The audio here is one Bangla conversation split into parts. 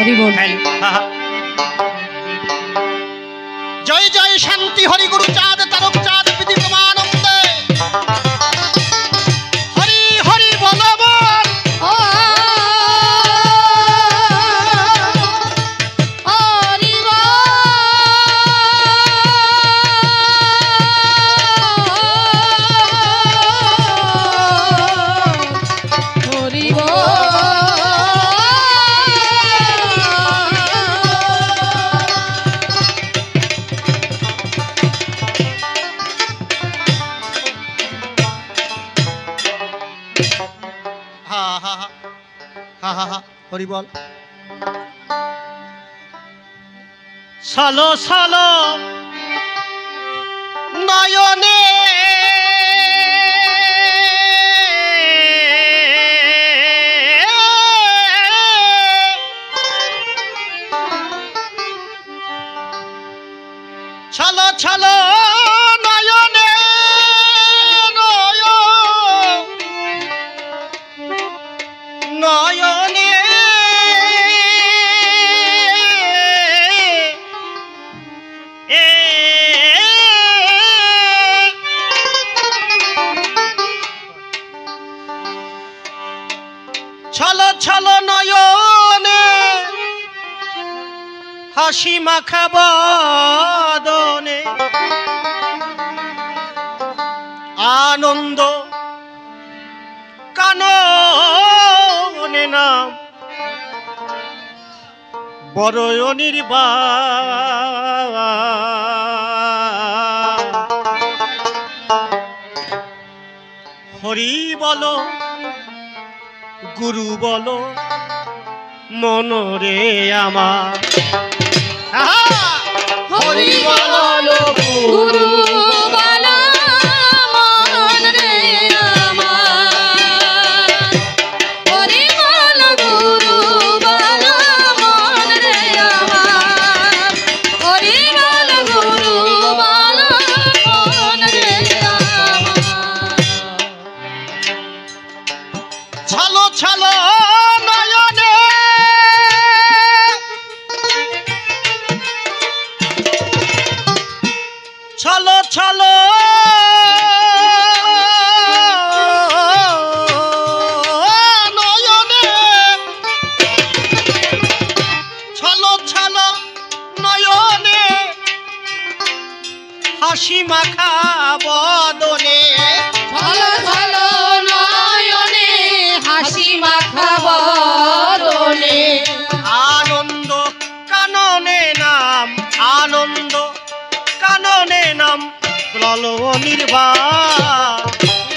হরি বল। জয় জয় শান্তি হরি গুরু চাঁদ তারক চাঁদ বিধি প্রমানন্দে হরি হরি বল বল। হরি বল। হরি বল। হরি বল। সালো সালো নয়নে ছালো ছালো নয়নে নয়নে ছলো ছলো নয়নে হাসি মাখা বদনে আনন্দ কাননে নাম বড় অনির্বাণ। হরি বলো গুরু বলো মনরে আমার। হরি বল গুরু বল মন রে আমার। হরি বল গুরু বল মন রে আমার। হরি বল গুরু বল মন রে আমার। ছালো ছালো নয়নে ছলো ছলো নয়নে ছলো ছলো নয়নে হাসি মাখা বদনে ছলো ছলো নয়নে হাসি মাখা বদনে আনন্দ কাননে নাম আনন্দ কাননে নাম প্রল নির্বাণ।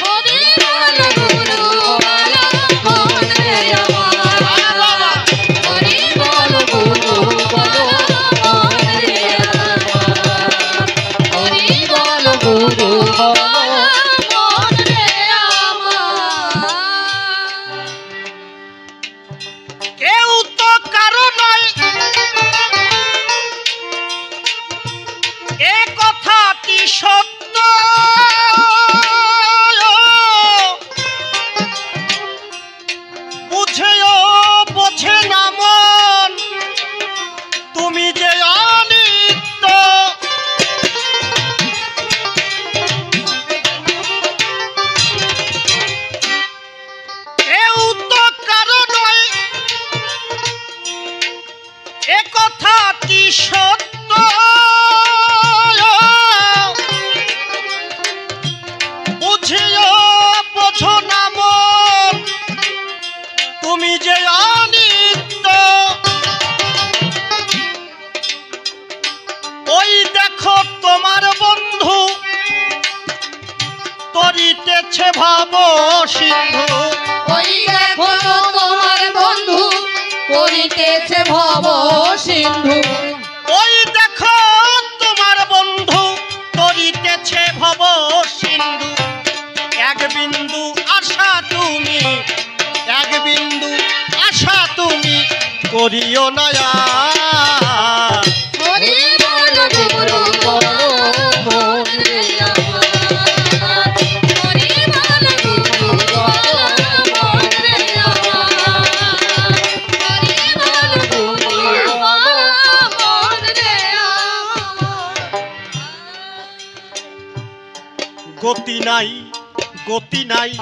হরি বল গুরু বল মন রে আমার। হরি বল গুরু বল মন রে আমার। হরি বল গুরু বল মন রে আমার। কেউ তো কারো নয় এ কথাটি সত্য বুঝেও বোঝে না মন তুমি যে অনিত্য। কেউ তো কারো নয় এ কথাটি সত্য বুঝিও বোঝো না মন তুমি যে অনিত্য। ওই দেখো তোমার বন্ধু তরিতেছে ভাব সিন্ধু। ওই দেখো তোমার বন্ধু করিতেছে ভব সিন্ধু। ওই দেখো তোমার বন্ধু তরিতেছে ভব সিন্ধু। এক বিন্দু আশা তুমি এক বিন্দু আশা তুমি করিও নয়া। হরি বল গুরু বল মন রে আমার। হরি বল গুরু বল মন রে আমার। হরি বল গুরু গতি নাই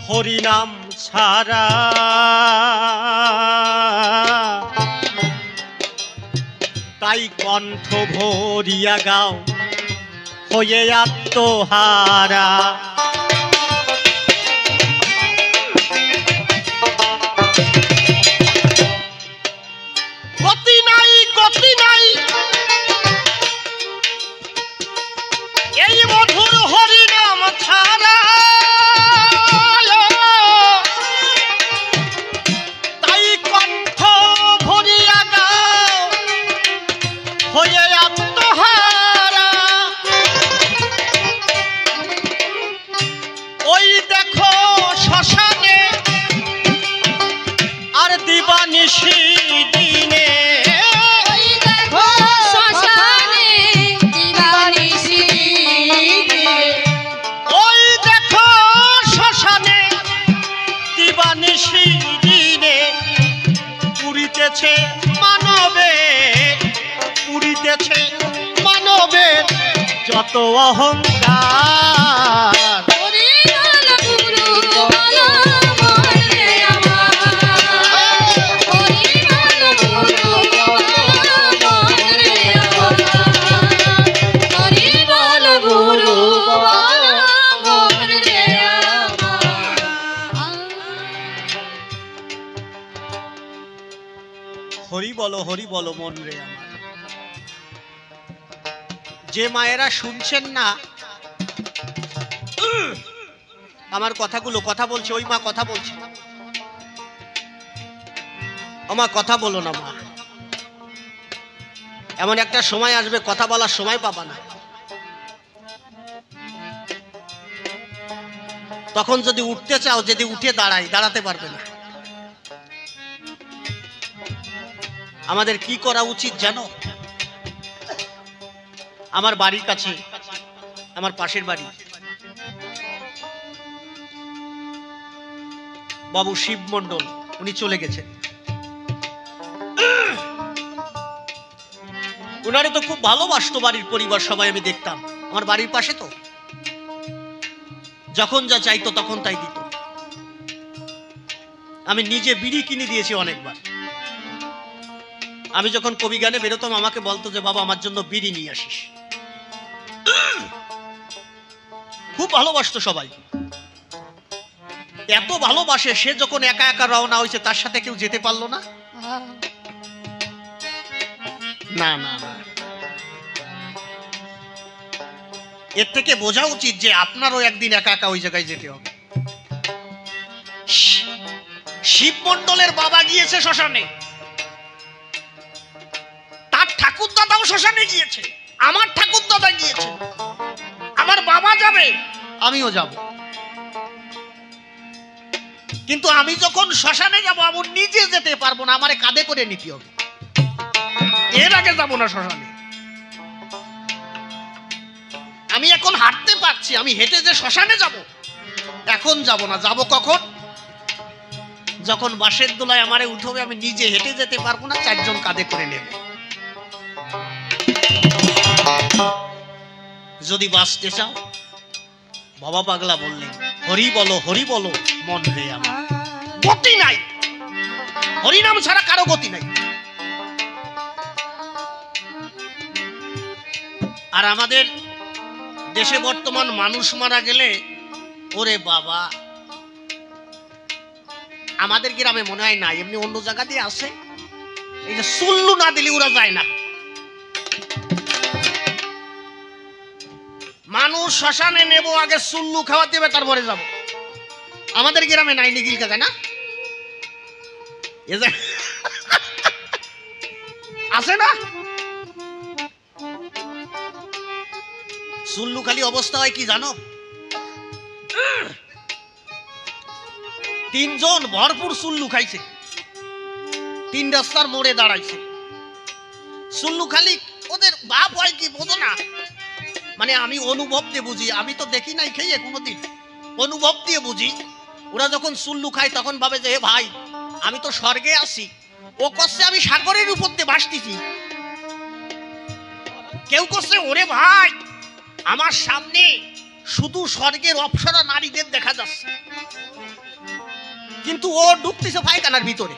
হরিনাম ছাড়া, তাই কণ্ঠ ভরিয়া গাও হয়ে আত্মহারা। গতি নাই গতি নাই এই মধুর হরিনাম ছাড়া, তাই কণ্ঠ ভরিয়া গাও হয়ে আত্মহারা। ওই দেখো শ্মশানে আর দিবানিশি দিনে, ওই দেখো শ্মশানে দিবানিশি দিনে, ওই দেখো শ্মশানে দিবানিশি দিনে পুরিতেছে মানবের, পুরিতেছে মানবের যত অহংকার। ওরে বল গুরু বল মন রে আমার, ওরে বল গুরু বল মন রে আমার, ওরে বল গুরু বল মন রে আমার। হরি বলো মন রে আমার। যে মায়েরা শুনছেন না আমার কথাগুলো, কথা বলছে ওই মা কথা বলছে, আমার কথা বলো না মা। এমন একটা সময় আসবে কথা বলার সময় পাবা না, তখন যদি উঠতে চাও, যদি উঠে দাঁড়াতে পারবে না। আমাদের কি করা উচিত জানো? আমার বাড়ির কাছে, আমার পাশের বাড়ি বাবু শিব মন্ডল, উনি চলে গেছেন। উনারে তো খুব ভালোবাসতো বাড়ির পরিবার সবাই, আমি দেখতাম আমার বাড়ির পাশে তো, যখন যা চাইতো তখন তাই দিত। আমি নিজে বিড়ি কিনে দিয়েছি অনেকবার। আমি যখন কবি গানে বেরোতাম আমাকে বলতো যে বাবা আমার জন্য বিড়ি নিয়ে আসিস। খুব ভালোবাসতো সবাই, এত ভালোবাসে সে যখন একা একা রওনা হয়েছে তার সাথে কেউ যেতে পারলো না। না না না, এর থেকে বোঝা উচিত যে আপনারও একদিন একা একা ওই জায়গায় যেতে হবে। শিব মন্ডলের বাবা গিয়েছে শ্মশানে, তার ঠাকুর দাদাও শ্মশানে গিয়েছে, আমার ঠাকুর দাদা গিয়েছে, আমার বাবা যাবে, আমিও যাব। কিন্তু আমি যখন শ্মশানে যাব আমি নিজে যেতে পারবো না, আমারে কাঁধে করে নিতে হবে। এর আগে যাব না শ্মশানে। আমি এখন হাঁটতে পারছি, আমি হেঁটে যে শ্মশানে যাব এখন যাব না। যাব কখন? যখন বাসের দোলায় আমারে উঠবে, আমি নিজে হেঁটে যেতে পারবো না, চারজন কাঁধে করে নেবে। যদি বাঁচতে চাও, বাবা পাগলা বললেন হরি বলো মন রে আমার। গতি নাই, হরিনাম ছাড়া কারো গতি নাই। আর আমাদের দেশে বর্তমান মানুষ মারা গেলে ওরে বাবা, আমাদের গ্রামে মনে হয় না, এমনি অন্য জায়গা দিয়ে আছে, এই যে সুল্লু না দিলে ওরা যায় না। মানুষ শ্মশানে নেব, আগে সুল্লু খাওয়া দেবে তারপরে যাব। আমাদের গ্রামে নাই নিখিল কাকা না, আছে না? সুল্লু খালি অবস্থা হয় কি জানো? তিনজন ভরপুর সুল্লু খাইছে, তিন রাস্তার মোড়ে দাঁড়াইছে। সুল্লু খালি ওদের বাপ হয় কি বোঝো না, মানে আমি অনুভব দিয়ে বুঝি, আমি তো দেখি নাই খেয়ে কোনোদিন, অনুভব দিয়ে বুঝি। ওরা যখন সুল্লু খায় তখন ভাবে যে হে ভাই আমি তো স্বর্গে আছি, ও করছে আমি সাগরের উপর দিয়ে ভাসতেছি। কেউ করছে ওরে ভাই আমার সামনে শুধু স্বর্গের অপ্সরা নারীদের দেখা যাচ্ছে, কিন্তু ও ঢুকতেছে পায়খানার ভিতরে।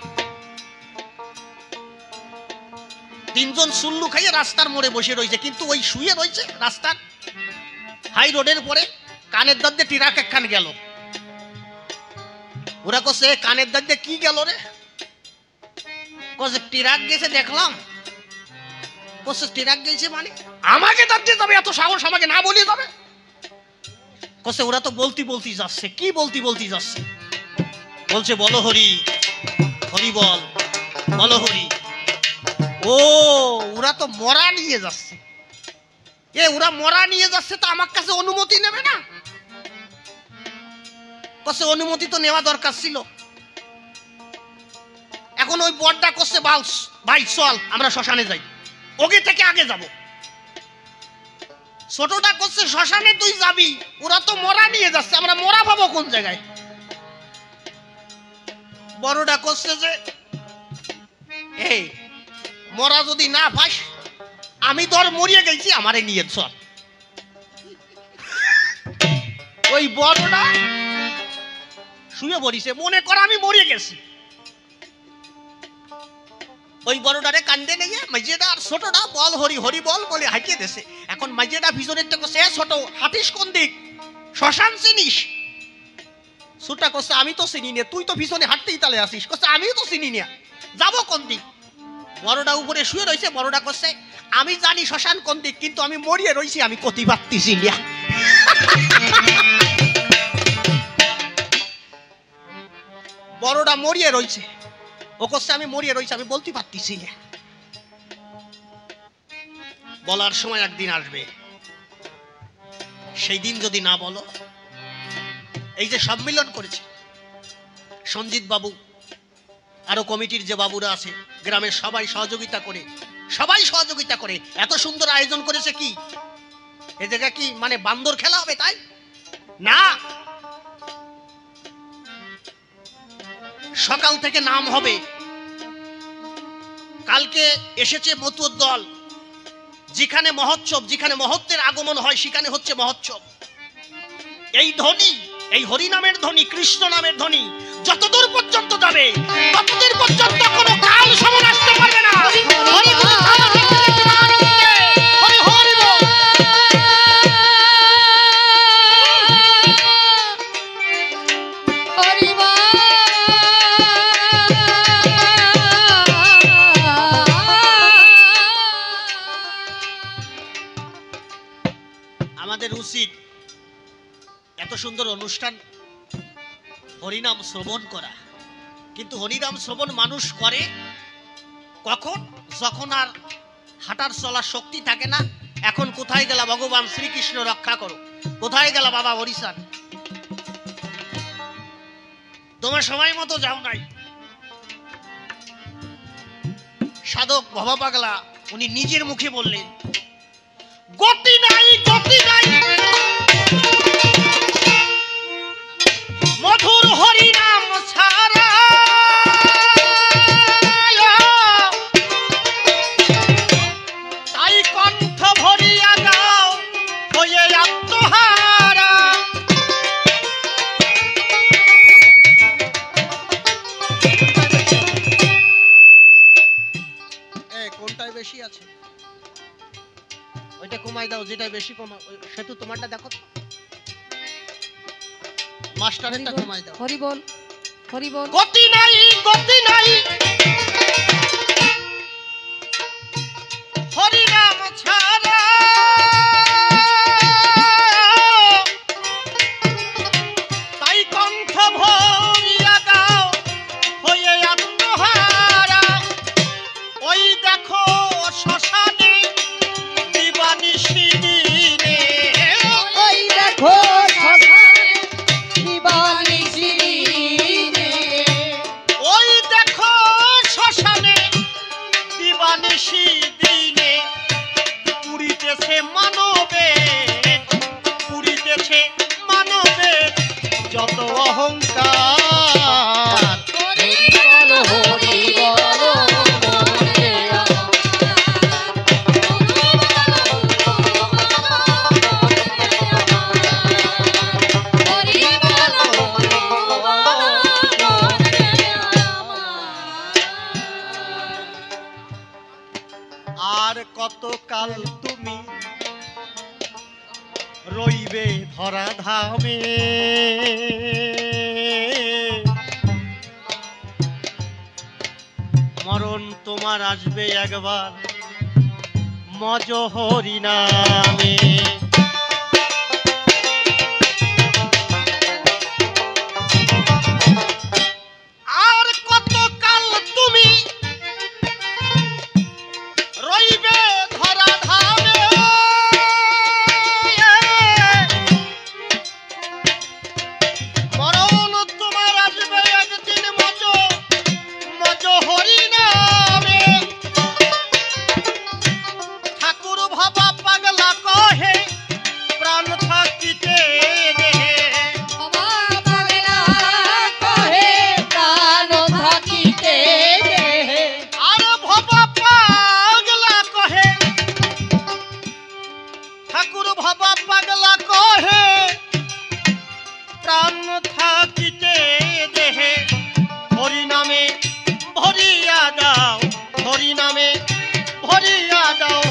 তিনজন সুল্লু খাইয়ে রাস্তার মোড়ে বসে রয়েছে, কিন্তু ওই শুয়ে রয়েছে রাস্তার হাই রোডের পরে। কানের দাঁত দিয়ে টিরাক একখান গেল। ওরা কছে কানের দাঁত দিয়ে কি গেল রে? কছে টিরাক গেছে দেখলাম। কছে টিরাক গেছে মানে আমাকে দাঁত দিয়ে যাবে? এত সাহস আমাকে না বলে যাবে? কছে ওরা তো বলতি যাচ্ছে। কি বলতি যাচ্ছে? বলছে বলো হরি, হরি বল, বলো হরি। ও ওরা তো মরা নিয়ে যাচ্ছে। ওরা মরা নিয়ে যাচ্ছে তো আমার কাছে অনুমতি নেবে না? কছে অনুমতি তো নেওয়া দরকার ছিল। এখন ওই বড়টা করছে ভাই চল আমরা শ্মশানে যাই, ওকে থেকে আগে যাব। ছোটটা করছে শ্মশানে তুই যাবি, ওরা তো মরা নিয়ে যাচ্ছে, আমরা মরা পাবো কোন জায়গায়? বড়টা করছে যে এই মরা যদি না পাস, আমি তোর মরিয়ে গেছি, আমারে নিয়ে চল। ওই বড়টা শুয়ে পড়িছে, মনে কর আমি মরিয়ে গেছি। ওই বড়টারে কান্দে নিয়ে মাঝিটা আর ছোটটা বল হরি হরি বল বলে হাঁটিয়ে দিয়েছে। এখন মাঝিটা ভিতরের থেকে সে ছোট হাঁটিস কোন দিক? শ্মশান চিনিস? ছোটটা করছে আমি তো চিনি না, তুই তো পিছনে হাঁটতেই তালে আসিস। করছে আমিও তো চিনি না, যাবো কোন দিক? বড়টা উপরে শুয়ে রয়েছে। বড়টা করছে আমি জানি শ্মশান কোন দিক, কিন্তু আমি মরিয়ে রয়েছি, আমি কতি পারতেছি না। বড়টা মরিয়ে রয়েছে, ও করছে আমি মরিয়ে রয়েছি, আমি বলতে পারতেছি না। বলার সময় একদিন আসবে, সেই দিন যদি না বলো। এই যে সম্মিলন করেছে সঞ্জিত বাবু, আরো কমিটির যে বাবুরা আছে, গ্রামের সবাই সহযোগিতা করে এত সুন্দর আয়োজন করেছে। কি এ জায়গা কি মানে বান্দর খেলা হবে তাই না? সকাল থেকে নাম হবে। কালকে এসেছে মতুর দল। যেখানে মহোৎসব, যেখানে মহত্বের আগমন হয়, সেখানে হচ্ছে মহোৎসব। এই ধ্বনি, এই হরি নামের ধ্বনি, কৃষ্ণ নামের ধ্বনি যতদূর পর্যন্ত যাবে, ততদূর পর্যন্ত কোনো কাল সমন আসতে পারবে না। হরি হরি বল। আমাদের উচিত এত সুন্দর অনুষ্ঠান হরিনাম শ্রবণ করা, কিন্তু হরিনাম শ্রবণ মানুষ করে কখন? যখন আর হাঁটার চলার শক্তি থাকে না। এখন কোথায় গেলা ভগবান শ্রীকৃষ্ণ রক্ষা করো, কোথায় গেলা বাবা হরিচাঁদ? তোমার সময় মতো যাও নাই। সাধক ভবা পাগলা উনি নিজের মুখে বললেন, গতি নাই, গতি নাই, মধুর হরিনাম ছাড়া। তাই কণ্ঠ ভরিয়া গাও হয়ে আত্মহারা। কোনটাই বেশি আছে ওইটা কমাই দাও, যেটা বেশি কমা সেতু তোমারটা দেখো তো, মাস্টারেরটা কমাই দাও। হরি বল, হরি বল। গতি নাই, গতি নাই, হরি নাম ছাড়া। তাই কণ্ঠ ভরিয়া দাও হয়ে আত্মহারা। ওই দেখো শ্মশানে দিবানিশি দিনে, ওই দেখো শ্মশানে দিবানিশি দিনে, ওই দেখো শ্মশানে দিবানিশি দিনে। পুরিতেছে মানবে, পুরিতেছে মানবে যত অহংকার। হরি বল, হরি বল মনে আমার। ধামে মরণ তোমার আসবে একবার মজ হরি নামে। আর কতকাল তুমি রইবে ধরা ধামে, মরণ তোমার আসবে একদিন মজ হরি নামে। ঠাকুর ভাবা পাগলা কহে প্রাণ থাকিতে দেহে, বাবা পাগলা কহে প্রাণ থাকিতে দেহে। আর ভাবা পাগলা কহে, ঠাকুর ভাবা পাগলা কহে প্রাণ থাকিতে দেহে। হরি নামে ভরিয়া দাও, হরি নামে ভরিয়া দাও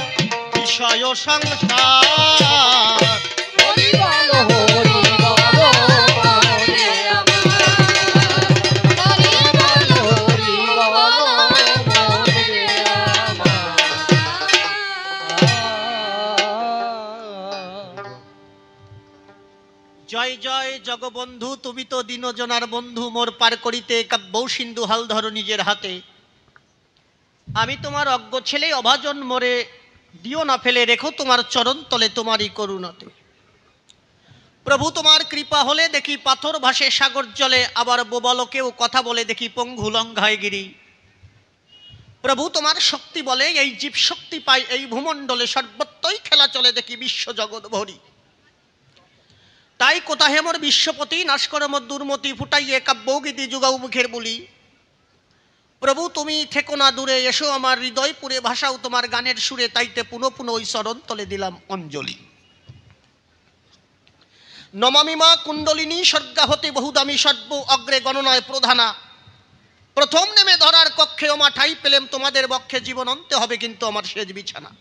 বিষয় সংসার। হরি বল হরি বল মনে আমার, হরি বল হরি বল মনে আমার। জয় জয় জগবন্ধু, তুমি তো দীনজনার বন্ধু, মোর পার করিতে কাব্য সিন্ধু হাল ধরো নিজের হাতে। আমি তোমার অজ্ঞ ছেলে অভাজন, মোরে দিও না ফেলে, রেখো তোমার চরণ তলে তোমারই করুণাতে। প্রভু তোমার কৃপা হলে দেখি পাথর ভাসে সাগর জলে, আবার বোবালকেও কথা বলে দেখি পঙ্গু লঙ্ঘায় গিরি। প্রভু তোমার শক্তি বলে এই জীব শক্তি পায় এই ভূমণ্ডলে, সর্বত্রই খেলা চলে দেখি বিশ্ব জগৎ ভরি। তাই কোথাহে মোর বিশ্বপতি, নাশ করে মোর দুর্মতি, ফুটাইয়ে কাব্যগীতি যুগাও মুখের বলি। প্রভু তুমি থেকো না দূরে, এসো আমার হৃদয় পুরে, ভাষাও তোমার গানের সুরে, তাইতে পুনঃ পুনঃ ওই চরণ তলে দিলাম অঞ্জলি। নমামি মা কুণ্ডলিনী স্বর্গা হতে বহুদামী সর্ব অগ্রে গণনায় প্রধানা। প্রথম নেমে ধরার কক্ষে ওমা ঠাই পেলেম তোমাদের বক্ষে, জীবন অন্তে হবে কিন্তু আমার সেজ বিছানা।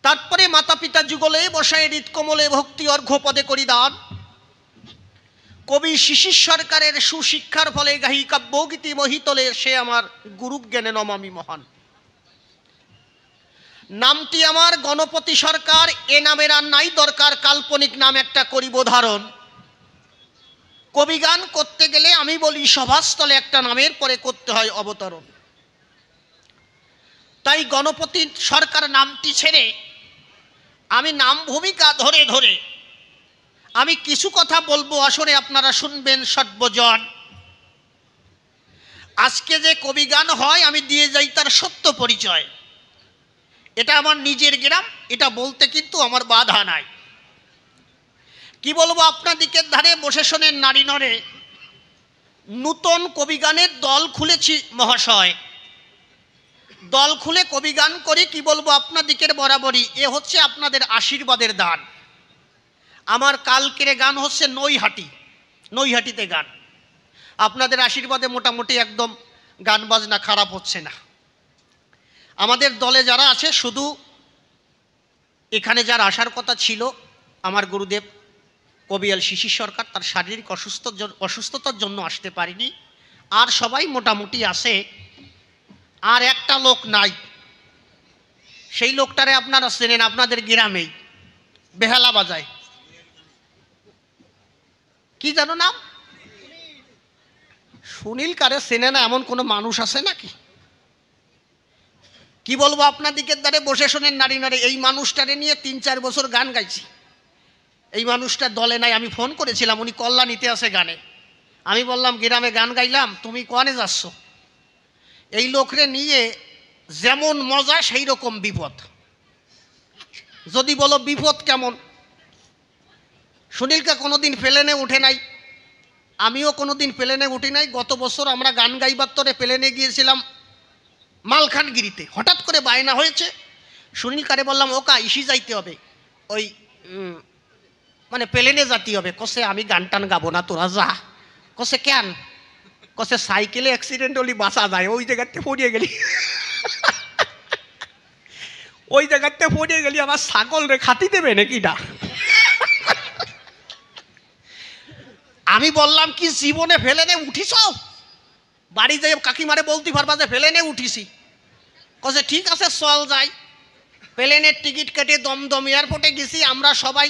তারপরে মাতা পিতা যুগলে বসায় হৃদ কোমলে, ভক্তি অর্ঘ্য পদে করি দান। কবি শিশির সরকারের সুশিক্ষার ফলে গাহি কাব্যগীতি মহিতলে, সে আমার গুরুজ্ঞানে নমামি মহান। নামটি আমার গণপতি সরকার, এ নামের আর নাই দরকার, কাল্পনিক নাম একটা করিব ধারণ। কবিগান করতে গেলে আমি বলি সভাস্থলে একটা নামের পরে করতে হয় অবতরণ। তাই গণপতি সরকার নামটি ছেড়ে আমি নাম ভূমিকা ধরে ধরে আমি কিছু কথা বলবো, আসরে আপনারা শুনবেন সর্বজন। আজকে যে কবিগান হয় আমি দিয়ে যাই তার সত্য পরিচয়। এটা আমার নিজের গ্রাম, এটা বলতে কিন্তু আমার বাধা নাই। কি বলবো আপনাদিকে ধারে বসে শোনেন নারী নরে, নূতন কবিগানের দল খুলেছি মহাশয়। দল খুলে কবিগান করি, কি বলবো আপনাদিকের বরাবরই, এ হচ্ছে আপনাদের আশীর্বাদের দান। আমার কালকের গান হচ্ছে নৈহাটিতে গান। আপনাদের আশীর্বাদে মোটামুটি একদম গান বাজনা খারাপ হচ্ছে না। আমাদের দলে যারা আছে, শুধু এখানে যার আসার কথা ছিল আমার গুরুদেব কবিয়াল শিশির সরকার, তার শারীরিক অসুস্থতার জন্য আসতে পারিনি। আর সবাই মোটামুটি আসে। আর একটা লোক নাই, সেই লোকটারে আপনারা চেনেন, আপনাদের গ্রামেই বেহালা বাজায়, কি জানো নাম? সুনীল। কারে চেনে না এমন কোনো মানুষ আছে নাকি? কি বলবো আপনাদিকের দ্বারে বসে শোনেন নারী নারী, এই মানুষটারে নিয়ে ৩-৪ বছর গান গাইছি। এই মানুষটা দলে নাই। আমি ফোন করেছিলাম, উনি কল্যাণীতে আছে গানে। আমি বললাম গ্রামে গান গাইলাম, তুমি কনে যাচ্ছ? এই লোকরে নিয়ে যেমন মজা সেই রকম বিপদ। যদি বলো বিপদ কেমন, সুনীলকে কোনোদিন প্লেনে উঠে নাই, আমিও কোনোদিন প্লেনে উঠি নাই। গত বছর আমরা গান গাইবার তরে প্লেনে গিয়েছিলাম মালখানগিরিতে। হঠাৎ করে বায়না হয়েছে, সুনীল কারে বললাম ওকা ইসি যাইতে হবে, ওই মানে প্লেনে যাতে হবে। কসে আমি গান টান গাবো না, তোরা যা। কসে কেন? কসে সাইকেলে অ্যাক্সিডেন্ট হলে বাঁচা যায়, ওই জায়গাতে পড়িয়ে গেলি ওই জায়গাতে পড়িয়ে গেলি আমার ছাগল রে খাতি দেবে নাকি না? আমি বললাম কি জীবনে প্লেনে উঠিস? বাড়ি যাই কাকিমারে বলতে পারবা যে প্লেনে উঠিছি। কছে ঠিক আছে চল যাই। প্লেনের টিকিট কেটে দমদম এয়ারপোর্টে গেছি আমরা সবাই।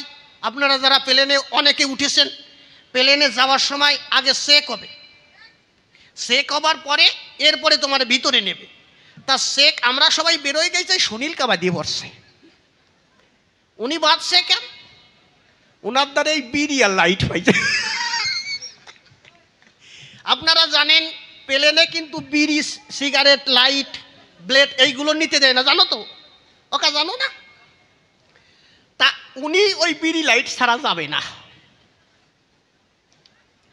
আপনারা যারা প্লেনে অনেকে উঠেছেন, প্লেনে যাওয়ার সময় আগে চেক হবে, চেক হবার পরে এরপরে তোমার ভিতরে নেবে। তা চেক আমরা সবাই বেরোয় গেছে, সুনীল কাবা দিয়ে বসছে। উনি বাঁচছে কেন? ওনার দ্বারা এই বিড়ি আর লাইট পাইছে। আপনারা জানেন প্লেনে কিন্তু বিড়ি, সিগারেট, লাইট, ব্লেড এইগুলো নিতে দেয় না, জানো তো? ওকা জানো না? তা উনি ওই বিড়ি লাইট ছাড়া যাবে না।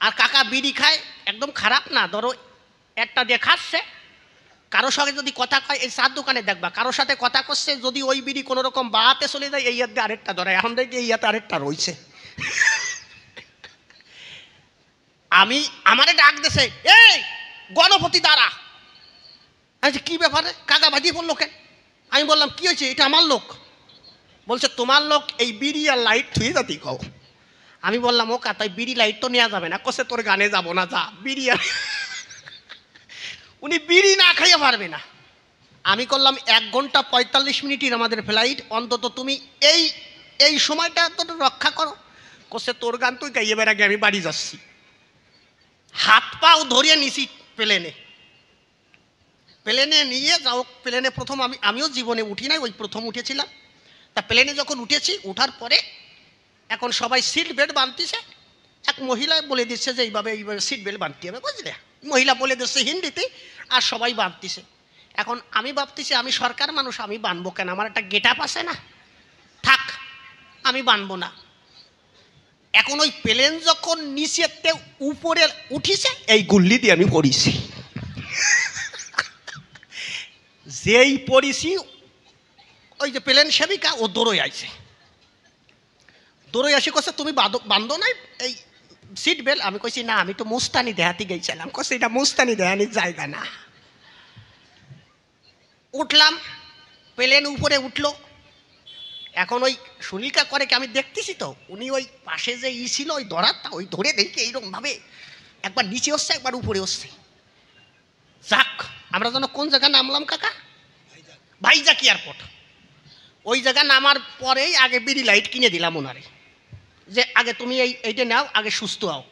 আর কাকা বিড়ি খায়, একদম খারাপ না। ধরো একটা দিয়ে খাচ্ছে, কারোর সঙ্গে যদি কথা কয়, এই চার দোকানে দেখবা কারোর সাথে কথা করছে, যদি ওই বিড়ি কোনো রকম বাহাতে চলে যায়, এই হাতে আরেকটা ধরে, এখন দেখি এই হাতে আরেকটা রয়েছে। আমি আমারে ডাক দেছে, এই গণপতি দ্বারা। আচ্ছা কি ব্যাপারে? কাকা বাজিয়ে বললো কেন? আমি বললাম কি হয়েছে? এটা আমার লোক। বলছে তোমার লোক এই বিড়ি আর লাইট থুয়ে যাতি কও। আমি বললাম ও কা, তাই বিড়ি লাইট তো নেওয়া যাবে না। কষে তোর গানে যাবো না, যা বিড়ি আর। উনি বিড়ি না খাইয়ে পারবে না। আমি করলাম 1 ঘন্টা 45 মিনিটের আমাদের ফ্লাইট, অন্তত তুমি এই এই সময়টা তো রক্ষা করো। কষে তোর গান তুই গাইয়ে বেড়াগে, আমি বাড়ি যাচ্ছি। হাত পাও ধরিয়ে নিছি প্লেনে। প্লেনে নিয়ে যাও। প্লেনে প্রথম আমিও জীবনে উঠি নাই, ওই প্রথম উঠেছিলাম। তা প্লেনে যখন উঠেছি, উঠার পরে এখন সবাই সিট বেল্ট বাঁধতেছে। এক মহিলা বলে দিচ্ছে যে এইভাবে এইভাবে সিট বেল্ট বাঁধতে হবে, বুঝলে? মহিলা বলে দিচ্ছে হিন্দিতে, আর সবাই বাঁধতেছে। এখন আমি ভাবতেছি আমি সরকার মানুষ, আমি বাঁধবো কেন? আমার একটা গেট আপ আছে না, থাক আমি বাঁধবো না। এখন ওই প্লেন যখন নিচেতে উপরে উঠিছে, এই গুল্লি দিয়ে আমি পড়িছি। যেই পড়িছি, ওই যে প্লেন সেবিকা ও দৌড়ই আইছে। দৌড়ই আসি কছে তুমি বান্ধো নাই এই সিট বেল্ট? আমি কইছি না, আমি তো মুস্তানি দেহাতি গেছিলাম। কছে এটা মুস্তানি দেহানির জায়গা না। উঠলাম, প্লেন উপরে উঠলো। এখন ওই সুনীলকা করে কি আমি দেখতেছি তো, উনি ওই পাশে যে ছিল ওই ধরারটা, ওই ধরে দেখি এইরকম ভাবে একবার নিচে হচ্ছে একবার উপরে হচ্ছে। যাক, আমরা যেন কোন জায়গায় নামলাম কাকা? ভাইজাক এয়ারপোর্ট। ওই জায়গা নামার পরেই আগে বিড়ি লাইট কিনে দিলাম ওনারে, যে আগে তুমি এইটা নাও, আগে সুস্থ হও।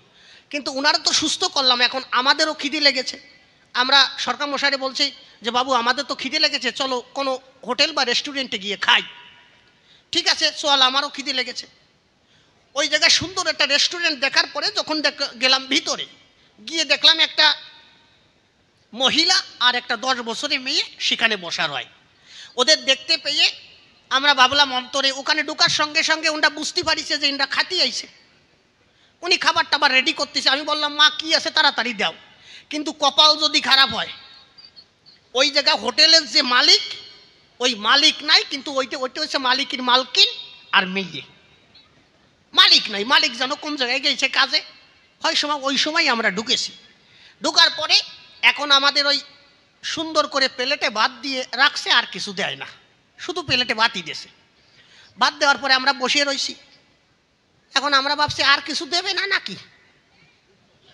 কিন্তু ওনারা তো সুস্থ করলাম, এখন আমাদেরও খিদে লেগেছে। আমরা সরকার মশাইরে বলছি যে বাবু আমাদের তো খিদে লেগেছে, চলো কোনো হোটেল বা রেস্টুরেন্টে গিয়ে খাই। ঠিক আছে চল, আমারও খিদে লেগেছে। ওই জায়গায় সুন্দর একটা রেস্টুরেন্ট দেখার পরে যখন গেলাম ভিতরে, গিয়ে দেখলাম একটা মহিলা আর একটা 10 বছরের মেয়ে সেখানে বসার হয়। ওদের দেখতে পেয়ে আমরা ভাবলাম অন্তরে, ওখানে ঢোকার সঙ্গে সঙ্গে ওনারা বুঝতে পারিছে যে ইনরা খাতি আইছে। উনি খাবার টাবার রেডি করতেছে। আমি বললাম মা কি আছে তাড়াতাড়ি দাও। কিন্তু কপাল যদি খারাপ হয়, ওই জায়গা হোটেলের যে মালিক, ওই মালিক নাই, কিন্তু ওইটা হচ্ছে মালিকের মালকিন আর মেয়ে। মালিক নাই, মালিক যেন কোন জায়গায় গেছে কাজে, হয় সময় ওই সময় আমরা ঢুকেছি। ঢোকার পরে এখন আমাদের ওই সুন্দর করে প্লেটে ভাত দিয়ে রাখছে, আর কিছু দেয় না, শুধু প্লেটে ভাতই দিয়েছে। ভাত দেওয়ার পরে আমরা বসে রয়েছি। এখন আমরা ভাবছি আর কিছু দেবে না নাকি,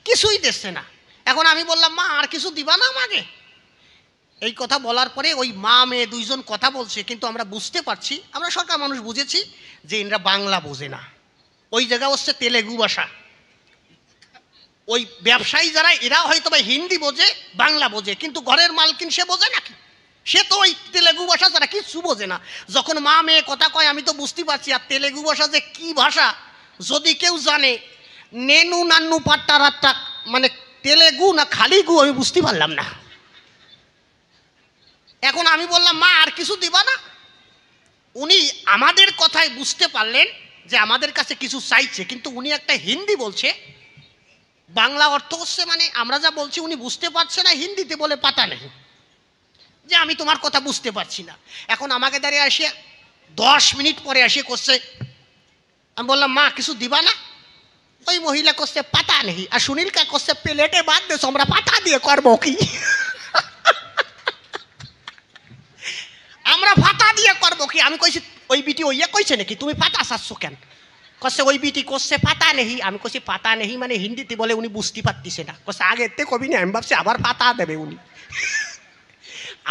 কিছুই দিচ্ছে না। এখন আমি বললাম মা আর কিছু দিবা না আমাকে? এই কথা বলার পরে ওই মা মেয়ে দুইজন কথা বলছে, কিন্তু আমরা বুঝতে পারছি, আমরা সরকার মানুষ বুঝেছি যে এরা বাংলা বোঝে না। ওই জায়গা হচ্ছে তেলেগু ভাষা। ওই ব্যবসায়ী যারা এরা হয়তো বা হিন্দি বোঝে, বাংলা বোঝে, কিন্তু ঘরের মালকিন সে বোঝে নাকি? সে তো ওই তেলেগু ভাষা ছাড়া কিছু বোঝে না। যখন মা মেয়ে কথা কয় আমি তো বুঝতে পারছি। আর তেলেগু ভাষা যে কি ভাষা, যদি কেউ জানে, নেনু নান্নু পাট্টা রাট্টা, মানে তেলেগু না খালি গু, আমি বুঝতে পারলাম না। এখন আমি বললাম মা আর কিছু দিবা না? উনি আমাদের কথায় বুঝতে পারলেন যে আমাদের কাছে কিছু চাইছে, কিন্তু উনি একটা হিন্দি বলছে, বাংলা অর্থ হচ্ছে মানে আমরা যা বলছি উনি বুঝতে পারছে না, হিন্দিতে বলে পাতা নেই যে আমি তোমার কথা বুঝতে পারছি না। এখন আমাকে দাঁড়িয়ে আসে 10 মিনিট পরে এসে করছে, আমি বললাম মা কিছু দিবা না? ওই মহিলা করছে পাতা নেই, আর সুনীল কা করছে প্লেটে বাদ দেছো, আমরা পাতা দিয়ে করবো কি? আমরা পাতা দিয়ে করবো কি? আমি কইছি ওই বিটি ওইয়া কইছে নাকি তুমি পাতা চাচ্ছ কেন? কসে ওই বিটি করছে পাতা নেহি। আমি কছি পাতা নেহি মানে হিন্দিতে বলে উনি বুঝতে পারতিছে না। কসে আগে এতে কবি না, আমি ভাবছি আবার পাতা দেবে উনি।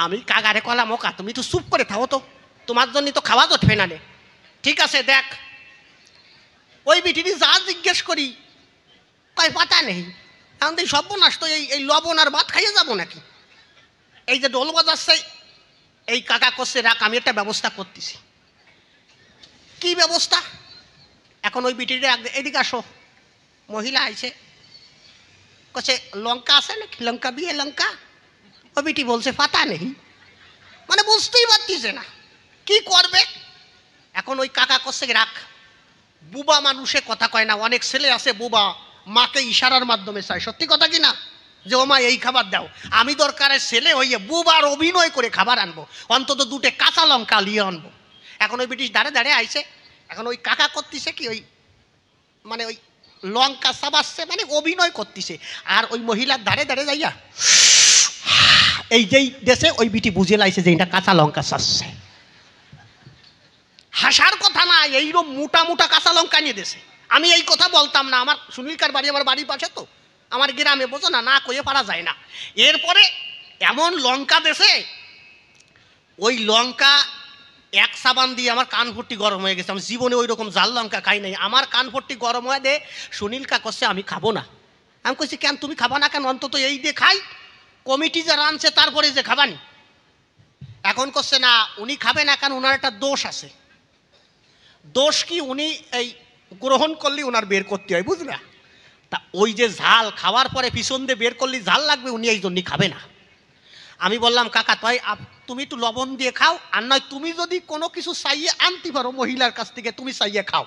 আমি কাগারে কলাম ওকা তুমি তো চুপ করে থাকো তো, তোমার জন্য তো খাওয়া জটবে না নে। ঠিক আছে দেখ, ওই বিটিটি যা জিজ্ঞেস করি কয় পাতা নেই। এখন এই সর্বনাশ তো, এই লবণ আর ভাত খাইয়ে যাবো নাকি? এই যে ডোল বাজাচ্ছে, এই কাকা করছে রাখ আমি একটা ব্যবস্থা করতেছি। কি ব্যবস্থা? এখন ওই বিটিটা এদিকে আসো, মহিলা আইছে, কছে লঙ্কা আছে নাকি, লঙ্কা বিয়ে লঙ্কা? ওই বিটি বলছে পাতা নেই, মানে বুঝতেই পারতিছে না কি করবে। এখন ওই কাকা করছে রাখ, বুবা মানুষে কথা কয় না, অনেক ছেলে আছে বুবা, মাকে ইশারার মাধ্যমে চায়, সত্যি কথা কি না, যে ও মা এই খাবার দাও। আমি দরকারের ছেলে হইয়ে বুবার অভিনয় করে খাবার আনবো, অন্তত দুটো কাঁচা লঙ্কা নিয়ে আনবো। এখন ওই ব্রিটিশ দাঁড়ে দাঁড়ে আইছে, এখন ওই কাকা করতেছে কি, ওই মানে ওই লঙ্কা চাবাচ্ছে, মানে অভিনয় করতেছে। আর ওই মহিলার দাঁড়ে দাঁড়ে যাইয়া এই যেই দেশে ওই বিটি বুঝে লাইছে যে এটা কাঁচা লঙ্কা চাচ্ছে। হাসার কথা না, এইরকম মোটা মোটা কাঁচা লঙ্কা নিয়ে দেশে। আমি এই কথা বলতাম না, আমার সুনীলকার বাড়ি আমার বাড়ির পাশে তো, আমার গ্রামে, বোঝো না, না কয়ে পারা যায় না। এরপরে এমন লঙ্কা দেশে, ওই লঙ্কা এক সাবান দিয়ে আমার কান ভর্তি গরম হয়ে গেছে। আমি জীবনে ওই রকম জাল লঙ্কা খাই নাই, আমার কান ভর্তি গরম হয়ে দে। সুনীলকা করছে আমি খাবো না। আমি কইছি কেন তুমি খাবা না কেন, অন্তত এই দিয়ে খাই, কমিটি যে রানছে তারপরে যে খাবানি। এখন করছে না উনি খাবে না, কেন ওনার একটা দোষ আছে। দোষ কি, উনি এই গ্রহণ করলে ওনার বের করতে হয়, বুঝলা? তা ওই যে ঝাল খাওয়ার পরে পিছন দিয়ে বের করলে ঝাল লাগবে, উনি এই জন্যই খাবে না। আমি বললাম কাকা তাই তুমি একটু লবণ দিয়ে খাও, আর নয় তুমি যদি কোনো কিছু চাইয়ে আনতে পারো মহিলার কাছ থেকে তুমি চাইয়ে খাও।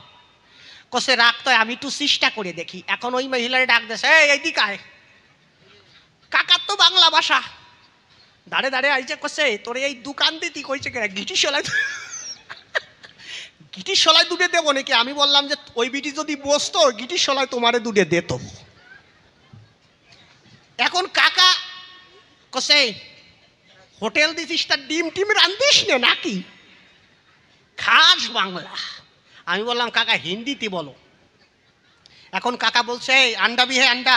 কসে রাখ তো আমি একটু চেষ্টা করে দেখি। এখন ওই মহিলার ডাক দেশে এইদিকে আয়। কাকার তো বাংলা ভাষা, দাঁড়ে দাঁড়ে আইছে, কসে তোর এই দোকান দিতি কইছে কেন গিটির সলাই, গিটির সলাই দুটে দেবো নাকি? আমি বললাম যে ওই বিটি যদি বসতো গিটির সলাই তোমারে দুটে দিত। এখন কাকা কসে হোটেল দিছিস তার ডিম টিম রান্ধিস না নাকি? খাস বাংলা। আমি বললাম কাকা হিন্দিতে বলো। এখন কাকা বলছে আন্ডা বি হে আন্ডা।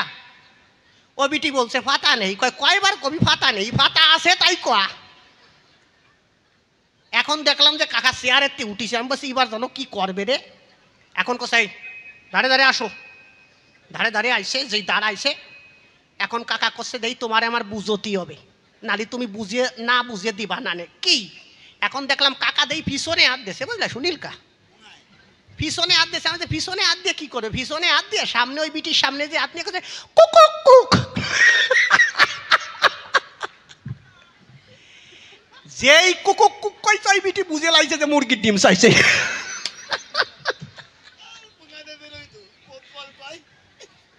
ও বিটি বলছে ফাতা নেই। কয়বার কবি ফাতা নেই, ফাতা আছে তাই কয়া। এখন দেখলাম যে কাকা চেয়ারের তে উঠিছে। আমি বলছি এবার জানো কি করবে রে। এখন কোথায় দাঁড়ে দাঁড়ে আসো, দাঁড়ে দাঁড়িয়ে আইসে, যেই দাঁড়াইছে এখন কাকা করছে দেই তোমারে আমার বুঝতি হবে, নালি তুমি বুঝিয়ে না বুঝিয়ে দিবা না নে কি। এখন দেখলাম কাকা দেই পিছনে হাত দিয়েছে, বুঝলা সুনীলকা, পিছনে হাত দিয়েছে। আমাদের পিছনে হাত দিয়ে কি করে, পিছনে হাত দিয়ে সামনে ওই বিটির সামনে যে হাত নিয়ে করছে কুক কুক। যেই কুকুক কুক কইছে ওই বিটি বুঝে লাইছে যে মুরগির ডিম চাইছে।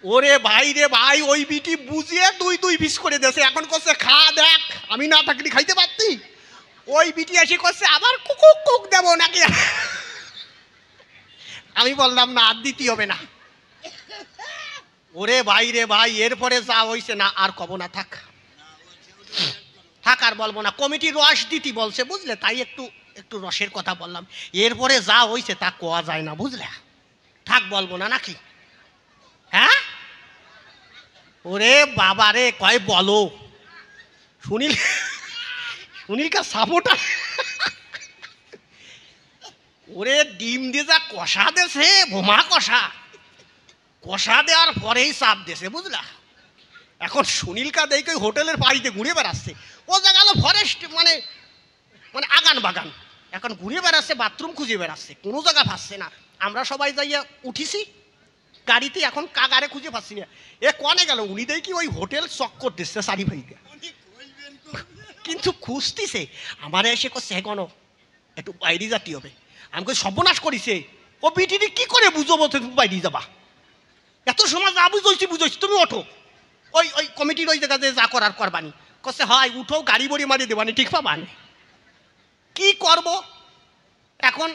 ওরে ভাই রে ভাই, ওই বিটি বুঝিয়ে দুই দুই পিস করে দিয়েছে। এখন করছে খা দেখ, আমি না থাকলে খাইতে পারতি। ওই বিটি এসে করছে আবার কুকুক কুক দেবো নাকি। আমি বললাম না আর দিতে হবে না। ওরে ভাই রে ভাই, এরপরে যা হইছে না আর কব না, থাক থাক আর বলবো না। কমিটি রস দিতে বলছে বুঝলে, তাই একটু একটু রসের কথা বললাম। এরপরে যা হইছে তা কোয়া যায় না বুঝলে, থাক বলবো না নাকি। হ্যাঁ ওরে বাবা রে, কয় বলো সুনীল, সুনীলকা সাপোর্টার। ওরে ডিম দিয়ে যা কষা দেছে, বোমা কষা, কষা দেওয়ার পরেই চাপ দেছে বুঝলা। এখন সুনীলকা দেখে হোটেলের বাড়িতে ঘুরে বেড়াচ্ছে। ও জায়গা হলো ফরেস্ট, মানে মানে আগান বাগান। এখন ঘুরে বেড়াচ্ছে, বাথরুম খুঁজে বেড়াচ্ছে, কোনো জায়গা পাচ্ছে না। আমরা সবাই যাইয়া উঠিছি গাড়িতে, এখন কাগারে খুঁজে পাচ্ছি না। এ কনে গেল, উনি দেখি ওই হোটেল চক্কর দিচ্ছে সারি ভাইকে, কিন্তু খুঁজতিছে। আমার এসে করছে হে কোনো একটু বাইরে যাতে হবে। আমি কই সর্বনাশ করিছে, ও বিটিনি কি করে বুঝবো তুমি বাইরে যাবা, এত সময় যা বুঝছি বুঝছি, তুমি ওঠো, ওই ওই কমিটির ওই জায়গাতে যা করার করবানি। কছে হয় উঠো, গাড়ি বড়ি মারি দেবানি, ঠিক পাবানি। কি করব এখন,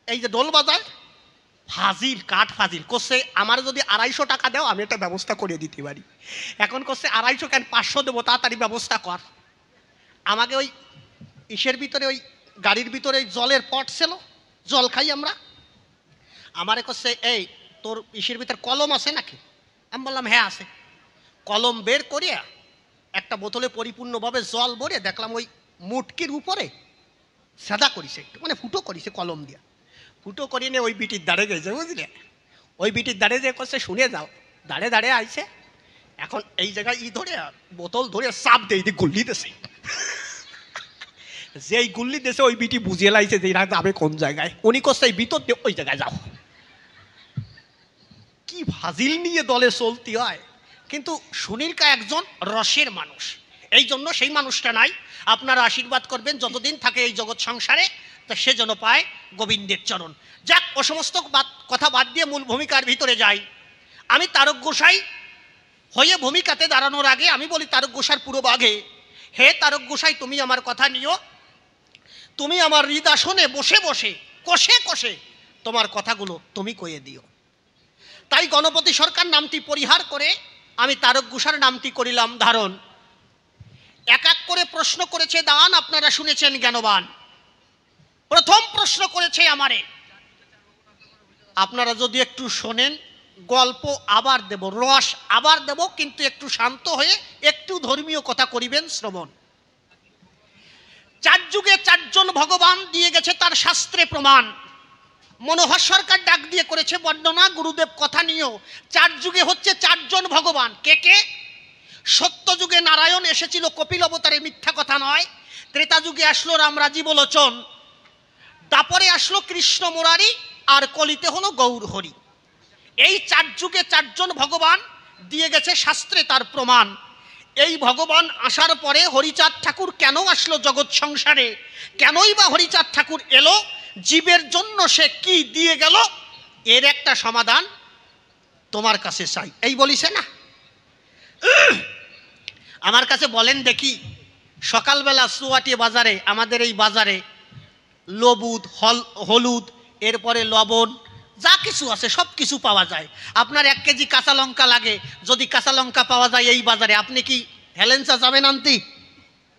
এই যে দোল বাজায় ফাজিল, কাঠ ফাজিল করছে আমার যদি 250 টাকা দাও আমি একটা ব্যবস্থা করে দিতে পারি। এখন করছে 250 কেন 500 দেবো, তাড়াতাড়ি ব্যবস্থা কর। আমাকে ওই ইসের ভিতরে, ওই গাড়ির ভিতরে জলের পট ছিল, জল খাই আমরা। আমারে করছে, এই তোর ইসের ভিতর কলম আছে নাকি? আমি বললাম হ্যাঁ আছে। কলম বের করিয়া একটা বোতলে পরিপূর্ণভাবে জল ভরে দেখলাম ওই মুটকির উপরে সাদা করিছে, একটু মানে ফুটো করিছে কলম দিয়া। ফুটো করিয়ে নিয়ে ওই বিটির দাঁড়ে গেছে, বুঝলে? ওই বিটির দাঁড়ে যে করছে, শুনে যাও, দাঁড়ে দাঁড়ে আইছে। এখন এই জায়গায় ধরে বোতল ধরে চাপ দিয়ে গুল্লি দেছে। যেই গুল্লি দেশে ওই বিটি বুঝিয়ে লাইছে যে এরা যাবে কোন জায়গায়। উনি করছে এই ভিতর দিয়ে ওই জায়গায় যাও। কি ফাজিল নিয়ে দলে চলতে হয়। কিন্তু সুনীলকা একজন রসের মানুষ, এই জন্য সেই মানুষটা নাই। আপনারা আশীর্বাদ করবেন যতদিন থাকে এই জগৎ সংসারে, তা সে যেন পায় গোবিন্দের চরণ। যাক, ও সমস্ত কথা বাদ দিয়ে মূল ভূমিকার ভিতরে যাই। আমি তারক গোসাই হয়ে ভূমিকাতে দাঁড়ানোর আগে আমি বলি তারক গোসার পুরো বাঘে, হে তারক গোসাই, তুমি আমার কথা নিও, তুমি আমার হৃদাসনে বসে বসে কষে কষে তোমার কথাগুলো তুমি কয়ে দিও। তাই গণপতি সরকার নামটি পরিহার করে আমি তারক গোসার নামটি করিলাম ধারণ। এক এক করে প্রশ্ন করেছে দান, আপনারা শুনেছেন জ্ঞানবান। প্রথম প্রশ্ন করেছে আমারে, আপনারা যদি একটু শোনেন, গল্প আবার দেব, রস আবার দেব, কিন্তু একটু শান্ত হয়ে একটু ধর্মীয় কথা করিবেন শ্রবণ। চার যুগে চারজন ভগবান দিয়ে গেছে তার শাস্ত্রে প্রমাণ। মনোহর সরকার ডাক দিয়ে করেছে বর্ণনা, গুরুদেব কথা নিয়েও। চার যুগে হচ্ছে চারজন ভগবান। কে কে? সত্য যুগে নারায়ণ এসেছিল কপিল অবতারে, মিথ্যা কথা নয়। ত্রেতা যুগে আসলো রাম রাজীব লোচন, তারপরে আসলো কৃষ্ণ মুরারি, আর কলিতে হলো গৌর হরি। এই চার যুগে চারজন ভগবান দিয়ে গেছে শাস্ত্রে তার প্রমাণ। এই ভগবান আসার পরে হরিচাঁদ ঠাকুর কেন আসলো জগৎ সংসারে? কেনই বা হরিচাঁদ ঠাকুর এলো? জীবের জন্য সে কি দিয়ে গেল? এর একটা সমাধান তোমার কাছে চাই। এই বলিছে না, আমার কাছে বলেন দেখি। সকালবেলা সুয়াটি বাজারে, আমাদের এই বাজারে লবুদ, হলুদ, এরপরে লবণ, যা কিছু আছে সব কিছু পাওয়া যায়। আপনার 1 কেজি কাঁচা লঙ্কা লাগে, যদি কাঁচা লঙ্কা পাওয়া যায় এই বাজারে, আপনি কি হেলেন্সা যাবেন আনতে?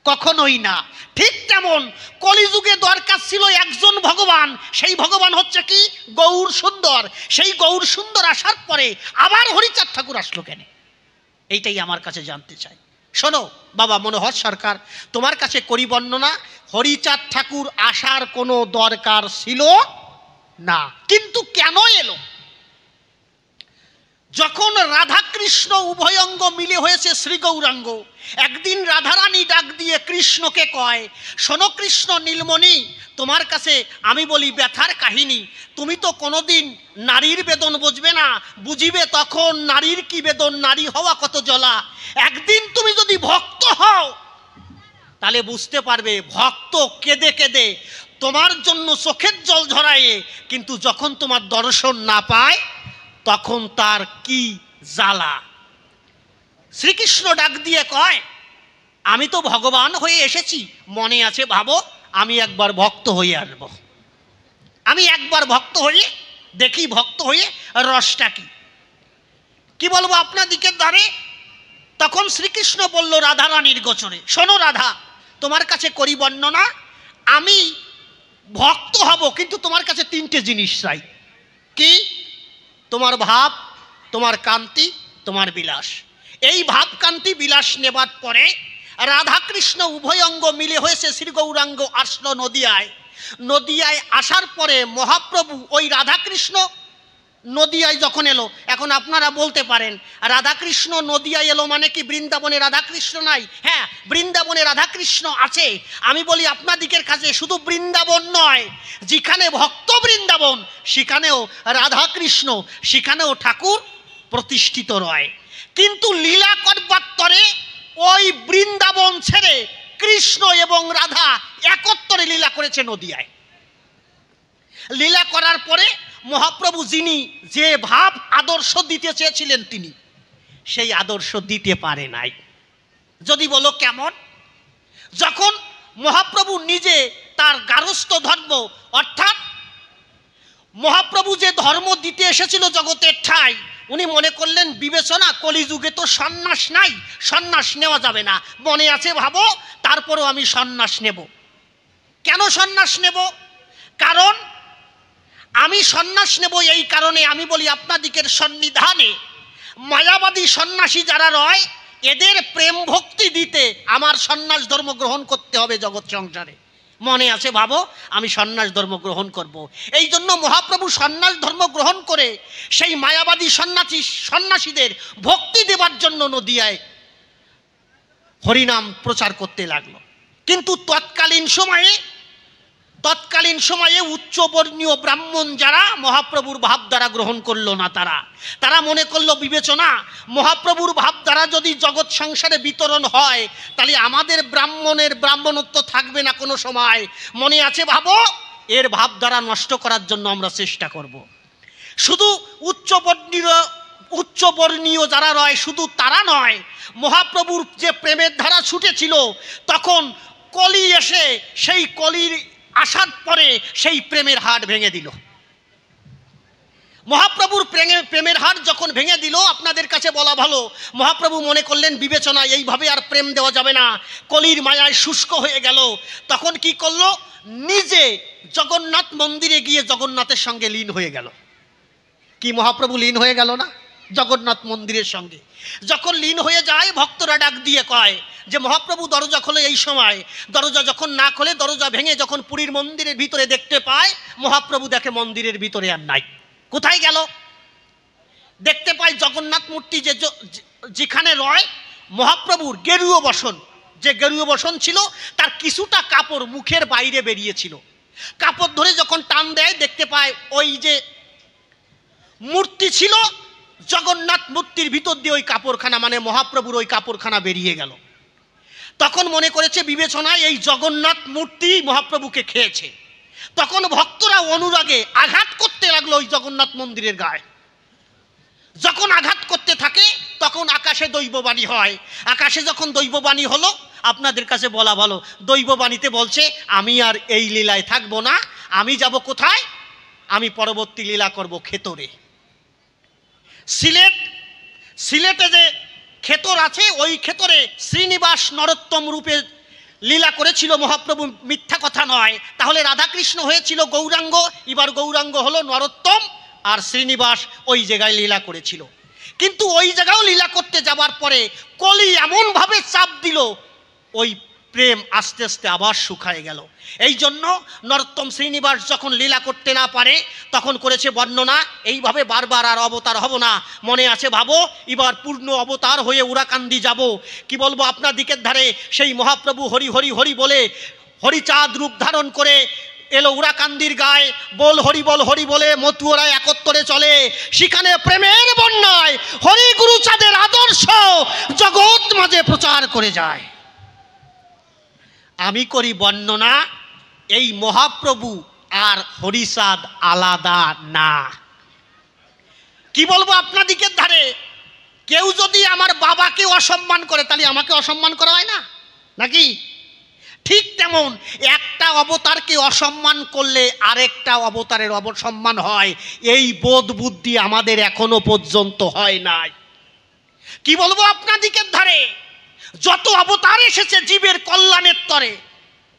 কখনোই না। ঠিক তেমন কলিযুগে দরকার ছিল একজন ভগবান, সেই ভগবান হচ্ছে কি? গৌর সুন্দর। সেই গৌর সুন্দর আসার পরে আবার হরিচাঁদ ঠাকুর আসলো কেন? এইটাই আমার কাছে জানতে চাই। শোনো বাবা মনোহর সরকার, তোমার কাছে করি বর্ণনা। হরিচাঁদ ঠাকুর আসার কোনো দরকার ছিল না, কিন্তু কেন এলো? যখন রাধা কৃষ্ণ উভয়ঙ্গ মিলে হয়েছে শ্রী গৌরাঙ্গ, একদিন রাধারানী ডাক দিয়ে কৃষ্ণকে কয়, শোনো কৃষ্ণ নীলমণি, তোমার কাছে আমি বলি ব্যথার কাহিনী। তুমি তো কোনোদিন নারীর বেদন বুঝবে না, বুঝিবে তখন নারীর কি বেদন, নারী হওয়া কত জ্বলা। একদিন তুমি যদি ভক্ত হও তাহলে বুঝতে পারবে, ভক্ত কেঁদে কেঁদে তোমার জন্য চোখের জল ঝরায়, কিন্তু যখন তোমার দর্শন না পায় তখন তার কি জ্বালা। শ্রীকৃষ্ণ ডাক দিয়ে কয়, আমি তো ভগবান হয়ে এসেছি, মনে আছে ভাবো, আমি একবার ভক্ত হয়ে আসব। আমি একবার ভক্ত হয়ে দেখি, ভক্ত হয়ে রসটা কি। কি বলবো আপনার দিকের দ্বারে? তখন শ্রীকৃষ্ণ বলল রাধারানীর গোচরে, শোনো রাধা, তোমার কাছে করি বর্ণনা। আমি ভক্ত হব, কিন্তু তোমার কাছে 3টে জিনিস চাই। কি? তোমার ভাব, তোমার কান্তি, তোমার বিলাস। এই ভাব কান্তি বিলাস নেবার পরে রাধা কৃষ্ণ উভয় অঙ্গ মিলে হয়েছে শ্রী গৌরাঙ্গ আসলো নদিয়ায়। নদিয়ায় আসার পরে মহাপ্রভু ওই রাধা কৃষ্ণ নদিয়ায় যখন এলো, এখন আপনারা বলতে পারেন রাধাকৃষ্ণ নদিয়ায় এলো মানে কি বৃন্দাবনে রাধাকৃষ্ণ নাই? হ্যাঁ, বৃন্দাবনে রাধাকৃষ্ণ আছে। আমি বলি আপনাদিকের কাছে শুধু বৃন্দাবন নয়, যেখানে ভক্ত বৃন্দাবন সেখানেও রাধাকৃষ্ণ, সেখানেও ঠাকুর প্রতিষ্ঠিত রয়। কিন্তু লীলা করবাত্তরে ওই বৃন্দাবন ছেড়ে কৃষ্ণ এবং রাধা একত্তরে লীলা করেছে নদিয়ায়। লীলা করার পরে মহাপ্রভু যিনি যে ভাব আদর্শ দিতে চেয়েছিলেন তিনি সেই আদর্শ দিতে পারে নাই। যদি বলো কেমন? যখন মহাপ্রভু নিজে তার গারস্থ ধর্ম, অর্থাৎ মহাপ্রভু যে ধর্ম দিতে এসেছিল জগতের ঠাই, উনি মনে করলেন বিবেচনা, কলিযুগে তো সন্ন্যাস নাই, সন্ন্যাস নেওয়া যাবে না, মনে আছে ভাবো, তারপরও আমি সন্ন্যাস নেব। কেন সন্ন্যাস নেব? কারণ আমি সন্ন্যাস নেব এই কারণে আমি বলি আপনাদিকের সন্নিধানে মায়াবাদী সন্ন্যাসী যারা রয় এদের প্রেম ভক্তি দিতে আমার সন্ন্যাস ধর্ম গ্রহণ করতে হবে জগৎ সংসারে। মনে আছে ভাবো আমি সন্ন্যাস ধর্ম গ্রহণ করব। এই জন্য মহাপ্রভু সন্ন্যাস ধর্ম গ্রহণ করে সেই মায়াবাদী সন্ন্যাসীদের ভক্তি দেবার জন্য নদিয়ায় হরিনাম প্রচার করতে লাগলো। কিন্তু তৎকালীন সময়ে উচ্চবর্ণীয় ব্রাহ্মণ যারা মহাপ্রভুর ভাবধারা গ্রহণ করলো না, তারা মনে করলো বিবেচনা মহাপ্রভুর ভাবধারা যদি জগৎ সংসারে বিতরণ হয় তাহলে আমাদের ব্রাহ্মণত্ব থাকবে না কোনো সময়। মনে আছে ভাবো এর ভাবধারা নষ্ট করার জন্য আমরা চেষ্টা করব। শুধু উচ্চবর্ণীয় যারা রয় শুধু তারা নয়, মহাপ্রভুর যে প্রেমের ধারা ছুটেছিল তখন কলি এসে সেই কলির আসার পরে সেই প্রেমের হাট ভেঙে দিল। মহাপ্রভুর প্রেমের হাট যখন ভেঙে দিল আপনাদের কাছে বলা ভালো, মহাপ্রভু মনে করলেন বিবেচনা এইভাবে আর প্রেম দেওয়া যাবে না, কলির মায়ায় শুষ্ক হয়ে গেল। তখন কি করলো, নিজে জগন্নাথ মন্দিরে গিয়ে জগন্নাথের সঙ্গে লীন হয়ে গেল। কি মহাপ্রভু লীন হয়ে গেল না জগন্নাথ মন্দিরের সঙ্গে? যখন লীন হয়ে যায় ভক্তরা ডাক দিয়ে কয় যে মহাপ্রভু দরজা খোলে। এই সময় দরজা যখন না খোলে, দরজা ভেঙে যখন পুরীর মন্দিরের ভিতরে দেখতে পায়, মহাপ্রভু দেখে মন্দিরের ভিতরে আর নাই। কোথায় গেল? দেখতে পায় জগন্নাথ মূর্তি যেখানে রয় মহাপ্রভুর গেরুয় বসন, যে গেরুয় বসন ছিল তার কিছুটা কাপড় মুখের বাইরে বেরিয়েছিল। কাপড় ধরে যখন টান দেয় দেখতে পায় ওই যে মূর্তি ছিল জগন্নাথ মূর্তির ভিতর দিয়ে ওই কাপড়খানা, মানে মহাপ্রভুর ওই কাপড়খানা বেরিয়ে গেল। তখন মনে করেছে বিবেচনায় এই জগন্নাথ মূর্তি মহাপ্রভুকে খেয়েছে। তখন ভক্তরা অনুরাগে আঘাত করতে লাগলো ওই জগন্নাথ মন্দিরের গায়ে। যখন আঘাত করতে থাকে তখন আকাশে দৈববাণী হয়। আকাশে যখন দৈববাণী হলো, আপনাদের কাছে বলা ভালো, দৈববাণীতে বলছে আমি আর এই লীলায় থাকবো না, আমি যাব কোথায়? আমি পরবর্তী লীলা করব ক্ষেতরে। সিলেটে যে ক্ষেতর আছে ওই ক্ষেতরে শ্রীনিবাস নরোত্তম রূপে লীলা করেছিল মহাপ্রভু, মিথ্যা কথা নয়। তাহলে রাধাকৃষ্ণ হয়েছিল গৌরাঙ্গ, এবার গৌরাঙ্গ হলো নরোত্তম, আর শ্রীনিবাস ওই জায়গায় লীলা করেছিল। কিন্তু ওই জায়গাও লীলা করতে যাবার পরে কলি এমনভাবে চাপ দিল ওই প্রেম আস্তে আস্তে আবার শুকায় গেল। এই জন্য নরোত্তম শ্রীনিবাস যখন লীলা করতে না পারে তখন করেছে বর্ণনা, এইভাবে বারবার আর অবতার হব না। মনে আছে ভাবো এবার পূর্ণ অবতার হয়ে উরাকান্দি যাব। কি বলবো আপনার দিকের ধারে সেই মহাপ্রভু হরি হরি হরি বলে হরিচাঁদ রূপ ধারণ করে এলো উরাকান্দির গায়ে। বল হরি বলে মতুয়ারা একত্তরে চলে, সেখানে প্রেমের বন্যায় হরি গুরু চাঁদের আদর্শ জগৎ মাঝে প্রচার করে যায়। আমি করি বর্ণনা, এই মহাপ্রভু আর হরিচাঁদ আলাদা না। কি বলবো আপনাদিকের ধারে, কেউ যদি আমার বাবাকে অসম্মান করে তাহলে আমাকে অসম্মান করা হয় না নাকি? ঠিক তেমন একটা অবতারকে অসম্মান করলে আরেকটা অবতারের অবসম্মান হয়, এই বোধ বুদ্ধি আমাদের এখনো পর্যন্ত হয় নাই। কি বলবো আপনাদিকের ধারে, যত অবতার এসেছে জীবের কল্যাণের তরে,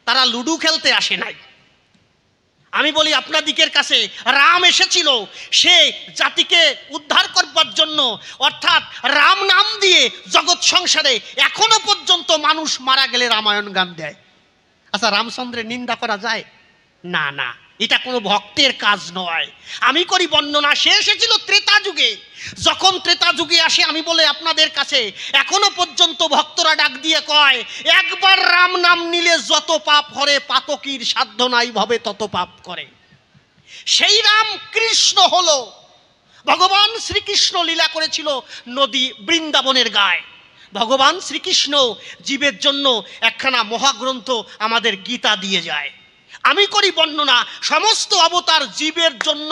তারা লুডু খেলতে আসে নাই। আমি বলি আপনাদিকের কাছে রাম এসেছিল সে জাতিকে উদ্ধার করবার জন্য, অর্থাৎ রাম নাম দিয়ে জগৎ সংসারে এখনো পর্যন্ত মানুষ মারা গেলে রামায়ণ গান দেয়। আচ্ছা রামচন্দ্রের নিন্দা করা যায়? না না, এটা কোনো ভক্তের কাজ নয়। আমি করি বর্ণনা, সে এসেছিল ত্রেতা যুগে। যখন ত্রেতা যুগে আসে আমি বলে আপনাদের কাছে এখনো পর্যন্ত ভক্তরা ডাক দিয়ে কয় একবার রাম নাম নিলে যত পাপ হরে পাতকীর সাধ্য নাই ভাবে তত পাপ করে। সেই রাম কৃষ্ণ হলো, ভগবান শ্রীকৃষ্ণ লীলা করেছিল নদী বৃন্দাবনের গায়ে। ভগবান শ্রীকৃষ্ণ জীবের জন্য একখানা মহাগ্রন্থ আমাদের গীতা দিয়ে যায়। আমি করি বর্ণনা, সমস্ত অবতার জীবের জন্য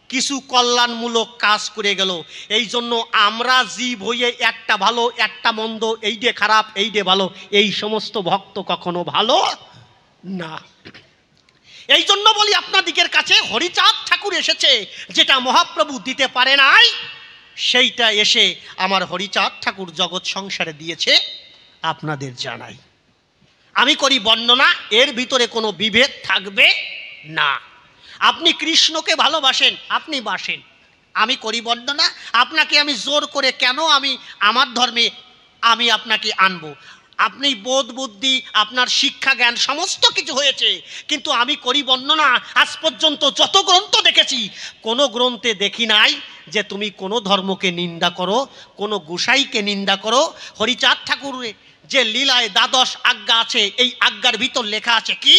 কিছু কল্যাণমূলক কাজ করে গেল। এই জন্য আমরা জীব হয়ে একটা ভালো একটা মন্দ, এই ডে খারাপ এই ডে ভালো, এই সমস্ত ভক্ত কখনো ভালো না। এই জন্য বলি আপনাদিকের কাছে হরিচাঁদ ঠাকুর এসেছে, যেটা মহাপ্রভু দিতে পারে নাই সেইটা এসে আমার হরিচাঁদ ঠাকুর জগৎ সংসারে দিয়েছে, আপনাদের জানাই। আমি করি বর্ণনা, এর ভিতরে কোনো বিভেদ থাকবে না। আপনি কৃষ্ণকে ভালোবাসেন, আপনি বাসেন, আমি করি বর্ণনা। আপনাকে আমি জোর করে কেন আমি আমার ধর্মে আমি আপনাকে আনবো? আপনি বোধ বুদ্ধি, আপনার শিক্ষা জ্ঞান সমস্ত কিছু হয়েছে, কিন্তু আমি করি বর্ণনা। আজ পর্যন্ত যত গ্রন্থ দেখেছি, কোনো গ্রন্থে দেখি নাই যে তুমি কোনো ধর্মকে নিন্দা করো, কোনো গোসাইকে নিন্দা করো। হরিচাঁদ ঠাকুরের যে লীলায় দ্বাদশ আজ্ঞা আছে, এই আজ্ঞার ভিতর লেখা আছে কি?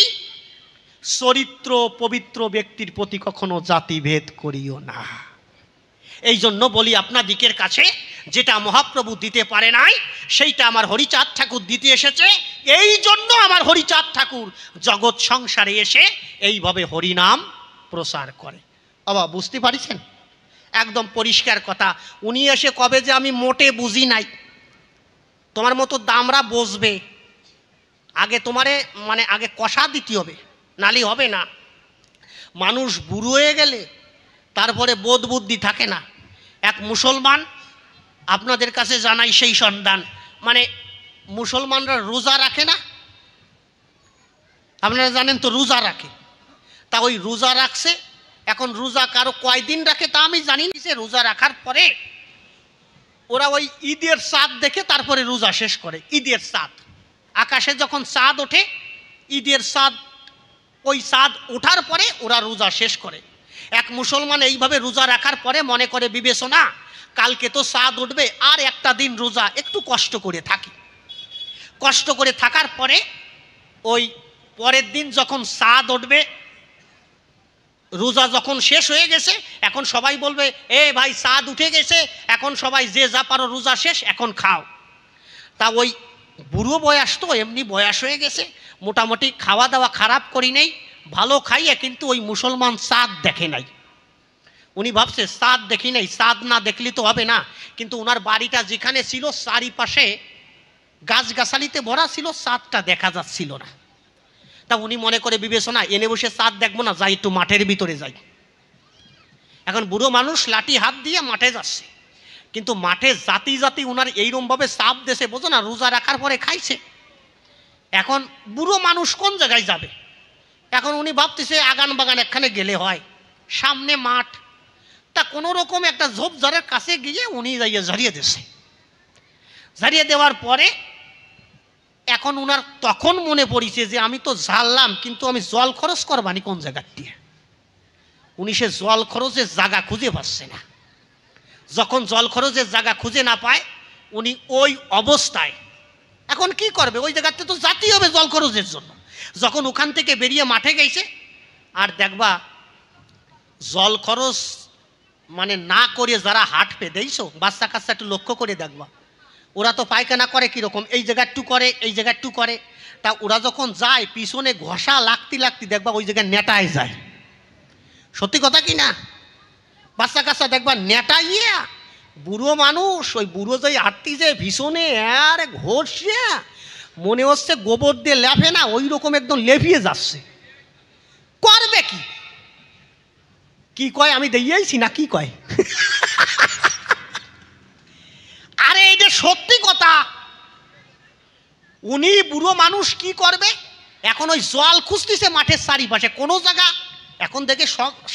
চরিত্র পবিত্র ব্যক্তির প্রতি কখনো জাতিভেদ করিও না। এই জন্য বলি আপনাদিকের কাছে, যেটা মহাপ্রভু দিতে পারে নাই সেইটা আমার হরিচাঁদ ঠাকুর দিতে এসেছে। এই জন্য আমার হরিচাঁদ ঠাকুর জগৎ সংসারে এসে এইভাবে হরিনাম প্রচার করে। বাবা বুঝতে পারিছেন? একদম পরিষ্কার কথা। উনি এসে কবে যে আমি মোটে বুঝি নাই, তোমার মতো দামরা বসবে, আগে তোমারে মানে আগে কষা দিতে হবে, নালি হবে না। মানুষ বুড়ো হয়ে গেলে তারপরে বোধ বুদ্ধি থাকে না। এক মুসলমান, আপনাদের কাছে জানাই সেই সন্ধান, মানে মুসলমানরা রোজা রাখে না, আপনারা জানেন তো রোজা রাখে। তা ওই রোজা রাখছে, এখন রোজা কারো কয়দিন রাখে তা আমি জানি না। সে রোজা রাখার পরে ওরা ওই ঈদের চাঁদ দেখে তারপরে রোজা শেষ করে। ঈদের চাঁদ, আকাশে যখন চাঁদ ওঠে, ঈদের চাঁদ, ওই চাঁদ ওঠার পরে ওরা রোজা শেষ করে। এক মুসলমান এইভাবে রোজা রাখার পরে মনে করে বিবেচনা, কালকে তো চাঁদ উঠবে, আর একটা দিন রোজা একটু কষ্ট করে থাকি। কষ্ট করে থাকার পরে ওই পরের দিন যখন চাঁদ উঠবে, রোজা যখন শেষ হয়ে গেছে, এখন সবাই বলবে এ ভাই চাঁদ উঠে গেছে, এখন সবাই যে যা পারো রোজা শেষ, এখন খাও। তা ওই বুড়ো বয়স তো, এমনি বয়স হয়ে গেছে, মোটামুটি খাওয়া দাওয়া খারাপ করি নেই, ভালো খাইয়ে, কিন্তু ওই মুসলমান চাঁদ দেখে নাই। উনি ভাবছে চাঁদ দেখি নাই, চাঁদ না দেখলি তো হবে না। কিন্তু ওনার বাড়িটা যেখানে ছিল চারিপাশে গাছগাছালিতে ভরা ছিল, চাঁদটা দেখা যাচ্ছিল না। তা উনি মনে করে বিবেচনা, এনে বসে চাঁদ দেখবো না, যাই একটু মাঠের ভিতরে যাই। এখন বুড়ো মানুষ লাঠি হাত দিয়ে মাঠে যাচ্ছে, কিন্তু মাঠে জাতি জাতি ওনার এইরকমভাবে চাপ দেশে, বোঝো না, রোজা রাখার পরে খাইছে। এখন বুড়ো মানুষ কোন জায়গায় যাবে? এখন উনি ভাবতেছে আগান বাগান একখানে গেলে হয়, সামনে মাঠ। তা কোনো রকম একটা ঝোপঝাড়ের কাছে গিয়ে উনি যাইয়ে ঝাড়িয়ে দিচ্ছে। ঝাড়িয়ে দেওয়ার পরে এখন উনার তখন মনে পড়িছে যে আমি তো ঝাড়লাম, কিন্তু আমি জল খরচ করবানি কোন জায়গার দিয়ে। উনি সে জল খরচের জায়গা খুঁজে পাচ্ছে না। যখন জল খরচের জায়গা খুঁজে না পায়, উনি ওই অবস্থায় এখন কি করবে? ওই জায়গাতে তো যেতেই হবে জল খরচের জন্য। যখন ওখান থেকে বেরিয়ে মাঠে গেছে, আর দেখবা জল খরচ মানে না করে যারা হাঁটবে, দেখছো বাচ্চা কাচ্চা একটু লক্ষ্য করে দেখবা, ওরা তো পায়খানা করে কীরকম, এই জায়গা একটু করে, এই জায়গা একটু করে। তা ওরা যখন যায় পিছনে ঘষা লাগতে লাগতে দেখবা ওই জায়গায় নেটায় যায়। সত্যি কথা কি না? বাচ্চা কাচ্চা দেখবা নেটাইয়া, বুড়ো মানুষ ওই বুড়ো যাই হাঁটতে যায় ভীষণে আর ঘষে, মনে হচ্ছে গোবর দিয়ে লেফে না, ওই রকম একদম লেফিয়ে যাচ্ছে। করবে কি? কি কয় আমি দিয়েছি না কি কয়? আরে এই যে সত্যি কথা, উনি বুড়ো মানুষ কি করবে? এখন ওই জল খুঁজতেছে মাঠের চারিপাশে কোনো জায়গা। এখন দেখে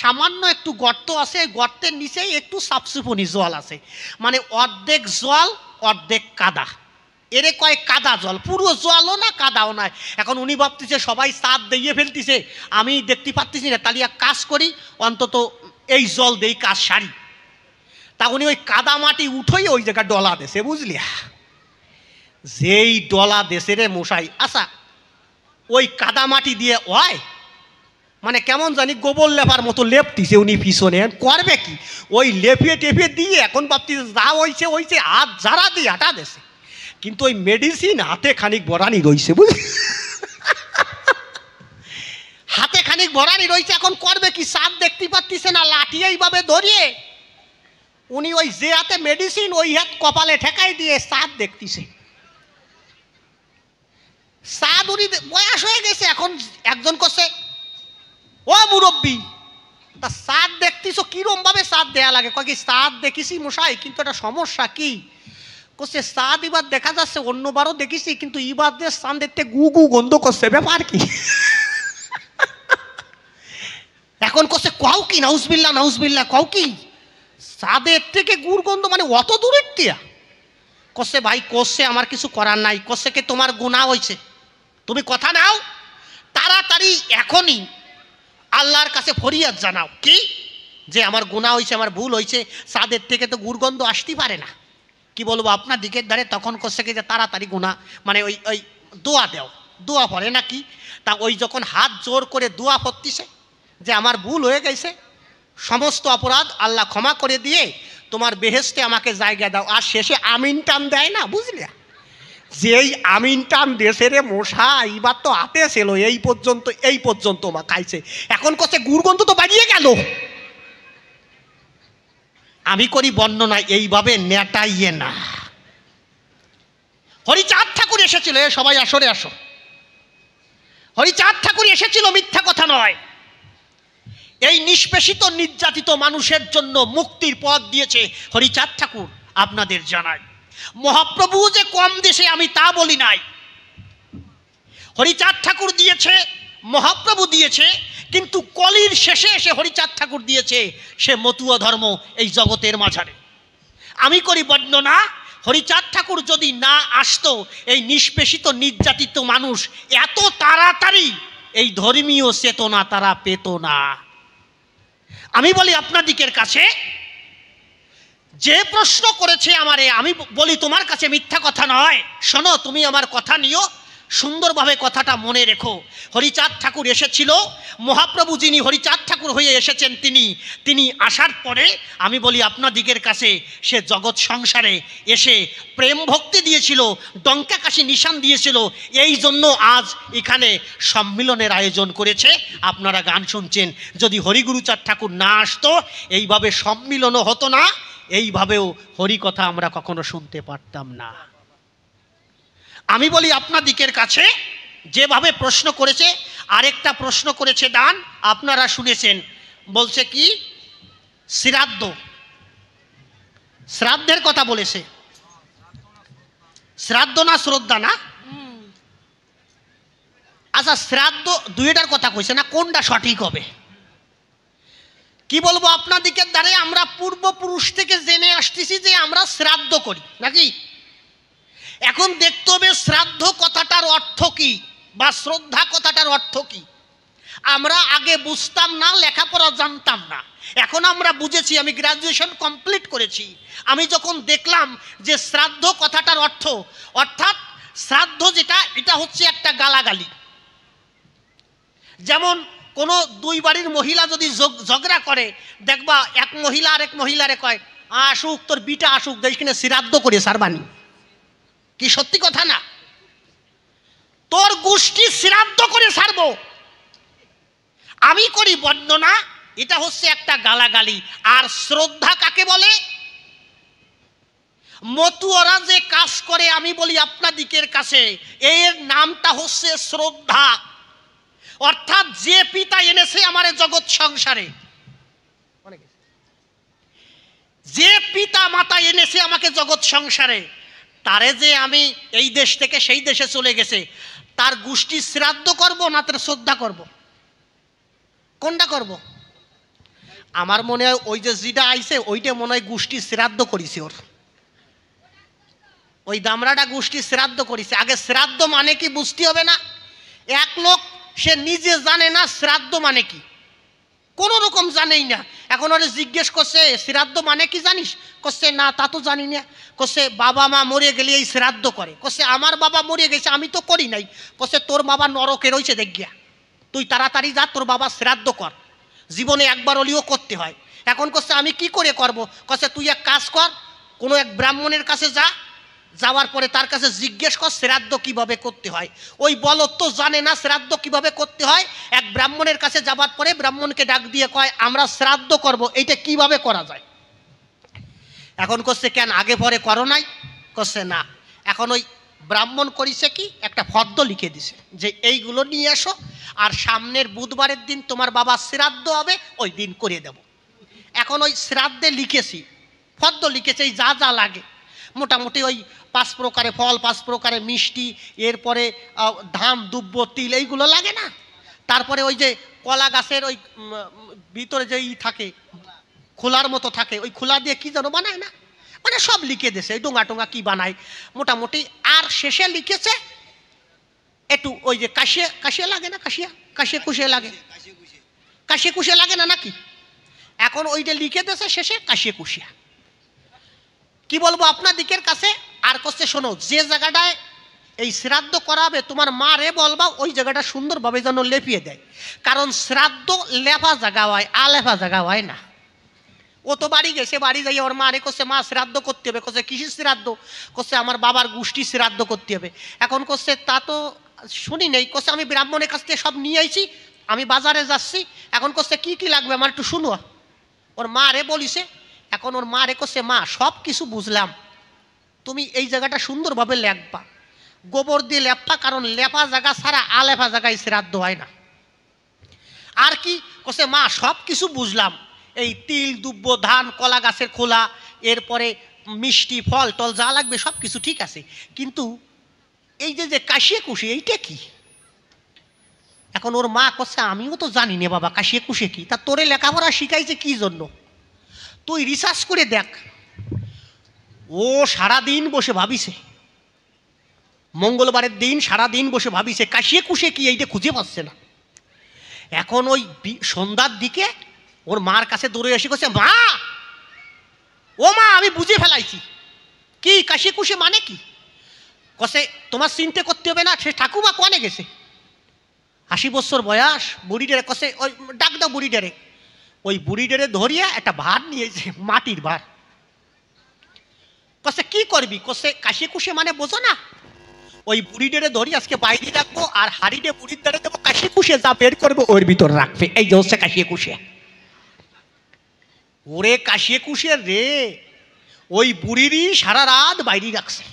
সামান্য একটু গর্ত আছে, গর্তের নিচেই একটু সাপসুপনি জল আছে, মানে অর্ধেক জল অর্ধেক কাদা। এরে কয় কাদা জল, পুরো জলও না কাদাও নাই। এখন উনি ভাবতেছে সবাই চাঁদ দিয়ে ফেলতেছে, আমি দেখতে পাচ্ছি না, তাহলে এক কাজ করি, অন্তত এই জল দেই কাজ সারি। তা উনি ওই কাদা মাটি উঠোই ওই জায়গায় ডলা দেশে, বুঝলি? যেই ডলা দেশে রে মশাই, আচ্ছা ওই কাদা মাটি দিয়ে হয় মানে কেমন জানি গোবর লেপার মতো লেপটিছে উনি পিছনে। করবে কি? ওই লেপিয়ে টেপিয়ে দিয়ে এখন ভাবতেছে যা হয়েছে হয়েছে, হাত যারা দিয়ে হাঁটা দেশে, কিন্তু ওই মেডিসিন হাতে খানিক ভরানি রয়েছে, বুঝলি? হাতে খানিক ভরানি রয়েছে। এখন করবে কি? চাঁদ দেখতে পাচ্ছিছে না, লাঠি এইভাবে ধরিয়ে উনি ওই যে হাতে মেডিসিন ওই হাত কপালে ঠেকাই দিয়ে চাঁদ দেখতেছে। চাঁদ উনি বয়স হয়ে গেছে। এখন একজন করছে ও মুরব্বী, তা চাঁদ দেখতেছ কিরম ভাবে চাঁদ দেয়া লাগে? কয় কি চাঁদ দেখিছি মশাই, কিন্তু একটা সমস্যা কি? করছে চাঁদ এবার দেখা যাচ্ছে, অন্যবারও দেখেছি, কিন্তু এবার দিয়ে চাঁদ দেখতে গু গু গন্ধ করছে, ব্যাপার কি? এখন করছে কও কি নাউজবিল্লাহ নাউজবিল্লাহ কও কি চাঁদের থেকে গুড় গন্ধ মানে অত দূরের টিয়া কষে ভাই কষে আমার কিছু করার নাই কষে কে তোমার গুনাহ হয়েছে তুমি কথা নাও তাড়াতাড়ি এখনই আল্লাহর কাছে ফরিয়াদ জানাও কি যে আমার গুনাহ হয়েছে আমার ভুল হয়েছে চাঁদের থেকে তো গুড় গন্ধ আসতেই পারে না কি বলবো আপনার দিকের ধারে তখন কষে কে যে তাড়াতাড়ি গুনাহ মানে ওই ওই দোয়া দেও দোয়া পড়ে নাকি তা ওই যখন হাত জোর করে দোয়া পড়তিছে যে আমার ভুল হয়ে গেছে সমস্ত অপরাধ আল্লাহ ক্ষমা করে দিয়ে তোমার বেহেশতে আমাকে জায়গা দাও আর শেষে আমিন টান দেয় না বুঝলে যেই আমিন টান দেশে রে মশা এইবার তো হাতে ছিল এই পর্যন্ত মা খাইছে এখন কছে গুড়গন্ধ তো বাড়িয়ে গেল আমি করি বর্ণনা এইভাবে নেটাইয়ে না হরিচাঁদ ঠাকুর এসেছিল এ সবাই আসরে আসো হরিচাঁদ ঠাকুর এসেছিল মিথ্যা কথা নয় এই নিষ্পেষিত নির্যাতিত মানুষের জন্য মুক্তির পথ দিয়েছে হরিচাঁদ ঠাকুর আপনাদের জানাই মহাপ্রভু যে কম দেশে আমি তা বলি নাই হরিচাঁদ ঠাকুর দিয়েছে মহাপ্রভু দিয়েছে কিন্তু কলির শেষে এসে হরিচাঁদ ঠাকুর দিয়েছে সে মতুয়া ধর্ম এই জগতের মাঝারে আমি করি বর্ণনা হরিচাঁদ ঠাকুর যদি না আসতো এই নিষ্পেষিত নির্যাতিত মানুষ এত তাড়াতাড়ি এই ধর্মীয় চেতনা তারা পেত না আমি বলি আপনাদিকের কাছে যে প্রশ্ন করেছে আমারে আমি বলি তোমার কাছে মিথ্যা কথা নয় শোনো তুমি আমার কথা নিও সুন্দরভাবে কথাটা মনে রেখো হরিচাঁদ ঠাকুর এসেছিল মহাপ্রভু যিনি হরিচাঁদ ঠাকুর হয়ে এসেছেন তিনি আসার পরে আমি বলি আপনাদিকের কাছে সে জগৎ সংসারে এসে প্রেম ভক্তি দিয়েছিল ডঙ্কা কাশি নিশান দিয়েছিল এই জন্য আজ এখানে সম্মিলনের আয়োজন করেছে আপনারা গান শুনছেন যদি হরিগুরুচাঁদ ঠাকুর না আসতো এইভাবে সম্মিলনও হতো না এইভাবেও হরিকথা আমরা কখনো শুনতে পারতাম না আমি বলি আপনাদিকের কাছে যেভাবে প্রশ্ন করেছে আরেকটা প্রশ্ন করেছে দান আপনারা শুনেছেন বলছে কি শ্রাদ্ধের কথা বলেছে শ্রাদ্ধ না শ্রদ্ধা না আচ্ছা শ্রাদ্ধ দুইটার কথা কইছে না কোনটা সঠিক হবে কি বলবো আপনাদিকের দ্বারে আমরা পূর্বপুরুষ থেকে জেনে আসতেছি যে আমরা শ্রাদ্ধ করি নাকি এখন দেখতে হবে শ্রাদ্ধ কথাটার অর্থ কি বা শ্রদ্ধা কথাটার অর্থ কি আমরা আগে বুঝতাম না লেখাপড়া জানতাম না এখন আমরা বুঝেছি আমি গ্রাজুয়েশন কমপ্লিট করেছি আমি যখন দেখলাম যে শ্রাদ্ধ কথাটার অর্থ অর্থাৎ শ্রাদ্ধ যেটা এটা হচ্ছে একটা গালাগালি যেমন কোনো দুই বাড়ির মহিলা যদি ঝগড়া করে দেখবা এক মহিলা আরেক মহিলারে কয় আসুক তোর বিটা আসুক দেখ কিনে শ্রাদ্ধ করে সারবানি কি সত্যি কথা না তোর গোষ্ঠী শ্রাদ্ধ করে ছাড়বো আমি করি বর্ণনা এটা হচ্ছে একটা গালাগালি আর শ্রদ্ধা কাকে বলে মতুয়ারা যে কাজ করে আমি বলি আপনাদিকের কাছে এর নামটা হচ্ছে শ্রদ্ধা অর্থাৎ যে পিতা এনেছে আমার জগৎ সংসারে যে পিতা মাতা এনেছে আমাকে জগৎ সংসারে তারে যে আমি এই দেশ থেকে সেই দেশে চলে গেছে তার গোষ্ঠী শ্রাদ্ধ করব না তার শ্রদ্ধা করব কোনটা করব আমার মনে হয় ওই যে যেটা আইছে ওইটা মনে হয় গোষ্ঠী শ্রাদ্ধ করিছে ওর ওই দামড়াটা গোষ্ঠী শ্রাদ্ধ করিছে আগে শ্রাদ্ধ মানে কি বুঝতে হবে না এক লোক সে নিজে জানে না শ্রাদ্ধ মানে কি কোন রকম জানেই না এখন ওরে জিজ্ঞেস করছে শ্রাদ্ধ মানে কি জানিস করছে না তা তো জানি না করছে বাবা মা মরে গেলে এই শ্রাদ্ধ করে করছে আমার বাবা মরে গেছে আমি তো করি নাই করছে তোর বাবা নরকে রয়েছে দেখিয়া তুই তাড়াতাড়ি যা তোর বাবা শ্রাদ্ধ কর জীবনে একবার হলেও করতে হয় এখন করছে আমি কি করে করব করছে তুই এক কাজ কর কোনো এক ব্রাহ্মণের কাছে যা যাওয়ার পরে তার কাছে জিজ্ঞেস কর শ্রাদ্ধ কিভাবে করতে হয় ওই বলদ তো জানে না শ্রাদ্ধ কিভাবে করতে হয় এক ব্রাহ্মণের কাছে যাবার পরে ব্রাহ্মণকে ডাক দিয়ে কয় আমরা শ্রাদ্ধ করব এইটা কিভাবে করা যায় এখন করছে কেন আগে পরে করো নাই করছে না এখন ওই ব্রাহ্মণ করিছে কি একটা ফর্দ লিখে দিছে যে এইগুলো নিয়ে আসো আর সামনের বুধবারের দিন তোমার বাবা শ্রাদ্ধ হবে ওই দিন করে দেব এখন ওই শ্রাদ্ধে লিখেছি ফর্দ লিখেছে এই যা যা লাগে মোটামুটি ওই 5 প্রকারে ফল 5 প্রকারে মিষ্টি এরপরে ধান দুব্য তিল এইগুলো লাগে না তারপরে ওই যে কলা গাছের ওই ভিতরে যে থাকে খোলার মতো থাকে, ওই খোলা দিয়ে কি যেন বানায় না, মানে সব লিখে দিয়েছে, এই ডোঙা টোঙা কি বানায় মোটামুটি। আর শেষে লিখেছে একটু ওই যে কাশিয়া কাশিয়া লাগে না, কাশিয়া কাশিয়া কুশিয়া লাগে, কাশিয়া কুশিয়া লাগে না নাকি, এখন ওইটা লিখে দিয়েছে শেষে কাশিয়া কুশিয়া। কি বলবো আপনার দিকের কাছে। আর করছে শোনো, যে জায়গাটায় এই শ্রাদ্ধ করাবে তোমার মা রে বলবা ওই জায়গাটা সুন্দরভাবে যেন লেপিয়ে দেয়, কারণ শ্রাদ্ধ লেপা জায়গা হয়, আলেপা জায়গা হয় না। ও তো বাড়ি গেছে, বাড়ি যাই ওর মা রে করছে মা শ্রাদ্ধ করতে হবে, করছে কিসের শ্রাদ্ধ, করছে আমার বাবার গোষ্ঠী শ্রাদ্ধ করতে হবে। এখন করছে তা তো শুনি নেই, করছে আমি ব্রাহ্মণের কাছ থেকে সব নিয়ে আইছি, আমি বাজারে যাচ্ছি, এখন করছে কি কি লাগবে আমার একটু শুনো। ওর মা রে বলিছে, এখন ওর মা রে করছে মা সব কিছু বুঝলাম, তুমি এই জায়গাটা সুন্দরভাবে লেখবা, গোবর দিয়ে লেপা, কারণ লেপা জায়গা ছাড়া আলেপা জায়গায় শ্রাদ্ধ হয় না। আর কি করছে মা সব কিছু বুঝলাম, এই তিল দুব্ব ধান কলা গাছের খোলা, এরপরে মিষ্টি ফল টল যা লাগবে সব কিছু ঠিক আছে, কিন্তু এই যে যে কাশিয়ে কুশি এইটা কি। এখন ওর মা করছে আমিও তো জানি না বাবা কাশিয়ে কুশে কি, তা তোরে লেখাপড়া শিখাইছে কি জন্য, তুই রিসার্চ করে দেখ। ও সারাদিন বসে ভাবিছে, মঙ্গলবারের দিন সারাদিন বসে ভাবিছে কাশিয়ে কুশে কি, এইটা খুঁজে পাচ্ছে না। এখন ওই সন্ধ্যার দিকে ওর মার কাছে দৌড়ে এসে করছে মা, ও মা আমি বুঝে ফেলাইছি, কি কাশিয়ে কুশে মানে কি। কসে তোমার চিন্তা করতে হবে না, সে ঠাকুমা কনে গেছে, 80 বছর বয়স, বুড়িডারে কসে ওই ডাক দাও বুড়িডারে। ওই বুড়িডারে ধরিয়া একটা ভার নিয়েছে, মাটির ভার। কসে কি করবি, কসে কাশিয়ে কুশে মানে বোঝো না, ওই বুড়িডারে ধরি আজকে বাইরে রাখবো, আর হাড়িডে বুড়ির দ্বারে দেবো, কাশিয়ে কুশে যা বের করবো ওর ভিতর রাখবে, এই যে হচ্ছে কাশিয়ে কুশে। ওরে কাশিয়ে কুশে রে, ওই বুড়িরই সারা রাত বাইরে রাখছে।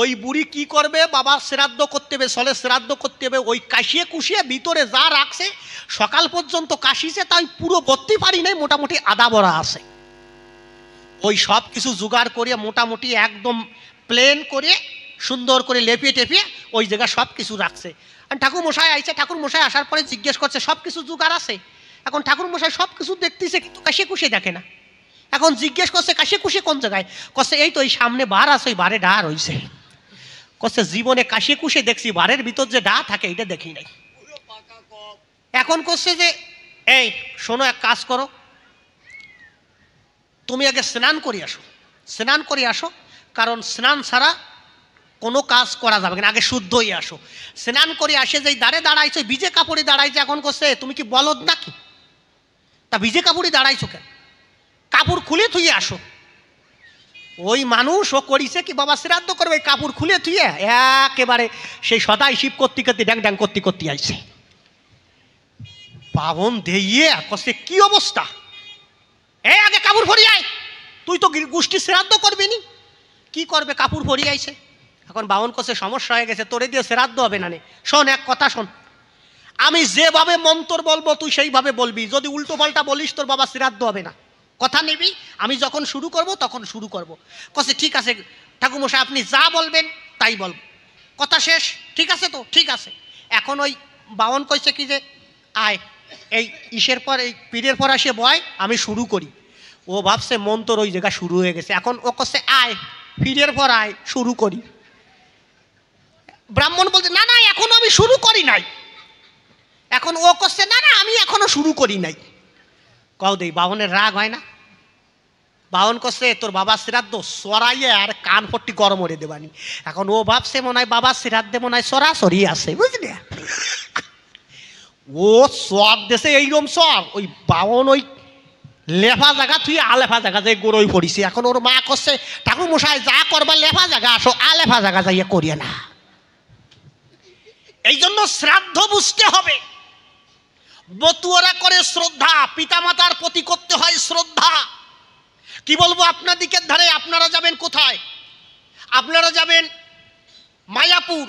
ওই বুড়ি কি করবে, বাবার শ্রাদ্ধ করতে হবে, সলে শ্রাদ্ধ করতে হবে, ওই কাশিয়ে কুশিয়ে ভিতরে যা রাখছে সকাল পর্যন্ত কাশিছে, তাই পুরো ভর্তি পারি নাই, মোটামুটি আদা বড়া আছে। ওই সব কিছু জোগাড় করে মোটামুটি একদম প্লেন করে সুন্দর করে লেপিয়ে টেপিয়ে ওই জায়গায় সব কিছু রাখছে। আর ঠাকুর মশাই আইছে, ঠাকুর মশাই আসার পরে জিজ্ঞেস করছে সব কিছু জোগাড় আছে। এখন ঠাকুর মশাই সব কিছু দেখতেছে কিন্তু কাশিয়ে কুশিয়ে দেখে না। এখন জিজ্ঞেস করছে কাশিয়ে কুশিয়ে কোন জায়গায়, করছে এই তো এই সামনে বার আছে, ওই বারে ডা রইছে। করছে জীবনে কাশিয়ে কুশিয়ে দেখছি, বারের ভিতর যে ডা থাকে এটা দেখি নাই। এখন করছে যে এই শোনো, এক কাজ করো, তুমি আগে স্নান করে আসো, স্নান করে আসো, কারণ স্নান ছাড়া কোনো কাজ করা যাবে না, আগে শুদ্ধ হয়ে আসো। স্নান করে আসে যেই দাঁড়ে দাঁড়াইছো, ভিজে কাপড়ে দাঁড়াইছে। এখন করছে তুমি কি বলদ নাকি, তা ভিজে কাপড়ে দাঁড়াইছো কেন, কাপড় খুলে থুয়ে আসো। ওই মানুষ ও করিছে কি বাবা শ্রাদ্ধ করবে, কাপড় খুলে থুয়ে একেবারে সেই সদাই শিব করতে করতে ড্যাং ড্যাং করতে করতে আইছে। পাবন দিয়ে কষে কি অবস্থা, এই আগে কাপড় ভরিয়ে আয়, তুই তো গোষ্ঠী শ্রাদ্ধ করবি নি, কি করবে কাপড় ভরিয়ে আইছে। এখন বামন কষে সমস্যা হয়ে গেছে, তোরে দিয়ে শ্রাদ্ধ হবে না। শোন এক কথা শোন, আমি যেভাবে মন্ত্র বলবো তুই সেইভাবে বলবি, যদি উল্টো পাল্টা বলিস তোর বাবা শ্রাদ্ধ হবে না, কথা নিবি। আমি যখন শুরু করব তখন শুরু করব। কসে ঠিক আছে ঠাকুরমশাই আপনি যা বলবেন তাই বলব, কথা শেষ, ঠিক আছে তো ঠিক আছে। এখন ওই বামন কইছে কি যে আয় এই ইসের পর এই পীরের পর আসে বয়, আমি শুরু করি। ও ভাবছে মন্ত্র ওই জায়গা শুরু হয়ে গেছে। এখন ও কসে আয় পীরের পর আয় শুরু করি। ব্রাহ্মণ বলছে না না এখনো আমি শুরু করি নাই। এখন ও করছে না না আমি এখনো শুরু করি নাই। কও দেই বাহনের রাগ হয় না? বাহন করছে তোর বাবা শ্রাদ্ধ সরাইয়ে আর কান পট্টি গরম করে দেবানি। এখন ও ভাবছে মনে হয় বাবা শ্রাদ্ধে মনে হয় সরাসরি আছে, বুঝলি? ও সর দেশে এইরকম সর, ওই বাহন ওই লেফা জায়গা তুই আলেফা জায়গা যাই গরই পড়িছে। এখন ওর মা করছে ঠাকুর মশাই যা করবা লেফা জায়গা আসো, আলেফা জায়গা যাইয়া করিয়ে না। এই জন্য শ্রাদ্ধ বুঝতে হবে। বতুয়ারা করে শ্রদ্ধা, পিতামাতার প্রতি করতে হয় শ্রদ্ধা। কি বলবো আপনার দিকের ধারে, আপনারা যাবেন কোথায়? আপনারা যাবেন মায়াপুর,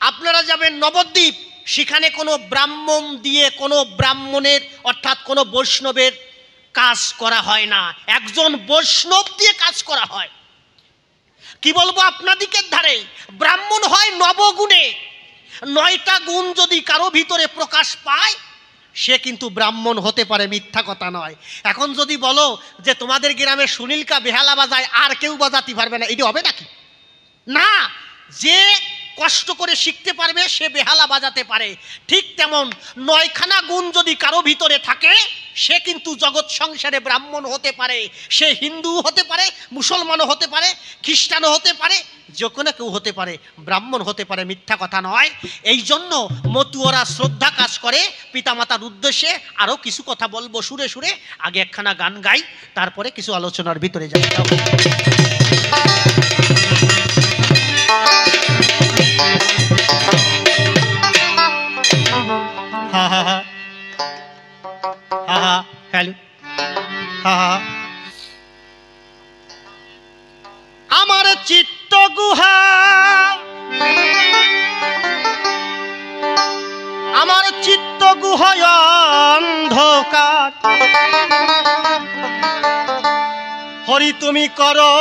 আপনারা যাবেন নবদ্বীপ। সেখানে কোনো ব্রাহ্মণ দিয়ে কোনো ব্রাহ্মণের অর্থাৎ কোনো বৈষ্ণবের কাজ করা হয় না, একজন বৈষ্ণব দিয়ে কাজ করা হয়। কি বলবো আপনার দিকের ধারে ব্রাহ্মণ হয় নবগুণে, 9টা গুণ যদি কারো ভিতরে প্রকাশ পায় সে কিন্তু ব্রাহ্মণ হতে পারে, মিথ্যা কথা নয়। এখন যদি বলো যে তোমাদের গ্রামে সুনীলকা বেহালা বাজায় আর কেউ বাজাতে পারবে না, এটি হবে নাকি? না, যে কষ্ট করে শিখতে পারবে সে বেহালা বাজাতে পারে। ঠিক তেমন 9খানা গুণ যদি কারো ভিতরে থাকে সে কিন্তু জগৎ সংসারে ব্রাহ্মণ হতে পারে। সে হিন্দু হতে পারে, মুসলমানও হতে পারে, খ্রিস্টানও হতে পারে, যে কোনো কেউ হতে পারে, ব্রাহ্মণ হতে পারে, মিথ্যা কথা নয়। এই জন্য মতুয়ারা শ্রদ্ধা কাজ করে পিতামাতার উদ্দেশ্যে। আরও কিছু কথা বলবো সুরে সুরে, আগে একখানা গান গাই, তারপরে কিছু আলোচনার ভিতরে যাই। হা হা হা হা হা, হ্যালো, হা হা। আমার চিত্ত গুহা, আমার চিত্ত গুহায় অন্ধকার, হরি তুমি করো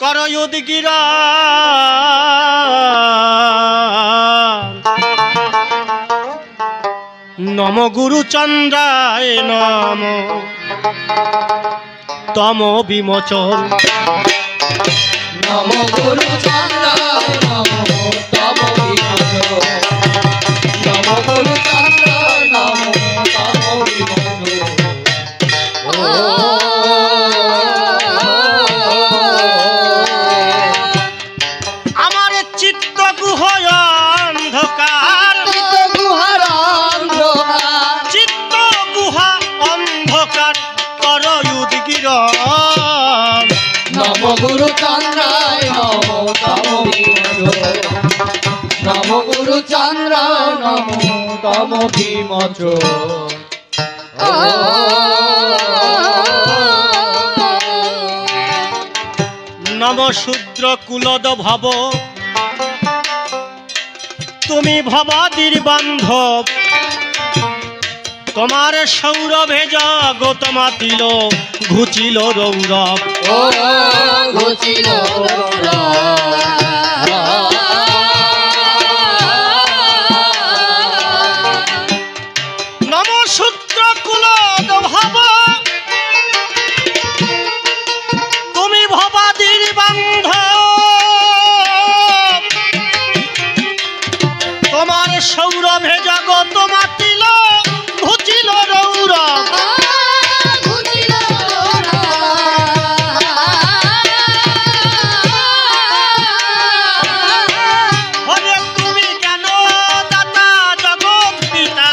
করো উদ্গীরা, নম গুরু চন্দ্রায় নম তম বিমোচন, নম গুরু চন্দ্রায় নম তম বিমোচন, নম গুরু চন্দ্রায় নম তম বিমোচন। আমার চিত্ত গুহায় অন্ধকার, চিত্ত গুহা অন্ধকার কর উদ্গীরণ, নম গুরু চন্দ্রায় নম তম বিমোচন, নম গুরু চন্দ্রায় নম তম বিমোচন। নম শূদ্র কুলদ ভব, তুমি ভবাদির বান্ধব, তোমার সৌরভে জগৎ মাতিল, ঘুচিল রৌরব, ও ঘুচিল নম শূদ্র কুলদ ভব, তুমি ভবাদির বান্ধব, তোমার সৌরভে জগৎ মাতিল, ঘুচিল রৌরব। হরে তুমি কেন দাতা জগৎ পিতা,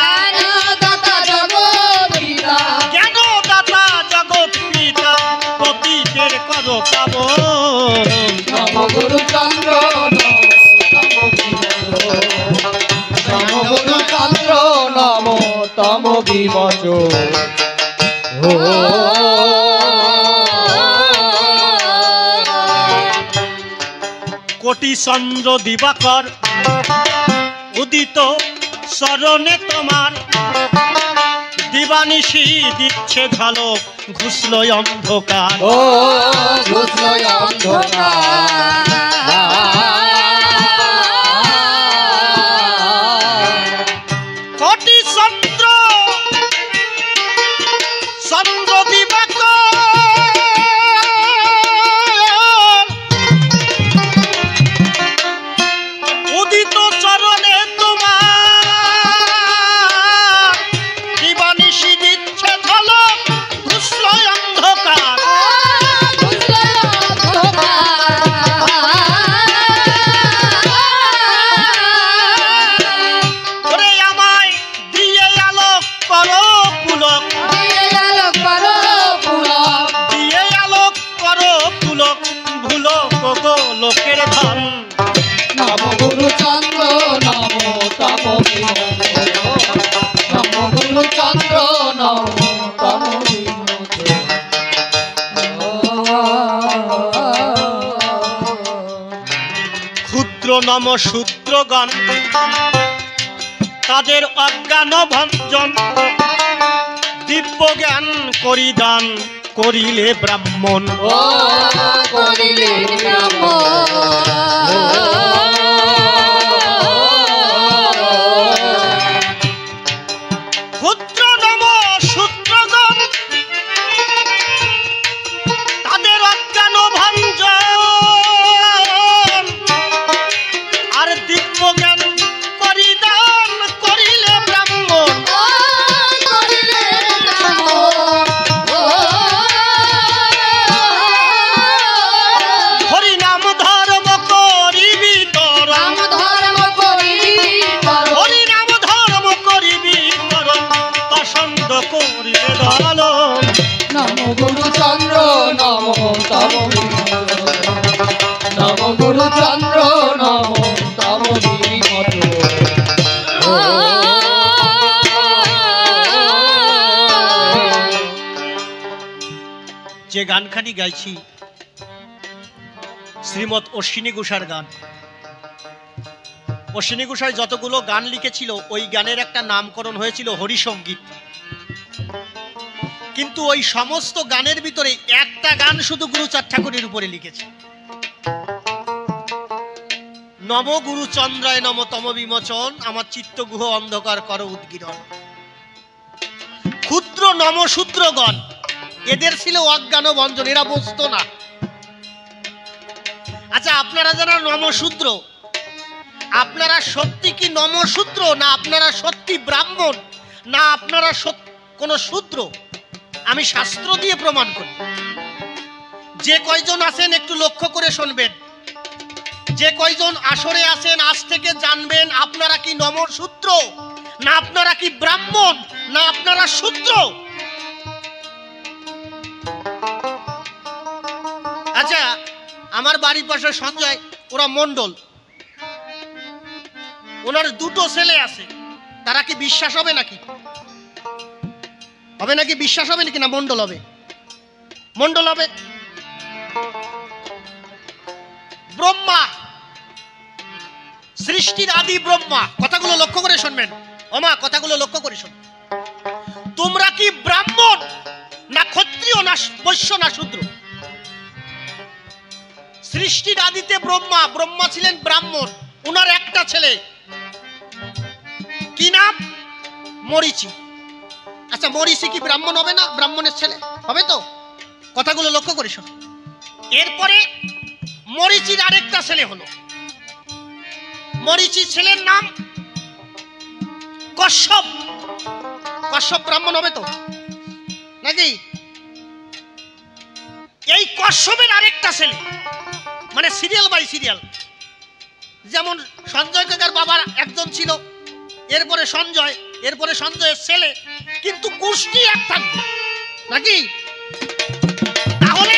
কেন দাতা জগৎ পিতা, পতিতের করো পাবন, নম গুরু চন্দ্র নম গুরু চন্দ্র নম তম বিমোচন। কোটি চন্দ্র দিবাকর উদিত শরণে তোমার, দিবানিশি দিচ্ছে ঝলক, ঘুষল অন্ধকার, ও ঘুচল কোটি চন্দ্র চন্দ্র দিবাকর উদিত চরণে তোমার, দিবানিশি দিচ্ছে ঝলক, ঘুষল অন্ধকার। ওরে আমায় দিয়ে আলোক করো পুলক, দিয়ে আলোক করো পুলক, ভুলো গো লোকের ধন, নম গুরু চন্দ্র নম তম বিমোচন, নম গুরু চন্দ্র নম তম বিমোচন। ক্ষুদ্র নম শূদ্রগণ, তাদের অজ্ঞান ভঞ্জন, দিব্য জ্ঞান করি দান, করিলে ব্রাহ্মণ, ও করিলে ব্রাহ্মণ। নম গুরু চন্দ্র নম তম বিমোচন নম গুরু চন্দ্র নম তম বিমোচন যে গানখানি গাইছি শ্রীমৎ অশ্বিনী ঘোষার গান। অশ্বিনী ঘোষায় যতগুলো গান লিখেছিল ওই গানের একটা নামকরণ হয়েছিল হরিসঙ্গীত, কিন্তু ওই সমস্ত গানের ভিতরে একটা গান শুধু গুরুচাঁদ ঠাকুরের উপরে লিখেছে, নম গুরু চন্দ্রায় নম তম বিমোচন আমার চিত্তগুহ অন্ধকার কর উদ্গীরণ। ক্ষুদ্র নমশূদ্রগণ এদের ছিল অজ্ঞান ভঞ্জন, এরা বুঝতো না। আচ্ছা, আপনারা যারা নমশূদ্র, আপনারা সত্যি কি নমশূদ্র, না আপনারা সত্যি ব্রাহ্মণ, না আপনারা কোন শূদ্র? আমি শাস্ত্র দিয়ে প্রমাণ করি। যে কয়জন আছেন একটু লক্ষ্য করে শুনবেন, যে কয়জন আসরে আছেন আজ থেকে জানবেন আপনারা কি নমশূদ্র, না আপনারা কি ব্রাহ্মণ, না আপনারা শূদ্র। আচ্ছা, আমার বাড়ির পাশে সঞ্জয়, ওরা মন্ডল, ওনার দুটো ছেলে আছে, তারা কি বিশ্বাস হবে নাকি? হবে নাকি? বিশ্বাস হবে নাকি? না মন্ডল হবে? মন্ডল হবে। ব্রহ্মা, সৃষ্টির আদি ব্রহ্মা। কথাগুলো লক্ষ্য করে শুনবেন ওমা, কথাগুলো লক্ষ্য করে শুন। তোমরা কি ব্রাহ্মণ, না ক্ষত্রিয়, না বৈশ্য, না শূদ্র? সৃষ্টির আদিতে ব্রহ্মা, ব্রহ্মা ছিলেন ব্রাহ্মণ, ওনার একটা ছেলে, কি নাম? মরীচি। আচ্ছা, মরীচি কি ব্রাহ্মণ হবে না? ব্রাহ্মণের ছেলে হবে তো? কথাগুলো লক্ষ্য করে শোনো। এরপরে মরীচির আরেকটা ছেলে হলো, মরীচির ছেলের নাম কশ্যপ। কশ্যপ ব্রাহ্মণ হবে তো নাকি? এই কশ্যপের আরেকটা ছেলে, মানে সিরিয়াল বাই সিরিয়াল, যেমন সঞ্জয় কাকার বাবার একজন ছিল, এরপরে সঞ্জয়, এরপরে সঞ্জয়ের ছেলে, কিন্তু গোষ্ঠী এক থাকবে নাকি? তাহলে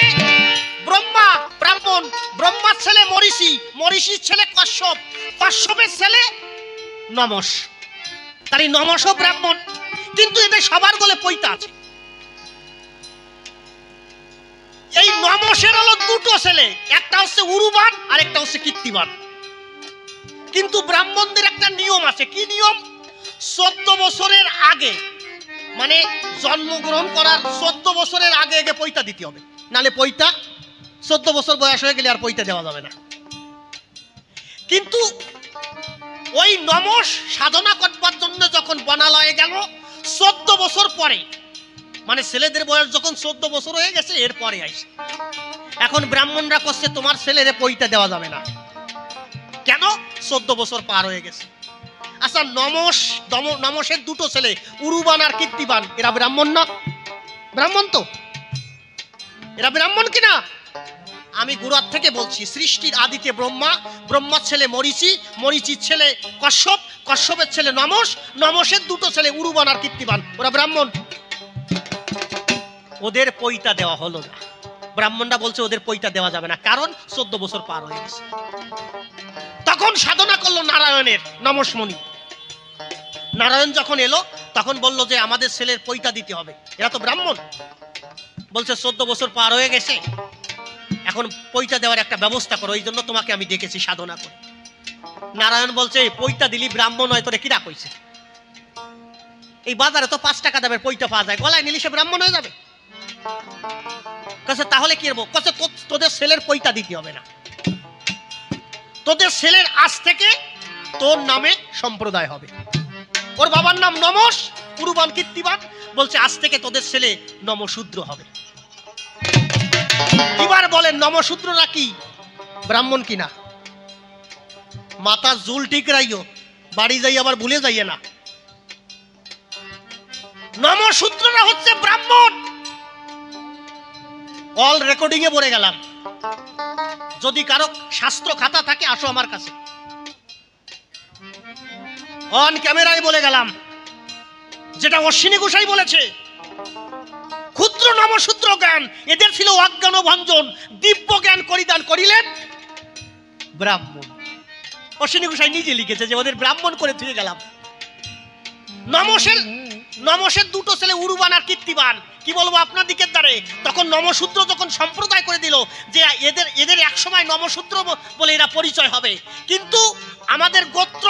ব্রহ্মা ব্রাহ্মণ, ব্রহ্মার ছেলে মরীচি, মরীচির ছেলে কশ্যপ, কশ্যপের ছেলে নমস। তার এই নমসও ব্রাহ্মণ, কিন্তু এদের সবার গলে পৈতা আছে। এই নমসের হলো দুটো ছেলে, একটা হচ্ছে উরুবান আর একটা হচ্ছে কীর্তিবান। কিন্তু ব্রাহ্মণদের একটা নিয়ম আছে। কি নিয়ম? 14 বছরের আগে, মানে জন্মগ্রহণ করার 14 বছরের আগে আগে পৈতা দিতে হবে, নালে পৈতা 14 বছর বয়স হয়ে গেলে আর পৈতা দেওয়া যাবে না। কিন্তু ওই নমস সাধনা করবার জন্য যখন বনালয়ে গেল 14 বছর পরে, মানে ছেলেদের বয়স যখন 14 বছর হয়ে গেছে এরপরে আইসে। এখন ব্রাহ্মণরা করছে তোমার ছেলেরে পৈতা দেওয়া যাবে না, কেন? 14 বছর পার হয়ে গেছে। আচ্ছা, নমসের দুটো ছেলে উরুবান আর কীর্তিবান, এরা ব্রাহ্মণ না? ব্রাহ্মণ তো, এরা ব্রাহ্মণ কিনা? আমি গুরাত থেকে বলছি, সৃষ্টির আদিতে ব্রহ্মা, ব্রহ্মার ছেলে মরীচি, মরীচির ছেলে কশ্যপ, কশ্যপের ছেলে নমস, নমসের দুটো ছেলে উরুবান আর কীর্তিবান, ওরা ব্রাহ্মণ। ওদের পৈতা দেওয়া হলো না। ব্রাহ্মণরা বলছে ওদের পৈতা দেওয়া যাবে না, কারণ 14 বছর পার হয়ে গেছে। তখন সাধনা করলো নারায়ণের নমসমণি। নারায়ণ যখন এলো তখন বলল যে আমাদের ছেলের পৈতা দিতে হবে, এরা তো ব্রাহ্মণ। বলছে 14 বছর পার হয়ে গেছে, এখন পৈতা দেওয়ার একটা ব্যবস্থা করো, এই জন্য তোমাকে আমি ডেকেছি সাধনা করে। নারায়ণ বলছে পৈতা দিলি ব্রাহ্মণ হয়, তোরে কিরা কইছে? এই বাজারে তো 5 টাকা দামের পৈতা পাওয়া যায়, গলায় নিলি সে ব্রাহ্মণ হয়ে যাবে। তাহলে কি করবো? তোদের ছেলের পৈতা দিতে হবে না, তোদের ছেলের আজ থেকে তোর নামে সম্প্রদায় হবে। ওর বাবার নাম নমস, উরুবান কীর্তিবান, বলছে আজ থেকে তোদের ছেলে নমশূদ্র হবে। এবার বলেন নমশূদ্ররা কি ব্রাহ্মণ কিনা? মাথা জুল ঠিক রাইও, বাড়ি যাই আবার ভুলে যাইয়ে না। নমশূদ্ররা হচ্ছে ব্রাহ্মণ। অল রেকর্ডিং এ বলে গেলাম, যদি কারো শাস্ত্র খাতা থাকে আসো আমার কাছে, অন ক্যামেরায় বলে গেলাম, যেটা অশ্বিনী গোসাই বলেছে। ক্ষুদ্র নমশূদ্র জ্ঞান, এদের ছিল অজ্ঞান ভঞ্জন, দিব্য জ্ঞান করিদান করিলেন ব্রাহ্মণ। অশ্বিনী গোসাই নিজে লিখেছে যে ওদের ব্রাহ্মণ করে থুয়ে গেলাম। নমসের দুটো ছেলে উরুবান আর কীর্তিবান, কি বলবো আপনার দিকের দ্বারে। তখন নমশূদ্র যখন সম্প্রদায় করে দিল যে এদের এক সময় নমশূদ্র বলে এরা পরিচয় হবে, কিন্তু আমাদের গোত্র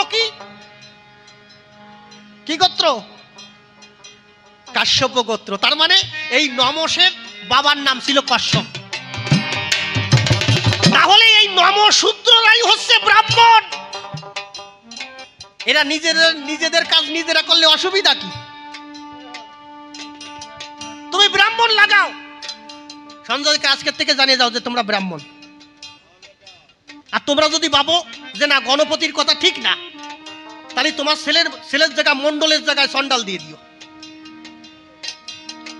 কি গোত্র? কাশ্যপ গোত্র। তার মানে এই নমসের বাবার নাম ছিল কাশ্যপ। তাহলে এই নমশূদ্ররাই হচ্ছে ব্রাহ্মণ। এরা নিজেদের কাজ নিজেরা করলে অসুবিধা কি? তুমি ব্রাহ্মণ লাগাও, সঞ্জয়কে আজকের থেকে জানিয়ে যাও যে তোমরা ব্রাহ্মণ। আর তোমরা যদি ভাবো যে না গণপতির কথা ঠিক না, তাহলে তোমার ছেলের জায়গায় মন্ডলের জায়গায় সন্ডাল দিয়ে দিও।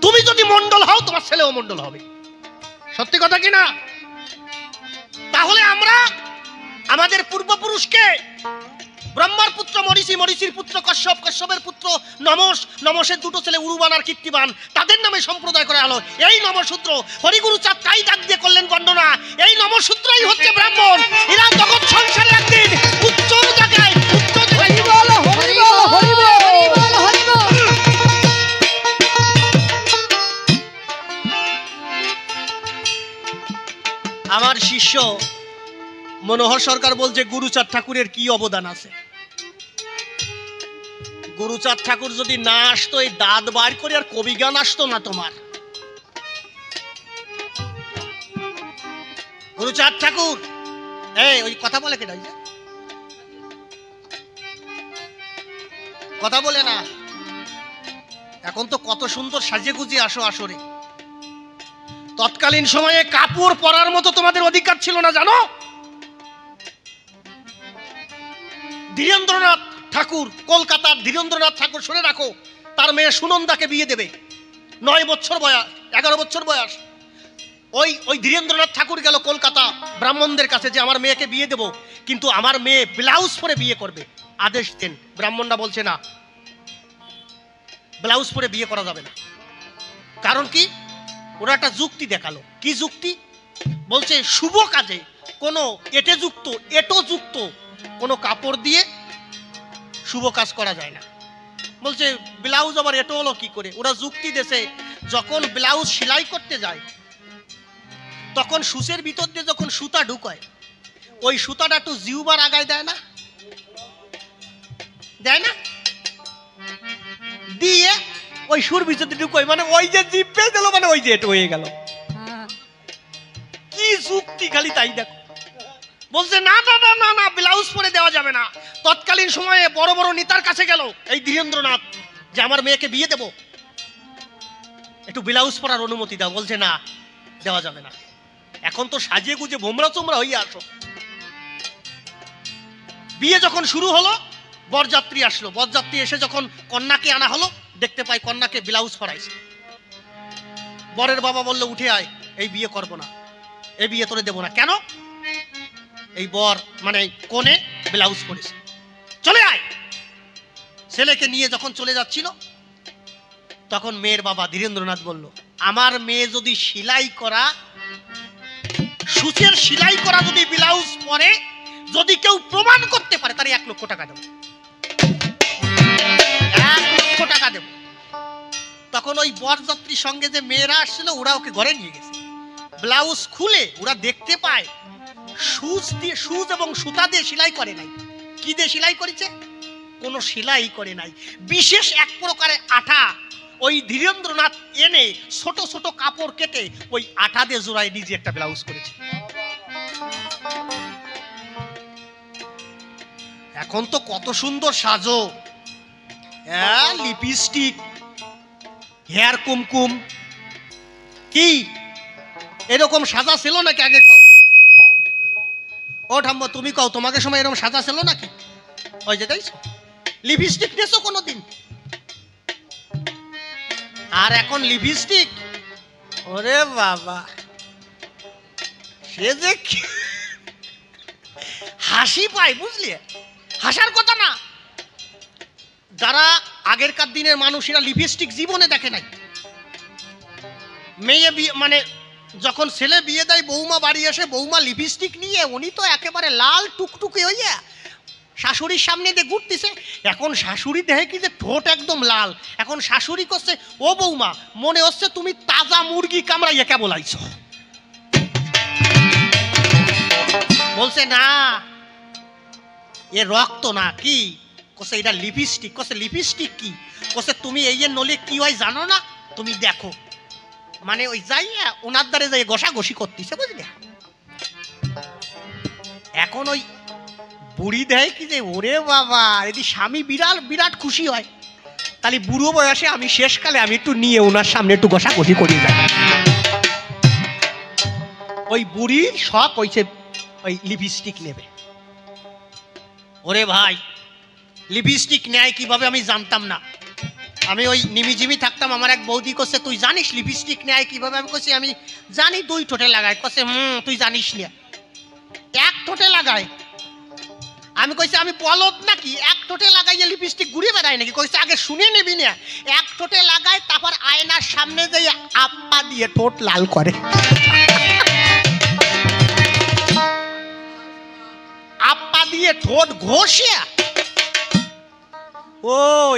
তুমি যদি মন্ডল হও তোমার ছেলেও মন্ডল হবে। সত্যি কথা কি না? তাহলে আমরা আমাদের পূর্বপুরুষকে ব্রহ্মার পুত্র মরিচি, মরিচির পুত্র কশ্যপ, কশ্যপের পুত্র নমস, নমসের দুটো ছেলে উরুবান আর কীর্তিবান, তাদের নামে সম্প্রদায় করা হলো এই নমশূদ্র। হরিগুরু চাঁদ তাই ডাক দিয়ে করলেন বর্ণনা, এই নমশূদ্রই হচ্ছে ব্রাহ্মণ। এরা জগৎ সংসারে একদিন উচ্চ জায়গায় আমার শিষ্য মনোহর সরকার বলছে গুরুচাঁদ ঠাকুরের কি অবদান আছে। গুরুচাঁদ ঠাকুর যদি না আসতো, এই দাঁত বার করে আর কবি গান আসতো না তোমার। গুরুচাঁদ ঠাকুর ওই কথা বলে কেন? কথা বলে না। এখন তো কত সুন্দর সাজিয়ে গুজিয়ে আসো আসরে। তৎকালীন সময়ে কাপড় পরার মতো তোমাদের অধিকার ছিল না, জানো? ধীরেন্দ্রনাথ ঠাকুর, কলকাতার ধীরেন্দ্রনাথ ঠাকুর, শুনে রাখো, তার মেয়ে সুনন্দাকে বিয়ে দেবে। 9 বছর বয়স, 11 বছর বয়স। ওই ধীরেন্দ্রনাথ ঠাকুর গেল কলকাতা ব্রাহ্মণদের কাছে যে আমার মেয়েকে বিয়ে দেব, কিন্তু আমার মেয়ে ব্লাউজ পরে বিয়ে করবে, আদেশ দেন। ব্রাহ্মণরা বলছে না, ব্লাউজ পরে বিয়ে করা যাবে না। কারণ কি? ওরা একটা যুক্তি দেখালো। কি যুক্তি? বলছে শুভ কাজে কোনো এটোযুক্ত কোনো কাপড় দিয়ে শুভ কাজ করা যায় না। বলছে ব্লাউজ আবার এটো হলো কি করে? ওরা যুক্তি দেশে যখন ব্লাউজ সেলাই করতে যায় তখন সুসের ভিতর দিয়ে যখন সুতা ঢুকায়, ওই সুতাটা একটু জিউবার আগায় দেয় না? দেয় না? দিয়ে ওই সুর ভিতরে ঢুকায়, মানে ওই যে জিভ পেয়ে গেল, মানে ওই যে এটো হয়ে গেল। কি যুক্তি খালি তাই দেখো। বলছে না না না না না, ব্লাউজ পরে দেওয়া যাবে না। তৎকালীন সময়ে বড় বড় নেতার কাছে গেল এই ধীরেন্দ্রনাথ যে আমার মেয়েকে বিয়ে দেব, একটু ব্লাউজ পরার অনুমতি দাও। বলছে না, দেওয়া যাবে না। এখন তো সাজিয়ে গুজে ভোমরা চোমরা হইয়া আসো। বিয়ে যখন শুরু হলো, বরযাত্রী আসলো। বরযাত্রী এসে যখন কন্যাকে আনা হলো, দেখতে পাই কন্যাকে ব্লাউজ পরাইছে। বরের বাবা বললো উঠে আয়, এই বিয়ে করবো না, এই বিয়ে তোরে দেবো না। কেন? এই বর মানে কোণে ব্লাউজ পরেছে, চলে আয়। ছেলেকে নিয়ে যখন চলে যাচ্ছিল তখন মেয়ের বাবা ধীরেন্দ্রনাথ বলল, আমার মেয়ে যদি সেলাই করা, সুচের সেলাই করা যদি ব্লাউজ পরে যদি কেউ প্রমাণ করতে পারে, তার 1 লক্ষ টাকা দেব, 1 লক্ষ টাকা দেব। তখন ওই বরযাত্রীর সঙ্গে যে মেয়েরা আসছিল ওরা ওকে ঘরে নিয়ে গেছে। ব্লাউজ খুলে ওরা দেখতে পায় সুচ এবং সুতা দিয়ে সেলাই করে নাই। কি দিয়ে সেলাই করেছে? কোনো সেলাই করে নাই। বিশেষ এক প্রকারের আঠা ওই ধীরেন্দ্রনাথ এনে ছোট ছোট কাপড় কেটে ওই আঠা দিয়ে জোড়ায় নিজে একটা ব্লাউজ করেছে। এখন তো কত সুন্দর সাজো, লিপস্টিক, হেয়ার কুমকুম, কি এরকম সাজা ছিল নাকি আগে? কও ও ঠাম্মা, তুমি কও তোমাকে সময় এরকম সাজা ছিল নাকি? ওই যে দেখছো লিপস্টিক দিয়েছো কোনোদিন? আর এখন লিপস্টিক, ওরে বাবা, সে যে হাসি পায়, বুঝলি? হাসার কথা না। যারা আগেরকার দিনের মানুষেরা লিপস্টিক জীবনে দেখে নাই, মেয়ে বিয়ে মানে যখন ছেলে বিয়ে দেয় বৌমা বাড়ি আসে, বৌমা লিপস্টিক নিয়ে, উনি তো একেবারে লাল টুকটুকে হইয়া শাশুড়ির সামনে দিয়ে ঘুরতেছে। এখন শাশুড়ি দেখে কি যে ঠোঁট একদম লাল। এখন শাশুড়ি করছে, ও বৌমা মনে হচ্ছে তুমি তাজা মুরগি কামড়াইয়া কেবল আইছো। বলছে না এ রক্ত না। কি কোসে এটা লিপস্টিক। কোসে লিপস্টিক কি? কোসে তুমি এই নলে কি হয় জানো না, তুমি দেখো। মানে ওই যাইয়া ওনার দ্বারে যাই ঘষাঘষি করতেছে, বুঝলে। এখন ওই বুড়ি দেয় কি যে ওরে বাবা, যদি স্বামী বিরাট খুশি হয়, তাহলে বুড়ো বয়সে আমি শেষকালে আমি একটু নিয়ে ওনার সামনে একটু ঘষাঘষি করি যাই। ওই বুড়ির শখ হইছে ওই লিপস্টিক নেবে। ওরে ভাই, লিপস্টিক নেয় কিভাবে আমি জানতাম না। আমি ওই নিমিজিমি থাকতাম, আমার এক বৌদি করছে তুই জানিস লিপস্টিক নেয় কিভাবে? আমি কইছি আমি জানি, 2 ঠোঁটে লাগায়। কছে তুই জানিস না, 1 ঠোঁটে লাগায়। আমি কইছি আমি বলদ নাকি, 1 ঠোঁটে লাগাইয়া লিপস্টিক ঘুরে বেড়ায় নাকি? কইছে আগে শুনে নিবি না, 1 ঠোঁটে লাগায়, তারপর আয়নার সামনে যাই আপ্পা দিয়ে ঠোঁট লাল করে। আপ্পা দিয়ে ঠোঁট ঘষিয়া, ও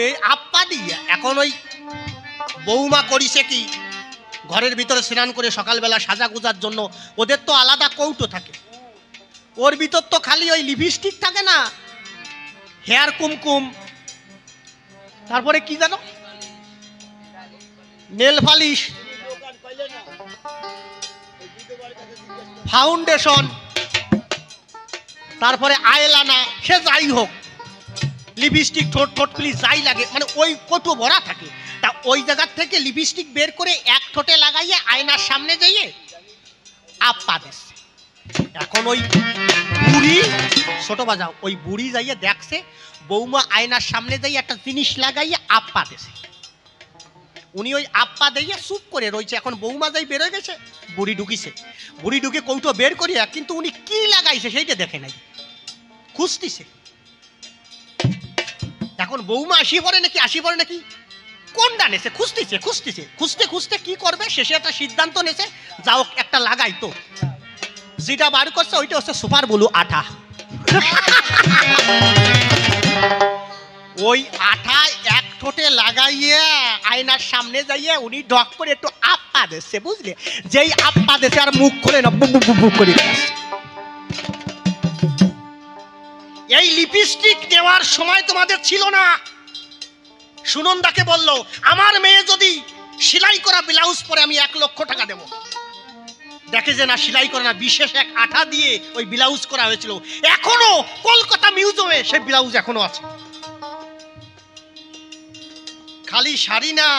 এই আপ্পা দিয়ে। এখন ওই বৌমা করিছে কি, ঘরের ভিতরে স্নান করে সকালবেলা সাজা গুজার জন্য ওদের তো আলাদা কৌটো থাকে, ওর ভিতর তো খালি ওই লিপস্টিক থাকে না, হেয়ার কুমকুম, তারপরে কি জানো নেল পালিশ, ফাউন্ডেশন, তারপরে আইলানা, সে যাই হোক লিপস্টিক ঠোঁট প্লিজ যাই লাগে, মানে ওই কটু ভরা থাকে। তা ওই জায়গার থেকে লিপস্টিক বের করে 1 ঠোঁটে লাগাইয়ে আয়নার সামনে যাইয়ে আপ্পা দিচ্ছে। এখন ওই বুড়ি, ছোট বাজাও, ওই বুড়ি যাইয়ে দেখছে বৌমা আয়নার সামনে যাই একটা জিনিস লাগাইয়ে আপ্পা দিছে। উনি ওই আপ্পা দিয়ে চুপ করে রয়েছে। এখন বৌমা যাই বেরোয় গেছে, বুড়ি ঢুকিছে, বুড়ি ঢুকে কৌটো বের করিয়া কিন্তু উনি কি লাগাইছে সেইটা দেখে নাই, খুঁজতিছে। এখন বৌমা আসি পড়ে নাকি কোনটা নেছে খুঁজতেছে, খুঁজতে কি করবে, শেষে একটা সিদ্ধান্ত নেছে, যাও একটা লাগাই। তো যেটা বার করছে ওইটা হচ্ছে সুপার ব্লু আঠা। ওই আঠা 1 ঠোঁটে লাগাইয়া আয়নার সামনে যাইয়া উনি ডক করে একটু আপ্পা দিচ্ছে, বুঝলে। যেই আপ্পা দিচ্ছে আর মুখ খুলে না বুক করে দিচ্ছে। এই লিপস্টিক দেওয়ার সময় তোমাদের ছিল না। সুনন্দাকে বলল আমার মেয়ে যদি সেলাই করা ব্লাউজ পরে আমি 1 লক্ষ টাকা দেব। দেখে যে না সেলাই করে না, বিশেষ এক আঠা দিয়ে ওই ব্লাউজ করা হয়েছিল। এখনো কলকাতা মিউজিয়ামে সেই ব্লাউজ এখনো আছে। খালি শাড়ি না,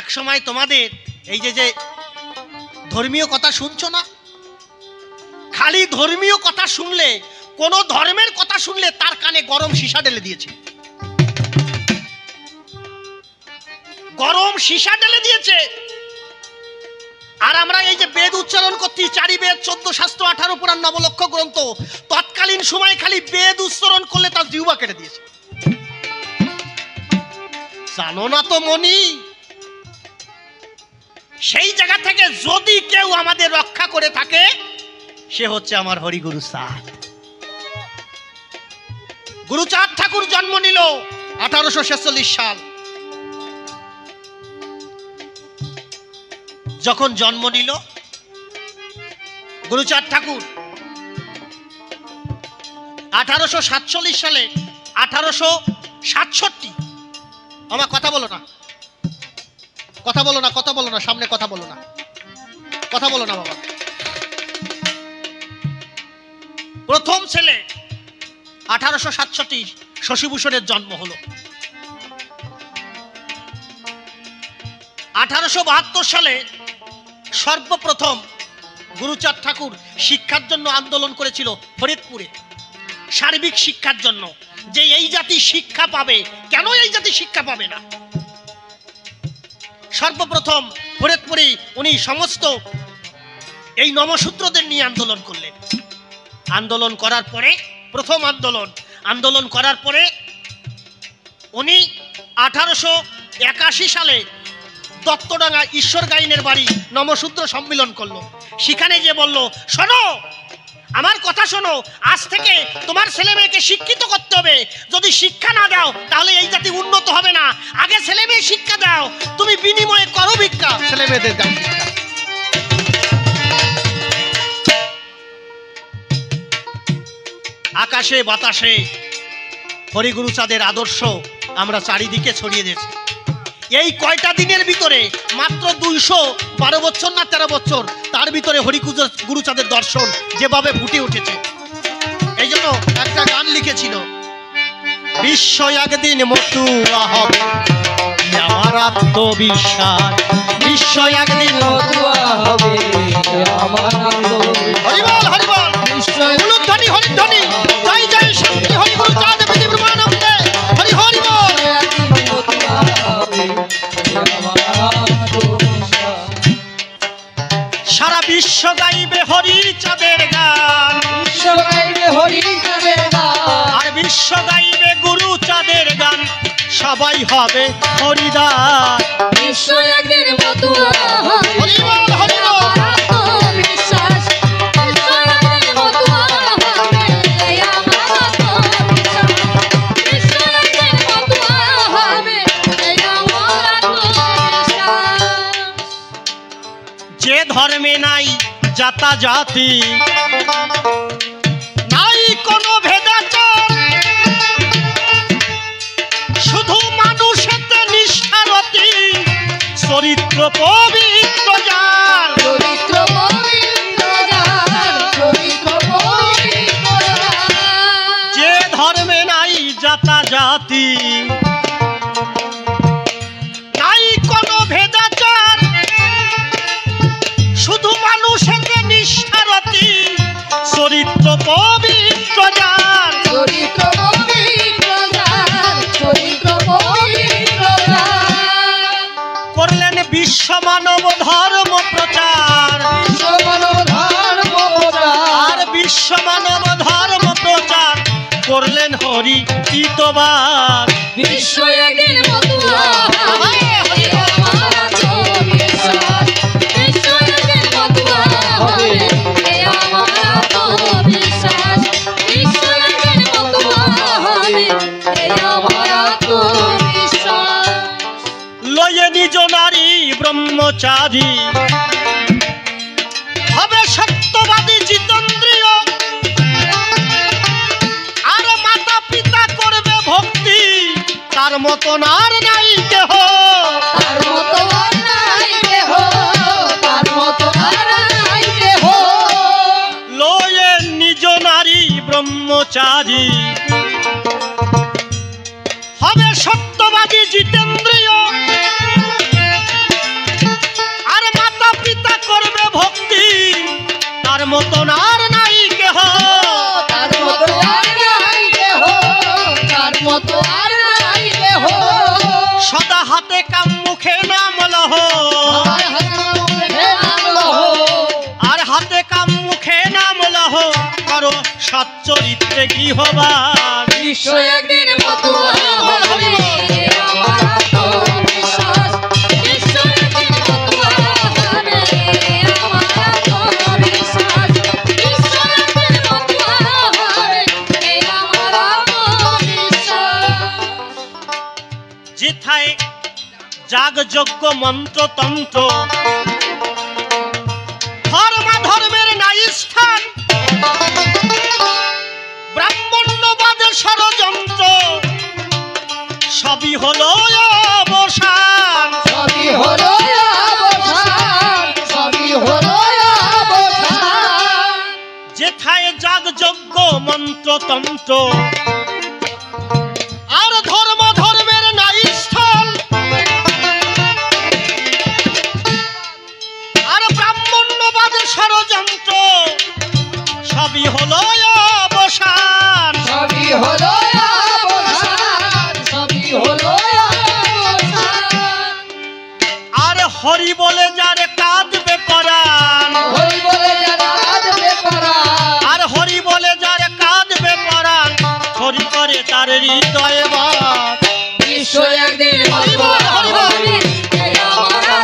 এক সময় তোমাদের এই যে ধর্মীয় কথা শুনছো না, খালি ধর্মীয় কথা শুনলে, কোন ধর্মের কথা শুনলে তার কানে গরম সীসা ঢেলে দিয়েছে, গরম সীসা ঢেলে দিয়েছে। আর আমরা এই যে বেদ উচ্চারণ করছি, 4 বেদ, 14 শাস্ত্র, 18 পুরাণ, 9 লক্ষ গ্রন্থ, তৎকালীন সময় খালি বেদ উচ্চারণ করলে তার জিহ্বা কেটে দিয়েছে। জানো না তো মনি, সেই জায়গা থেকে যদি কেউ আমাদের রক্ষা করে থাকে সে হচ্ছে আমার হরিগুরু চাঁদ। গুরুচাঁদ ঠাকুর জন্ম নিল 1846 সাল। যখন জন্ম নিল গুরুচাঁদ ঠাকুর 1847 সালে, 1867, আমার কথা বলো না, সামনে কথা বলো না বাবা। প্রথম ছেলে 1867 শশীভূষণের জন্ম হলো। 1872 সালে সর্বপ্রথম গুরুচাঁদ ঠাকুর শিক্ষার জন্য আন্দোলন করেছিল ফরিদপুরে, সার্বিক শিক্ষার জন্য, যে এই জাতি শিক্ষা পাবে। কেন এই জাতি শিক্ষা পাবে না? সর্বপ্রথম ফরিদপুরে উনি সমস্ত এই নমশূদ্রদের নিয়ে আন্দোলন করলেন। আন্দোলন করার পরে, প্রথম আন্দোলন করার পরে উনি 1881 সালে দত্তডাঙ্গা ঈশ্বর গাইনের বাড়ি নমশূদ্র সম্মিলন করলো। সেখানে যে বলল, শোনো আমার কথা শোনো, আজ থেকে তোমার ছেলে মেয়েকে শিক্ষিত করতে হবে। যদি শিক্ষা না দাও তাহলে এই জাতি উন্নত হবে না। আগে ছেলে মেয়ে শিক্ষা দাও, তুমি বিনিময়ে করো ভিক্ষা, ছেলে মেয়েদের দাও শিক্ষা। আকাশে বাতাসে হরিগুরু চাঁদের আদর্শ আমরা চারিদিকে ছড়িয়ে দিয়েছি। এই কয়টা দিনের ভিতরে মাত্র 212 বছর না 13 বছর, তার ভিতরে হরিগুরু চাঁদের দর্শন যেভাবে ফুটে উঠেছে। এই জন্য একটা গান লিখেছিল, বিশ্ব একদিন মতুয়া হবে আমার আত্মবিশ্বাস, বিশ্ব একদিন মতুয়া হবে আমার আত্মবিশ্বাস। হরিবল হরিবল, হরিধ্বনি হরিধ্বনি, জয় জয় শক্তি হরিগুরু চাঁদ বিধি ব্রহ্মানন্দে, হরি হরি বল। সারা বিশ্ব গাইবে হরি চাঁদের গান, বিশ্ব গাইবে হরি চাঁদের গান, আর বিশ্ব গাইবে গুরু চাঁদের গান, সবাই হবে হরিদাস। বিশ্ব একদিন মতুয়া হবে হরিবল হরিবল, আত্মবিশ্বাস, বিশ্ব একদিন মতুয়া হবে আমার আত্মবিশ্বাস, বিশ্ব একদিন মতুয়া হবে আমার আত্মবিশ্বাস। যে ধর্মে নাই জাতা জাতি, নাই কোনো ভেদাচার, শুধু মানুষেতে নিষ্ঠারতি, চরিত্র পবিত্র যার, চরিত্র পবিত্র যার, চরিত্র পবিত্র যার। যে ধর্মে নাই জাতা জাতি, নাই কোনো ভেদাচার, শুধু মানুষেতে নিষ্ঠারতি, চরিত্র পবিত্র যার, চরিত্র পবিত্র যার, চরিত্র পবিত্র যার। করলেন বিশ্ব মানব ধর্ম প্রচার, বিশ্ব মানব ধর্ম প্রচার, আর বিশ্ব মানব ধর্ম প্রচার করলেন হরি পিতবার। বিশ্ব একদিন মতুয়া হবে আমার আত্মবিশ্বাস, বিশ্ব একদিন মতুয়া হবে আমার আত্মবিশ্বাস, বিশ্ব একদিন মতুয়া হবে আমার আত্মবিশ্বাস। লয়ে নিজ নারী ব্রহ্মচারী, হবে সত্যবাদী জিতেন্দ্রিয়, আর মাতা পিতা করবে ভক্তি, তার মতন আর নাই কেহ। তার মতো আর নাই কেহ, তার মতো আর নাই কেহ। লয়ে নিজ নারী ব্রহ্মচারী, হবে সত্যবাদী জিতেন্দ্রিয়, আর মাতা পিতা করবে ভক্তি, তার মতন আর নাই কেহ। তার মতো আর নাই কেহ, তার মতো আর নাই কেহ। সদা হাতে কাম মুখে নাম লহ, আমার হাতে মুখে নাম লহ, আর হাতে কাম মুখে নাম লহ, করো সচ্চরিত্রে গৃহবাস। বিশ্ব একদিন মতুয়া হবে আমার আত্মবিশ্বাস, বিশ্ব একদিন মতুয়া হবে আমার আত্মবিশ্বাস, বিশ্ব একদিন মতুয়া হবে আমার আত্মবিশ্বাস। যেথায় যাগ যজ্ঞ মন্ত্রতন্ত্র, ধর্মের নাই স্থান, ব্রাহ্মণ্যবাদের ষড়যন্ত্র, সবই হলো অবসান। সবই হলো অবসান, সবই হলো অবসান। যেথায় যাগ যজ্ঞ মন্ত্রতন্ত্র, আর ধর্মের নাই স্থান, আর ব্রাহ্মণ্যবাদের ষড়যন্ত্র, সবই হলো অবসান। সবই হলো অবসান, সবই হলো অবসান। আর হরি বলে যারে কাঁদবে পরাণ, হরি বলে যারা কাঁদবে পরাণ, আর হরি বলে যারে কাঁদবে পরাণ, হরি করে তার হৃদয় বাস। বিশ্ব একদিন মতুয়া হবে আমার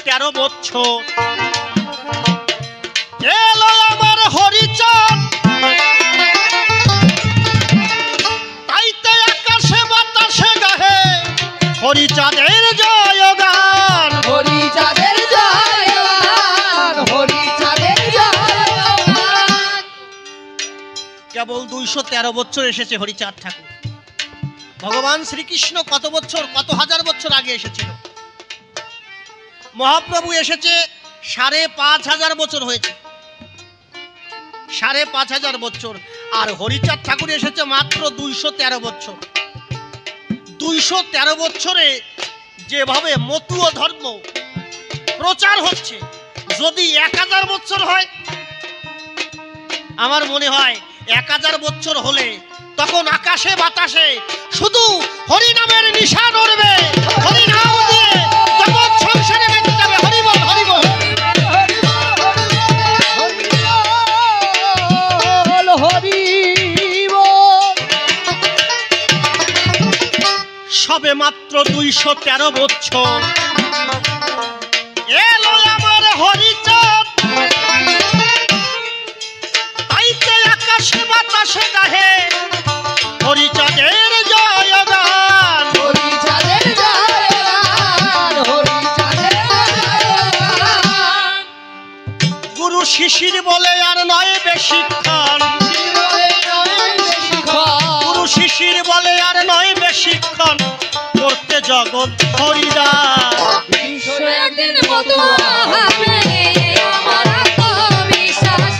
13 বছর এলো আমার হরিচাঁদ, তাইতে আকাশে বাতাসে গাহে হরিচাঁদের জয়গান। হরিচাঁদের জয়গান, হরিচাঁদের জয়গান। কেবল 213 বছর এসেছে হরিচাঁদ ঠাকুর। ভগবান শ্রীকৃষ্ণ কত বছর, কত হাজার বছর আগে এসেছিল? মহাপ্রভু এসেছে 5,500 বছর হয়েছে, 5,500 বছর। আর হরিচাঁদ ঠাকুর এসেছে মাত্র 213 বছর। 213 বছরে যেভাবে মতুয় ধর্ম প্রচার হচ্ছে, যদি 1000 বছর হয়, আমার মনে হয় 1000 বছর হলে তখন আকাশে বাতাসে শুধু হরিনামের নিশান উড়বে, হরিনাম দিয়ে জগৎ সংসারে বেঁচে যাবে। হরিবল হরিবল। সবে মাত্র 213 বছর এলো আমার হরিচাঁদ, তাইতে আকাশে বাতাসে গাহে হরিচাঁদের জয়গান। হরিচাঁদের জয়গান, হরিচাঁদের জয়গান। গুরু শিশির বলে আর নয় বেশিক্ষণ, গুরু শিশির বলে আর নয় বেশিক্ষণ, করতে জগৎ হরিদান। বিশ্ব একদিন মতুয়া হবে আমার আত্মবিশ্বাস,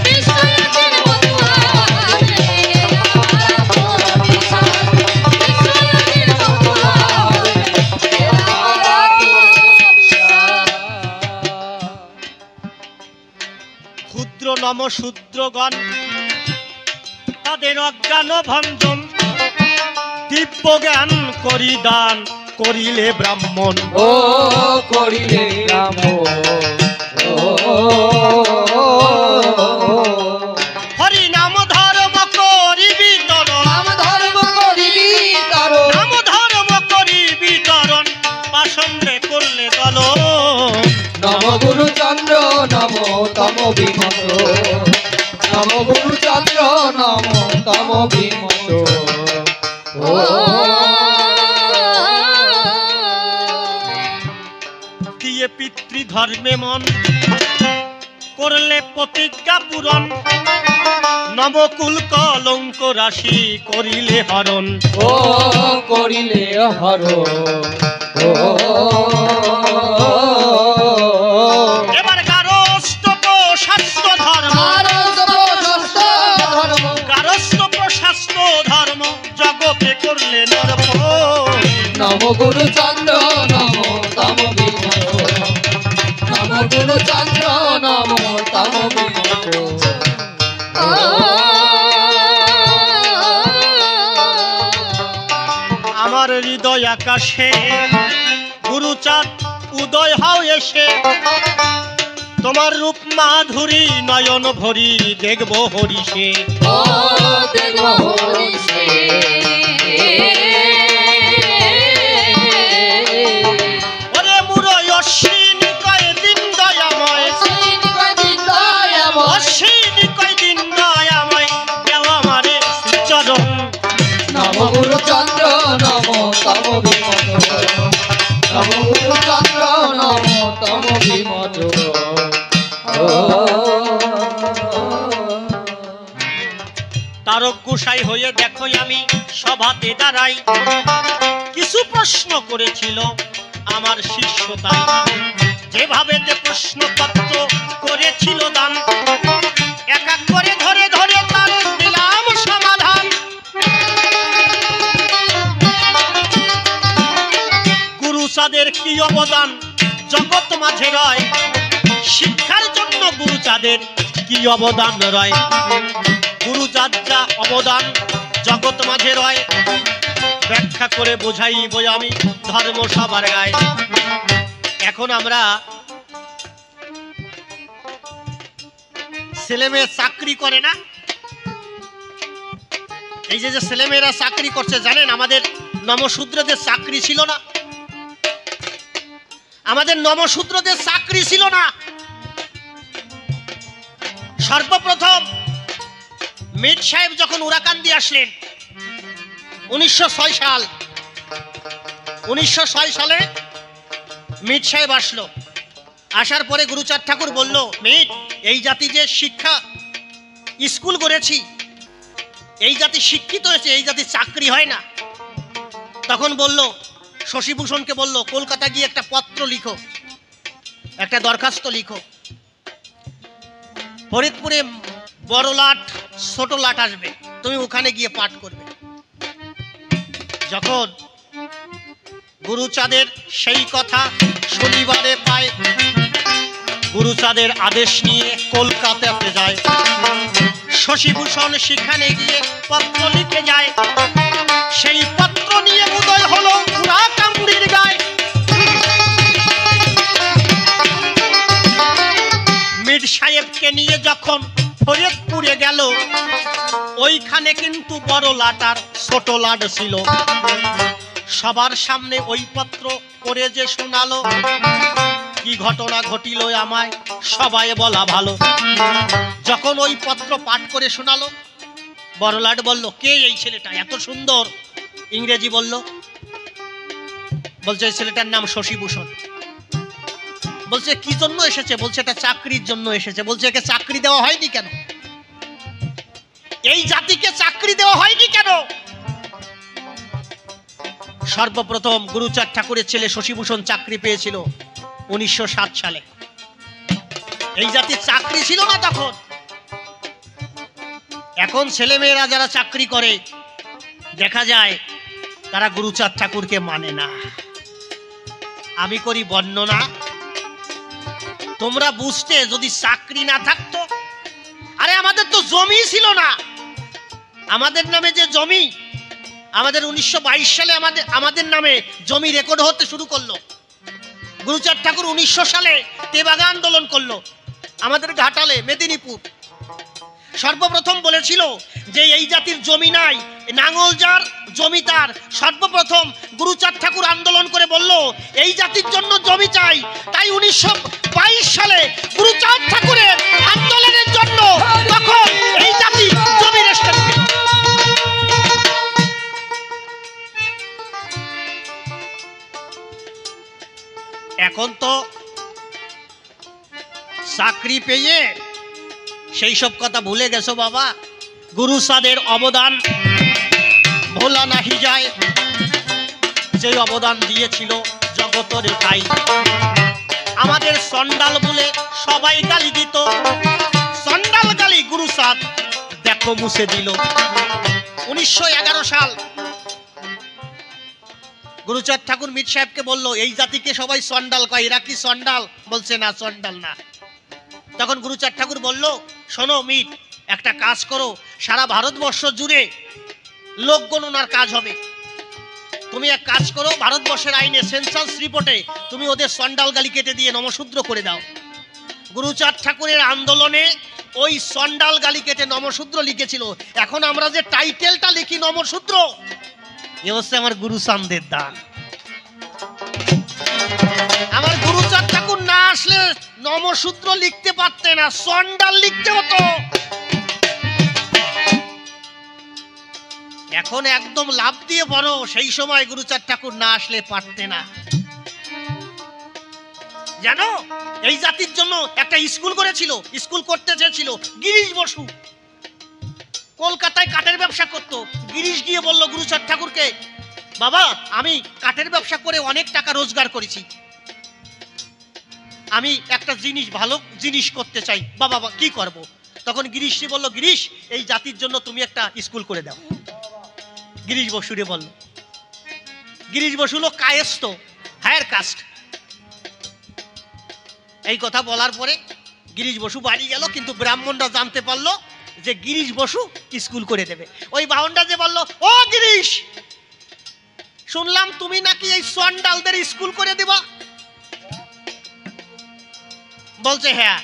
বিশ্ব একদিন মতুয়া হবে আমার আত্মবিশ্বাস, বিশ্ব একদিন মতুয়া হবে আমার আত্মবিশ্বাস। ক্ষুদ্র নম শূদ্রগণ তাদের অজ্ঞান ভঞ্জন, দিব্য জ্ঞান করি দান, করিলে ব্রাহ্মণ। ও করিলে রাম, ও হরি নাম ধর্ম করিবি তরণ, নাম ধর্ম করিবি তরণ, নাম ধর্ম করিবি তরণ, পাষণ্ডে করলে দলন। নম গুরু চন্দ্র নম তম বিমত, নম গুরু চন্দ্র নম তম বিমত। ও দিয়ে পিতৃধর্মে মন করলে প্রতিজ্ঞা পূরণ, নবকুল কলঙ্ক রাশি করিলে হরণ। ও করিলে হর, ও এবার গারস্থ প্রশাস্ত ধর্ম, গারস্থ প্রশাস্ত ধর্ম জগতে করলে নরপণ। নম গুরু চন্দ্র নম তম বিমত, নম গুরু চন্দ্র নম তম বিমত। আমার হৃদয় আকাশে গুরুচাঁদ উদয় হও এসে, তোমার রূপ মাধুরী নয়ন ভরি দেখবো হরিষে। ও দেখব হরিষে, ওরে মুরই অশ্বিনী কয়দিন দয়াময়, অশ্বিনী কয়দিন দয়াময়, কেউ আমারে চরণ। নম গুরু চন্দ্র নম তম বিমত, নম গুরু চন্দ্র নম তম বিমত। ও তারক গোসাই হয়ে দেখো আমি সভাতে দাঁড়াই, কিছু প্রশ্ন করেছিল আমার শিষ্য, তাই যেভাবে প্রশ্নপত্র করেছিল দান, এক এক করে ধরে ধরে তার দিলাম সমাধান। গুরুচাঁদের কি অবদান জগৎ মাঝে রয়, শিক্ষার জন্য গুরুচাঁদের কি অবদান রয়। গুরুচাঁদ যা অবদান জগৎ মাঝে রয়, ব্যাখ্যা করে বোঝাইব আমি ধর্ম সবার গায়ে। এখন আমরা ছেলেমেয়ে চাকরি করে না, এই যে ছেলেমেয়েরা চাকরি করছে, জানেন আমাদের নমশূদ্রদের চাকরি ছিল না। আমাদের নমশূদ্রদের চাকরি ছিল না। সর্বপ্রথম মির সাহেব যখন উরাকান্দি আসলেন 1906 সাল, 1906 সালে মির সাহেব আসলো। আসার পরে গুরুচাঁদ ঠাকুর বলল, মির, এই জাতি যে শিক্ষা স্কুল করেছি, এই জাতি শিক্ষিত হয়েছে, এই জাতি চাকরি হয় না। তখন বলল, শশীভূষণকে বলল, কলকাতা গিয়ে একটা পত্র লিখো, একটা দরখাস্ত লিখো, ফরিদপুরে বড় লাট ছোট লাট আসবে, তুমি ওখানে গিয়ে পাঠ করবে। যখন গুরুচাঁদের সেই কথা শনিবারে পায়, গুরুচাঁদের আদেশ নিয়ে কলকাতাতে যায়। শশীভূষণ সেখানে গিয়ে পত্র লিখে যায়। সেই পত্র নিয়ে উদয় হলো উরাকান্দির গায়ে। মির সাহেবকে নিয়ে যখন ফরিদপুরে গেল, ওইখানে কিন্তু বড় লাট আর ছোট লাট ছিল। সবার সামনে ওই পত্র পড়ে যে শোনালো, কি ঘটনা ঘটিল আমায় সবাই বলা ভালো। যখন ওই পত্র পাঠ করে শোনালো, বড় লাট বলল, কে এই ছেলেটা এত সুন্দর ইংরেজি বলল? বলছে এই ছেলেটার নাম শশীভূষণ। বলছে কি জন্য এসেছে? বলছে এটা চাকরির জন্য এসেছে। বলছে একে চাকরি দেওয়া হয়নি কেন? এই জাতিকে চাকরি দেওয়া হয়নি কেন? সর্বপ্রথম গুরুচাঁদ ঠাকুরের ছেলে শশীভূষণ চাকরি পেয়েছিল 1907 সালে। এই জাতির চাকরি ছিল না তখন। এখন ছেলে মেয়েরা যারা চাকরি করে, দেখা যায় তারা গুরুচাঁদ ঠাকুরকে মানে না। আমি করি বর্ণনা, তোমরা বুঝতে যদি চাকরি না থাকতো। আরে আমাদের তো জমি ছিল না। আমাদের নামে যে জমি, আমাদের 1922 সালে আমাদের নামে জমি রেকর্ড হতে শুরু করলো। গুরুচাঁদ ঠাকুর 1900 সালে তেবাগা আন্দোলন করলো আমাদের ঘাটালে, মেদিনীপুর। সর্বপ্রথম বলেছিল যে এই জাতির জমি নাই, নাঙ্গল যার জমি তার। সর্বপ্রথম গুরুচাঁদ ঠাকুর আন্দোলন করে বলল এই জাতির জন্য জমি চাই। তাই 1922 সালে গুরুচাঁদ ঠাকুরের আন্দোলনের জন্য তখন এই জাতি জমি রেস্টার পেল। এখন তো চাকরি পেয়ে সেই সব কথা ভুলে গেছো বাবা। গুরুচাঁদের অবদান ভোলা নাহি যায়। যে অবদান দিয়েছিল জগতের ঠাই। আমাদের চন্ডাল বলে সবাই গালি দিত, চন্ডাল গালি গুরুচাঁদ দেখো মুছে দিল। 1911 সাল গুরুচাঁদ ঠাকুর মির সাহেবকে বলল এই জাতিকে সবাই চন্ডাল কয়, এরা কি চন্ডাল? বলছে না, চন্ডাল না। তখন গুরুচাঁদ ঠাকুর বলল, শোনো মিট, একটা কাজ করো, সারা ভারতবর্ষ জুড়ে লোক গণনার কাজ হবে। তুমি এক কাজ করো, ভারতবর্ষের আইনে সেন্সাস রিপোর্টে তুমি ওদের চন্ডাল গালি কেটে দিয়ে নমশূদ্র করে দাও। গুরুচাঁদ ঠাকুরের আন্দোলনে ওই চন্ডাল গালি কেটে নমশূদ্র লিখেছিল। এখন আমরা যে টাইটেলটা লিখি নমশূদ্র, এ হচ্ছে আমার গুরুচাঁদের দান। আমার গুরুচাঁদ ঠাকুর না আসলে নমশূদ্র লিখতে পারতে না, চন্ডাল লিখতে হতো। এখন একদম লাভ দিয়ে বড়, সেই সময় গুরুচাঁদ ঠাকুর না আসলে পারতে না। জানো এই জাতির জন্য একটা স্কুল করেছিল, স্কুল করতে চেয়েছিল গিরিশ বসু। কলকাতায় কাঠের ব্যবসা করতো। গিরিশ গিয়ে বলল গুরুচাঁদ ঠাকুরকে, বাবা আমি কাঠের ব্যবসা করে অনেক টাকা রোজগার করেছি, আমি একটা জিনিস, ভালো জিনিস করতে চাই। বাবা কি করব? তখন গিরিশজি বলল, গিরিশ এই জাতির জন্য তুমি একটা স্কুল করে দাও। গিরিশ বসুরে বলল। গিরিশ বসু হলো কায়স্থ, হায়ার কাস্ট। এই কথা বলার পরে গিরিশ বসু বাড়ি গেল, কিন্তু ব্রাহ্মণরা জানতে পারলো যে গিরিশ বসু স্কুল করে দেবে। ওই বাহনটা যে বলল, ও গিরিশ, শুনলাম তুমি নাকি এই চন্ডালদের স্কুল করে দিবা। বলছে হ্যাঁ।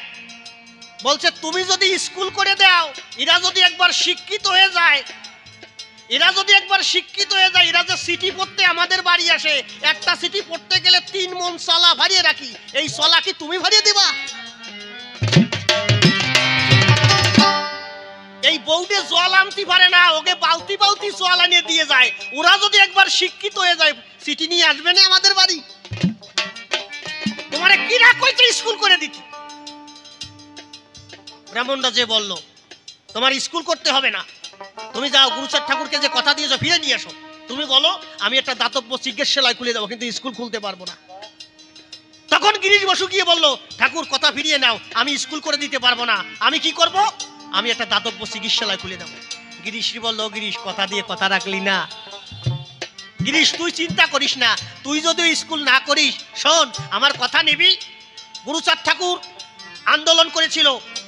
বলছে তুমি যদি স্কুল করে দাও, এরা যদি একবার শিক্ষিত হয়ে যায়, এরা যদি একবার শিক্ষিত হয়ে যায়, এরা যে সিটি পড়তে আমাদের বাড়ি আসে, একটা সিটি পড়তে গেলে 3 মণ সলা ভারিয়ে রাখি, এই সলা কি তুমি ভারিয়ে দিবা? এই বউডে জল আনতে পারে না, ওকে বালতি বালতি জল আনিয়ে দিয়ে যায়। ওরা যদি একবার শিক্ষিত হয়ে যায়, সিটি নিয়ে আসবে না আমাদের বাড়ি? তোমারে কিরা কইছে স্কুল করে দিতে? ব্রাহ্মণরা যে বলল তোমার স্কুল করতে হবে না, তুমি যাও গুরুচাঁদ ঠাকুরকে যে কথা দিয়েছো ফিরে নিয়ে এসো। তুমি বলো আমি একটা দাতব্য চিকিৎসালয় খুলে দেবো, কিন্তু স্কুল খুলতে পারবো না। তখন গিরিশ বসু গিয়ে বললো ঠাকুর কথা ফিরিয়ে নাও, আমি স্কুল করে দিতে পারবো না, আমি কি করব? আমি একটা দাতব্য চিকিৎসালয় খুলে দেবো। গিরিশ বললো গিরিশ কথা দিয়ে কথা রাখলি না। গিরিশ তুই চিন্তা করিস না, তুই যদি স্কুল না করিস, শোন আমার কথা নিবি। গুরুচাঁদ ঠাকুর আন্দোলন করেছিল,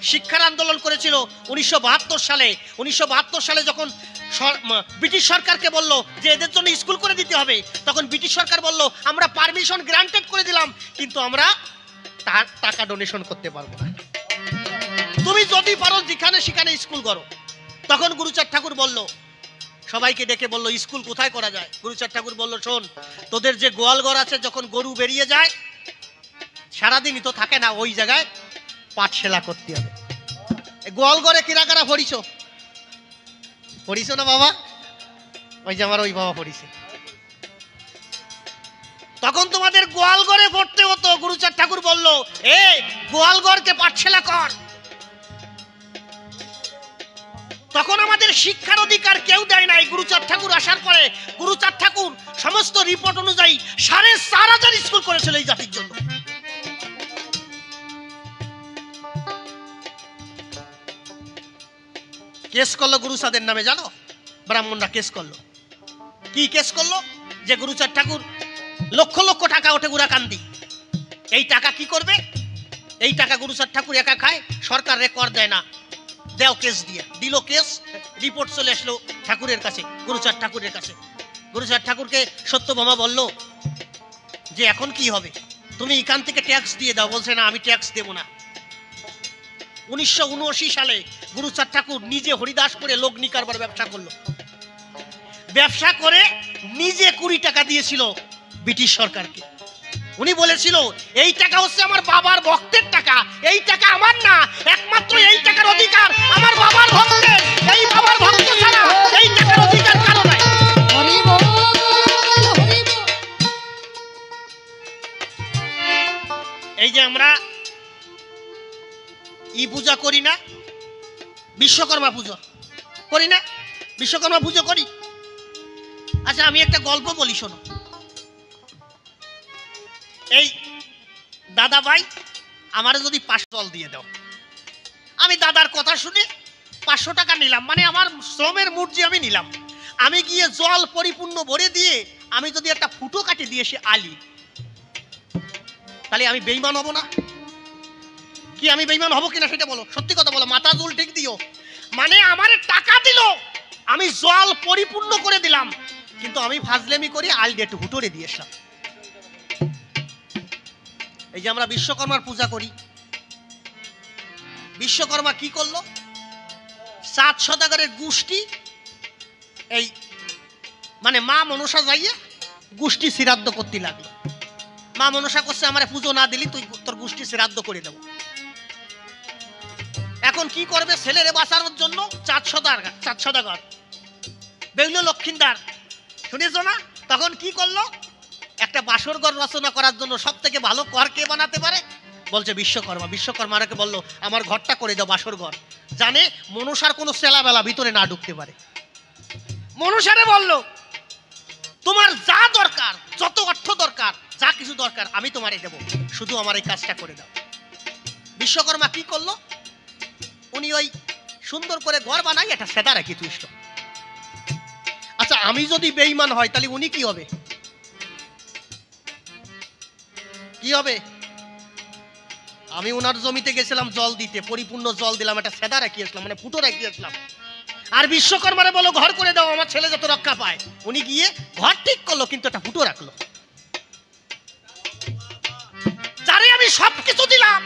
শিক্ষার আন্দোলন করেছিল 1972 সালে। 1972 সালে যখন ব্রিটিশ সরকারকে বলল যে এদের জন্য স্কুল করে দিতে হবে, তখন ব্রিটিশ সরকার বলল আমরা পারমিশন গ্রান্টেড করে দিলাম, কিন্তু আমরা টাকা ডোনেশন করতে পারবো না, তুমি যদি পারো যেখানে সেখানে স্কুল করো। তখন গুরুচাঁদ ঠাকুর বলল, সবাইকে ডেকে বলল স্কুল কোথায় করা যায়? গুরুচাঁদ ঠাকুর বলল শোন, তোদের যে গোয়াল ঘর আছে, যখন গরু বেরিয়ে যায় সারাদিনই তো থাকে না, ওই জায়গায় পাঠশালা করতে হবে। গোয়াল ঘরে কিরা কারা পড়িছ? পড়িছ না বাবা? ওই যে আমার ওই বাবা পড়িছে। তখন তোমাদের গোয়াল ঘরে পড়তে হতো। গুরুচাঁদ ঠাকুর বলল এ গোয়াল ঘরকে পাঠশালা কর। তখন আমাদের শিক্ষার অধিকার কেউ দেয় নাই। গুরুচাঁদ ঠাকুর আসার পরে গুরুচাঁদ ঠাকুর সমস্ত রিপোর্ট অনুযায়ী 4,500 স্কুল করেছিল এই জাতির জন্য। কেস করলো গুরুচাঁদের নামে, জানো? ব্রাহ্মণরা কেস করলো। কি কেস করলো? যে গুরুচাঁদ ঠাকুর লক্ষ লক্ষ টাকা ওঠে গুড়াকান্দি, এই টাকা কি করবে? এই টাকা গুরুচাঁদ ঠাকুর একা খায়, সরকার রেকর্ড দেয় না। দেও কেস দিয়ে দিল, কেস রিপোর্ট চলে আসলো ঠাকুরের কাছে, গুরুচাঁদ ঠাকুরের কাছে। গুরুচাঁদ ঠাকুরকে সত্যভামা বলল যে এখন কি হবে, তুমি এখান থেকে ট্যাক্স দিয়ে দাও। বলছে না, আমি ট্যাক্স দেব না। 1979 সালে গুরুচাঁদ ঠাকুর নিজে হরিদাসপুরে লগ্নি কারবার ব্যবসা করলো। ব্যবসা করে নিজে 20 টাকা দিয়েছিল ব্রিটিশ সরকারকে। উনি বলেছিল এই টাকা হচ্ছে আমার বাবার ভক্তের টাকা, এই টাকা আমার না, একমাত্র এই টাকার অধিকার আমার বাবার ভক্তের। এই বাবার ভক্ত ছাড়া এই টাকার অধিকার কারো নাই। হরি বল, হরি বল। এই যে আমরা ই পূজা করি না, বিশ্বকর্মা পুজো করি না, বিশ্বকর্মা পুজো করি। আচ্ছা আমি একটা গল্প বলি, শোনো। এই দাদা ভাই আমার যদি 500 জল দিয়ে দাও, আমি দাদার কথা শুনে 500 টাকা নিলাম, মানে আমার শ্রমের মূর্জি আমি নিলাম। আমি গিয়ে জল পরিপূর্ণ ভরে দিয়ে আমি যদি একটা ফুটো কাটে দিয়ে সে আলি, তাহলে আমি বেঈমান হব না? কি আমি বেঈমান হব কিনা সেটা বলো, সত্যি কথা বলো, মাথা জল ঠিক দিও। মানে আমার টাকা দিল, আমি জল পরিপূর্ণ করে দিলাম, কিন্তু আমি ফাজলেমি করি আল দিয়ে একটু হুটোরে দিয়ে আসলাম। এই যে আমরা বিশ্বকর্মার পূজা করি, বিশ্বকর্মা কি করলো? 7 সদাগরের গোষ্ঠী, এই মানে মা মনসা যাইয়ে গোষ্ঠী শ্রাদ্ধ করতে লাগলো। মা মনসা করছে আমার পুজো না দিলি তুই তোর গোষ্ঠী শ্রাদ্ধ করে দেবো। এখন কি করবে? ছেলেরে বাঁচানোর জন্য 4 সদাগর বেউল লক্ষিন্দার, শুনেছ না? তখন কি করলো? একটা বাসর ঘর রচনা করার জন্য সব থেকে ভালো ঘর কে বানাতে পারে? বলছে বিশ্বকর্মা। বিশ্বকর্মাকে বললো আমার ঘরটা করে দাও বাসর ঘর, জানে মনসার কোনো সেলাবেলা ভিতরে না ঢুকতে পারে। মনসারে বললো তোমার যা দরকার, যত অর্থ দরকার, যা কিছু দরকার আমি তোমারে দেবো, শুধু আমার এই কাজটা করে দাও। বিশ্বকর্মা কি করলো? উনি ওই সুন্দর করে ঘর বানাই একটা সেদা রাখি তুইষ্ট। আচ্ছা আমি যদি বেঈমান হয় তাহলে উনি কি হবে? কি হবে? আমি ওনার জমিতে গেছিলাম জল দিতে, পরিপূর্ণ জল দিলাম, একটা সেদা রাখি আসলাম, মানে ফুটো রাখি আসলাম। আর বিশ্বকর্মারে বলো ঘর করে দাও আমার ছেলে যত রক্ষা পায়। উনি গিয়ে ঘর ঠিক করলো, কিন্তু একটা ফুটো রাখলো। যারে আমি সবকিছু দিলাম।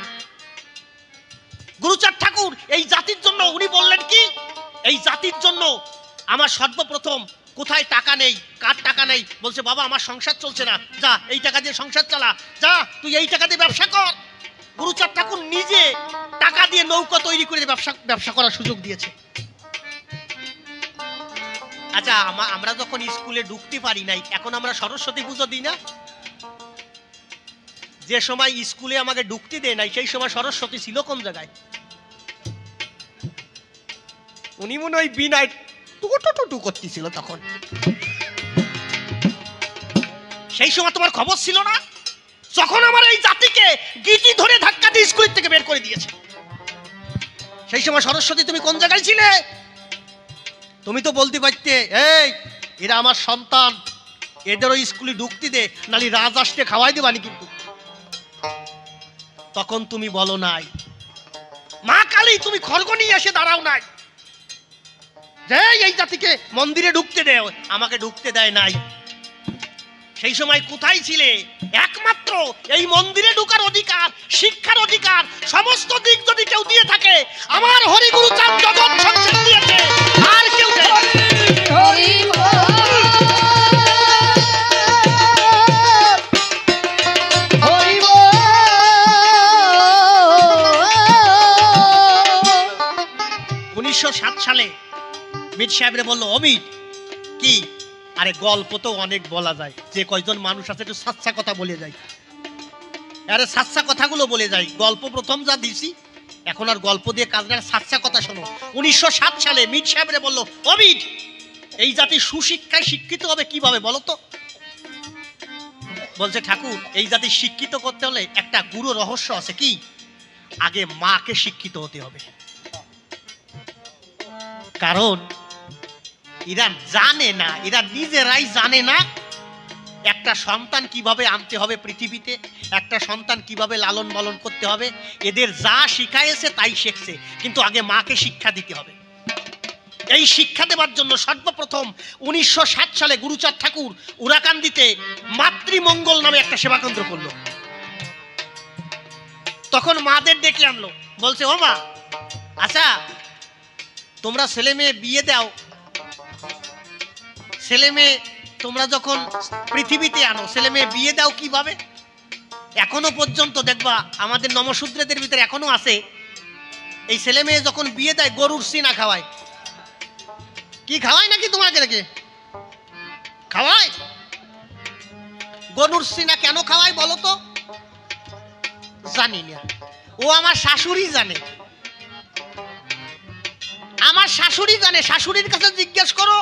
গুরুচাঁদ ঠাকুর এই জাতির জন্য উনি বললেন কি, এই জাতির জন্য আমার সর্বপ্রথম কোথায় টাকা নেই, কার টাকা নেই, বলছে বাবা আমার সংসার চলছে না, যা এই টাকা দিয়ে সংসার চালা, যা তুই এই টাকা দিয়ে ব্যবসা কর। গুরুচাঁদ ঠাকুর নিজে টাকা দিয়ে নৌকা তৈরি করে ব্যবসা করার সুযোগ দিয়েছে। আচ্ছা, আমরা যখন স্কুলে ঢুকতে পারি নাই, এখন আমরা সরস্বতী পুজো দিই না? যে সময় স্কুলে আমাকে ঢুকতে দেয় নাই, সেই সময় সরস্বতী ছিল কোন জায়গায়? উনি মনে হয় বিনায় টুকু করতেছিল তখন। সেই সময় তোমার খবর ছিল না? যখন আমার এই জাতিকে গিটি ধরে ধাক্কা দিয়ে স্কুল থেকে বের করে দিয়েছে, সেই সময় সরস্বতী তুমি কোন জায়গায় ছিলে? তুমি তো বলতে পারতে, এই এরা আমার সন্তান, এদেরও স্কুলে ঢুকতে দে, নালি রাজ আসতে খাওয়াই দেবানি। কিন্তু তখন তুমি বলো নাই। মা কালী তুমি খড়গ নিয়ে এসে দাঁড়াও নাই যে এই জাতিকে মন্দিরে ঢুকতে দেয়, আমাকে ঢুকতে দেয় নাই। সেই সময় কোথায় ছিলে? একমাত্র এই মন্দিরে ঢোকার অধিকার, শিক্ষার অধিকার, সমস্ত দিক যদি কেউ দিয়ে থাকে, আমার হরিগুরু চাঁদ জগৎ সংসার দিয়েছে, আর কেউ দেয় না। হরি বল, হরি বল। 1907 সালে মিট সাহেবরে বললো, অমিত কি? আরে গল্প তো অনেক বলা যায়, যে কয়জন মানুষ আছে একটু সাচ্চা কথা বলে যায়। আরে সাচ্চা কথাগুলো বলে যায়, গল্প প্রথম যা দিছি, এখন আর গল্প দিয়ে কাজ না, সাচ্চা কথা শোনো। 1907 সালে মিট সাহেবরে বললো, অমিত এই জাতি সুশিক্ষায় শিক্ষিত হবে কিভাবে বলো তো? বলছে, ঠাকুর এই জাতি শিক্ষিত করতে হলে একটা গুরু রহস্য আছে। কি? আগে মাকে শিক্ষিত হতে হবে। কারণ এরা জানে না, এরা নিজেরাই জানে না একটা সন্তান কিভাবে আনতে হবে পৃথিবীতে, একটা সন্তান কিভাবে লালন পালন করতে হবে। এদের যা শিখাইছে তাই শিখছে, কিন্তু আগে মাকে শিক্ষা দিতে হবে। এই শিক্ষা দেওয়ার জন্য সর্বপ্রথম 1907 সালে গুরুচাঁদ ঠাকুর উরাকান্দিতে মাতৃমঙ্গল নামে একটা সেবাকেন্দ্র করলো। তখন মাদের ডেকে আনলো, বলছে, ও মা, আচ্ছা তোমরা ছেলে মেয়ে বিয়ে দাও, ছেলে মেয়ে তোমরা যখন পৃথিবীতে আনো, ছেলে মেয়ে বিয়ে দাও কিভাবে? এখনো পর্যন্ত দেখবা আমাদের নমশূদ্রদের ভিতরে এখনো আছে, এই ছেলে মেয়ে যখন বিয়ে দেয় গরুর সিনা খাওয়ায়। কি খাওয়ায় নাকি তোমাকে রেখে খাওয়ায়? গরুর সিনা কেন খাওয়ায় বলো তো? জানি না, ও আমার শাশুড়ি জানে, আমার শাশুড়ি জানে। শাশুড়ির কাছে জিজ্ঞেস করো,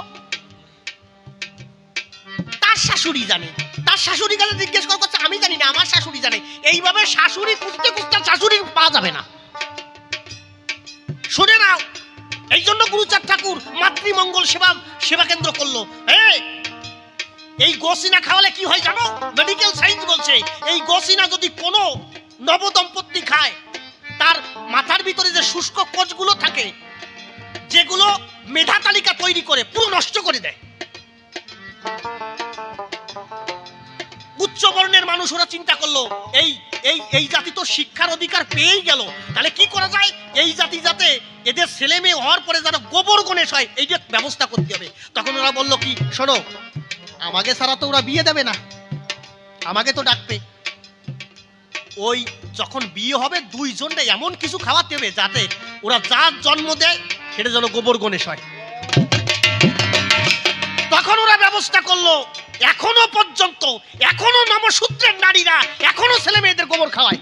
তার শাশুড়ি জানে। তার শাশুড়ির কাছে জিজ্ঞেস করো, আমি জানি না, আমার শাশুড়ি জানে। এইভাবে শাশুড়ি খুঁজতে খুঁজতে শাশুড়ি পাওয়া যাবে না। শুনে নাও, এই জন্য গুরুচাঁদ ঠাকুর মাতৃমঙ্গল সেবা কেন্দ্র করলো। এই গোসিনা খাওয়ালে কি হয় জানো? মেডিকেল সায়েন্স বলছে এই গোসিনা যদি কোনো নবদম্পতি খায়, তার মাথার ভিতরে যে শুষ্ক কোষগুলো থাকে, যেগুলো মেধা তালিকা তৈরি করে, পুরো নষ্ট করে দেয়। উচ্চ বর্ণের মানুষ ওরা চিন্তা করলো, এই জাতি তো শিক্ষার অধিকার পেয়েই গেল, তাহলে কি করা যায়? এই জাতি যাতে এদের ছেলে মেয়ে হওয়ার পরে যেন গোবর গণেশ হয়, এই যে ব্যবস্থা করতে হবে। তখন ওরা বললো, কি শোনো, আমাকে ছাড়া তো ওরা বিয়ে দেবে না, আমাকে তো ডাকবে। ওই যখন বিয়ে হবে দুইজনটা এমন কিছু খাওয়াতে হবে যাতে ওরা যার জন্ম দেয় সেটা যেন গোবর গণেশ হয়। তখন ওরা ব্যবস্থা করলো। এখনো পর্যন্ত এখনো নমশূদ্রের নারীরা এখনো ছেলে মেয়েদের গোবর খাওয়ায়।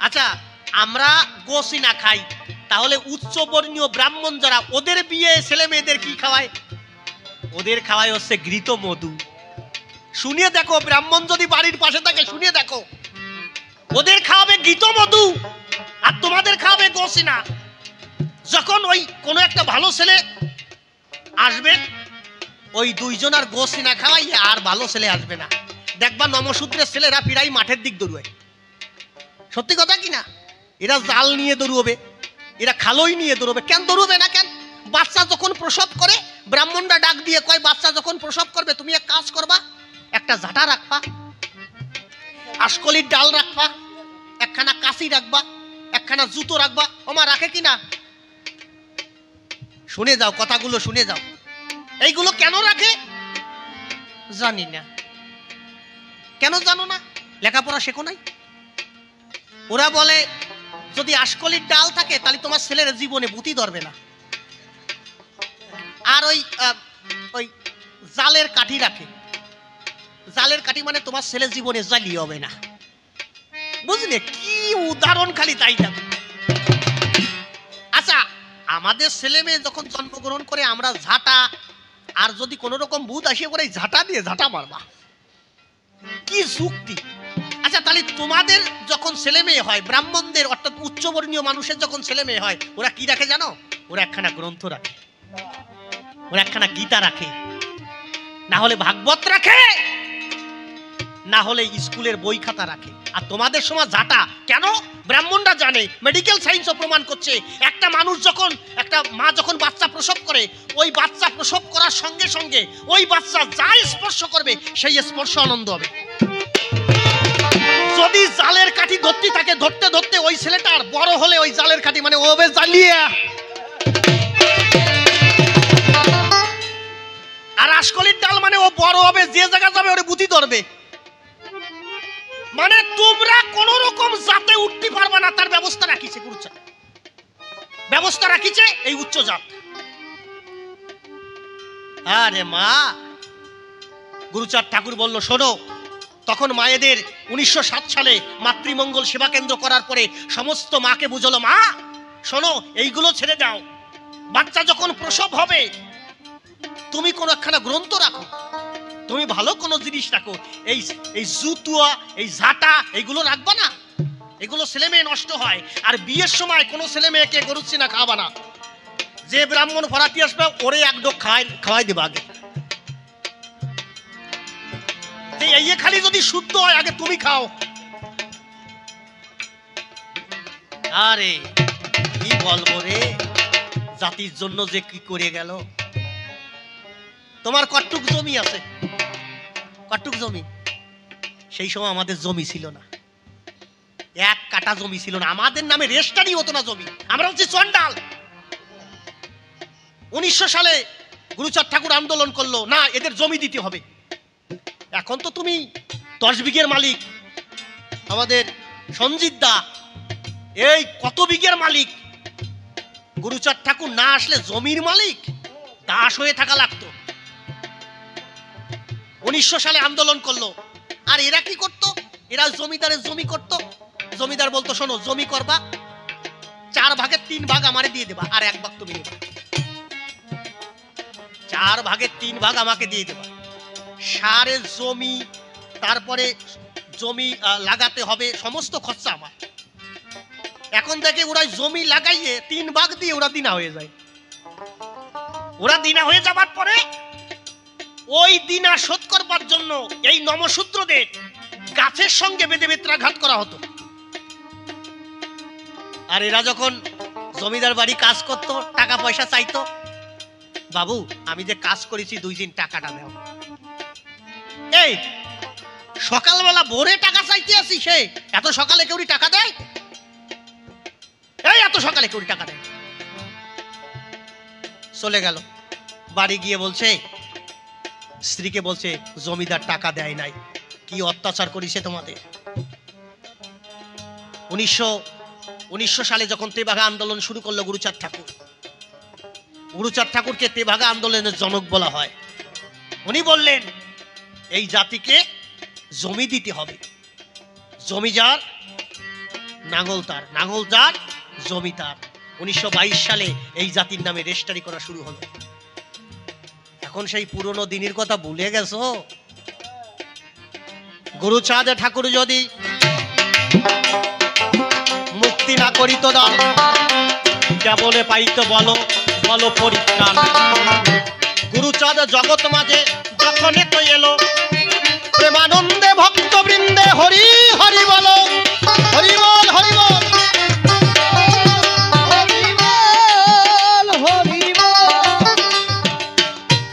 আচ্ছা, আমরা গোসি না খাই, তাহলে উচ্চ বর্ণীয় ব্রাহ্মণ যারা, ওদের বিয়ে ছেলে মেয়েদের কি খাওয়ায়? ওদের খাওয়ায় হচ্ছে ঘৃত মধু। শুনিয়ে দেখো, ব্রাহ্মণ যদি বাড়ির পাশে থাকে শুনিয়ে দেখো, ওদের খাওয়াবে ঘৃত মধু আর তোমাদের খাওয়াবে গোসিনা। যখন ওই কোনো একটা ভালো ছেলে আসবে, ওই দুইজন আর গোসিনা খাওয়াই, আর ভালো ছেলে আসবে না। দেখবা নমশূদ্রের ছেলেরা পিড়াই মাঠের দিক দৌড়বে। সত্যি কথা কিনা? এরা জাল নিয়ে দৌড়বে, এরা খালই নিয়ে দৌড়বে। কেন দৌড়বে না? কেন? বাচ্চা যখন প্রসব করে, ব্রাহ্মণরা ডাক দিয়ে কয়, বাচ্চা যখন প্রসব করবে তুমি এক কাজ করবা, একটা ঝাঁটা রাখবা, আশকলির ডাল রাখবা, একখানা কাশি রাখবা, একখানা জুতো রাখবা। ওমা রাখে কিনা? শুনে যাও, কথাগুলো শুনে যাও। এইগুলো কেন রাখে জানি না। কেন জানো না? লেখাপড়া শেখো নাই। ওরা বলে যদি আশকলির ডাল থাকে তাহলে তোমার ছেলের জীবনে বুদ্ধি ধরবে না। আর ওই জালের কাঠি রাখে। জালের কাঠি মানে তোমার ছেলের জীবনে জালি হবে না। বুঝলে কি উদাহরণ, খালি তাই থাকে। আচ্ছা, আমাদের ছেলে মেয়ে যখন জন্মগ্রহণ করে আমরা ঝাঁটা, আর যদি কোন রকম ভূত আসিয়ে পরে ঝাঁটা দিয়ে ঝাঁটা মারবা, কি যুক্তি? আচ্ছা, তাহলে তোমাদের যখন ছেলে মেয়ে হয়, ব্রাহ্মণদের অর্থাৎ উচ্চবর্ণীয় মানুষের যখন ছেলে মেয়ে হয়, ওরা কি রাখে জানো? ওরা একখানা গ্রন্থ রাখে, ওরা একখানা গীতা রাখে, না হলে ভাগবত রাখে, না হলে স্কুলের বই খাতা রাখে। আর তোমাদের সময় ঝাঁটা কেন? ব্রাহ্মণরা জানে, মেডিকেল সায়েন্সও প্রমাণ করছে, একটা মানুষ যখন, একটা মা যখন বাচ্চা প্রসব করে, ওই বাচ্চা প্রসব করার সঙ্গে সঙ্গে ওই বাচ্চা যা স্পর্শ করবে সেই স্পর্শ আনন্দ হবে। যদি জালের কাঠি ধরতে থাকে, ধরতে ধরতে ওই ছেলেটার বড় হলে ওই জালের কাঠি মানে ও হবে জ্বালিয়ে। আর আশকলির ডাল মানে ও বড় হবে, যে জায়গা যাবে ওরে বুদ্ধি ধরবে। মানে তোমরা কোন রকম জাতে উঠতে পারবে না, তার ব্যবস্থা রাখিছে গুরুচাঁদ। ব্যবস্থা রাখিছে এই উচ্চ জাত। আরে মা, গুরুচাঁদ ঠাকুর বলল শোনো, তখন মায়েদের 1907 সালে মাতৃমঙ্গল সেবা কেন্দ্র করার পরে সমস্ত মাকে বুঝলো, মা শোনো, এইগুলো ছেড়ে দাও। বাচ্চা যখন প্রসব হবে তুমি কোন একখানা গ্রন্থ রাখো, তুমি ভালো কোন জিনিস রাখো। এই জুতুয়া, এই ঝাঁটা এইগুলো রাখবা না, এগুলো ছেলে মেয়ে নষ্ট হয়। আর বিয়ের সময় কোনো ছেলে মেয়েকে গরুচ্ছি না খাওয়াবা না। যে ব্রাহ্মণ ফরাতি আসবে ওরে এক ডোক খাওয়াই দেবা আগে। এই খালি যদি শুদ্ধ হয় আগে তুমি খাও। আরে কি বলবো রে, জাতির জন্য যে কি করে গেল। তোমার কটুক জমি আছে, কটুক জমি, সেই সময় আমাদের জমি ছিল না, এক কাটা জমি ছিল না, আমাদের নামে রেজিস্ট্রি হতো না জমি, আমরা হচ্ছে চন্ডাল। 1900 সালে গুরুচাঁদ ঠাকুর আন্দোলন করলো, না এদের জমি দিতে হবে। এখন তো তুমি 10 বিঘের মালিক, আমাদের সঞ্জিত দা এই কত বিঘের মালিক। গুরুচাঁদ ঠাকুর না আসলে জমির মালিক দাস হয়ে থাকা লাগতো। 1900 সালে আন্দোলন করলো। আর এরা কি করতো? এরা জমিদারের জমি করত। জমিদার বলতো শোনো, জমি করবা, 4 ভাগের 3 ভাগ আমারে দিয়ে দেবা, আর 1 ভাগ তুমি নেবা। 4 ভাগের 3 ভাগ আমাকে দিয়ে দেবা। সারের জমি, তারপরে জমি লাগাতে হবে, সমস্ত খরচা আমার। এখন দেখে ওরা জমি লাগাইয়ে 3 ভাগ দিয়ে ওরা দিনা হয়ে যায়। ওরা দিনা হয়ে যাবার পরে ওই দিনা শোধ করবার জন্য এই নমশূদ্রদের গাছের সঙ্গে বেঁধে বেত্রাঘাত করা হতো। আর এরা যখন জমিদার বাড়ি কাজ করতো, টাকা পয়সা চাইতো, বাবু আমি যে কাজ করেছি 2 দিন টাকাটা দাও। এই সকালবেলা ভোরে টাকা চাইতে আসি, সে এত সকালে কেউ টাকা দেয়? এই এত সকালে কেউ টাকা দেয়? চলে গেল, বাড়ি গিয়ে বলছে, স্ত্রীকে বলছে জমিদার টাকা দেয় নাই, কি অত্যাচার করেছে তোমাদের। 1900 সালে যখন তেভাগা আন্দোলন শুরু করলো গুরুচাঁদ ঠাকুর, গুরুচাঁদ ঠাকুরকে তেভাগা আন্দোলনের জনক বলা হয়। উনি বললেন এই জাতিকে জমি দিতে হবে, জমি যার নাঙ্গল তার, নাঙ্গল যার জমি তার। 1922 সালে এই জাতির নামে রেজিস্ট্রি করা শুরু হলো। এখন সেই পুরনো দিনের কথা ভুলে গেছো? গুরুচাঁদ ঠাকুর যদি মুক্তি না করিত দান, কেবলে পাইত বলো বলো পরিত্রাণ। গুরুচাঁদ জগৎ মাঝে যখন তো এলো, প্রেমানন্দে ভক্ত বৃন্দে হরি হরি বলো, হরি বল হরি বল।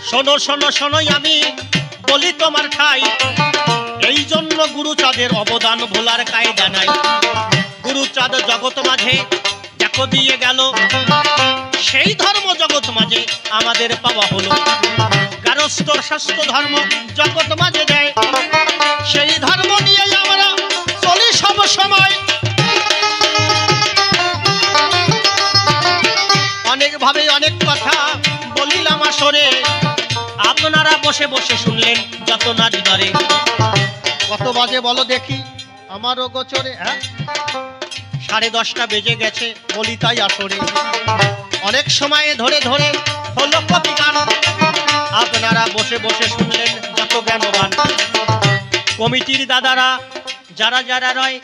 শোনো শোনো শোনোই আমি বলি তোমার ঠাই, এই জন্য গুরুচাঁদের অবদান ভোলার কায়দা নাই। গুরুচাঁদ জগৎ মাঝে দেখো দিয়ে গেল সেই ধর্ম জগৎ মাঝে আমাদের পাওয়া হলো। গারস্থর শাস্ত্র ধর্ম জগৎ মাঝে দেয়, সেই ধর্ম নিয়ে আমরা চলি সব সময়। অনেক ভাবে অনেক কথা বলিলাম আসরে, আপনারা বসে বসে শুনলেন যত নারী দরে। কত বাজে বলো দেখি আমারও গোচরে, হ্যাঁ 10:30 বেজে গেছে বলি তাই আসরে। অনেক সময় ধরে ধরে হলো কবি গান, আপনারা বসে বসে শুনলেন যত জ্ঞানবান। কমিটির দাদারা যারা যারা রয়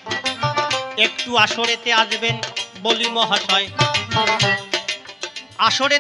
একটু আসরেতে আসবেন বলি মহাশয়। আসরে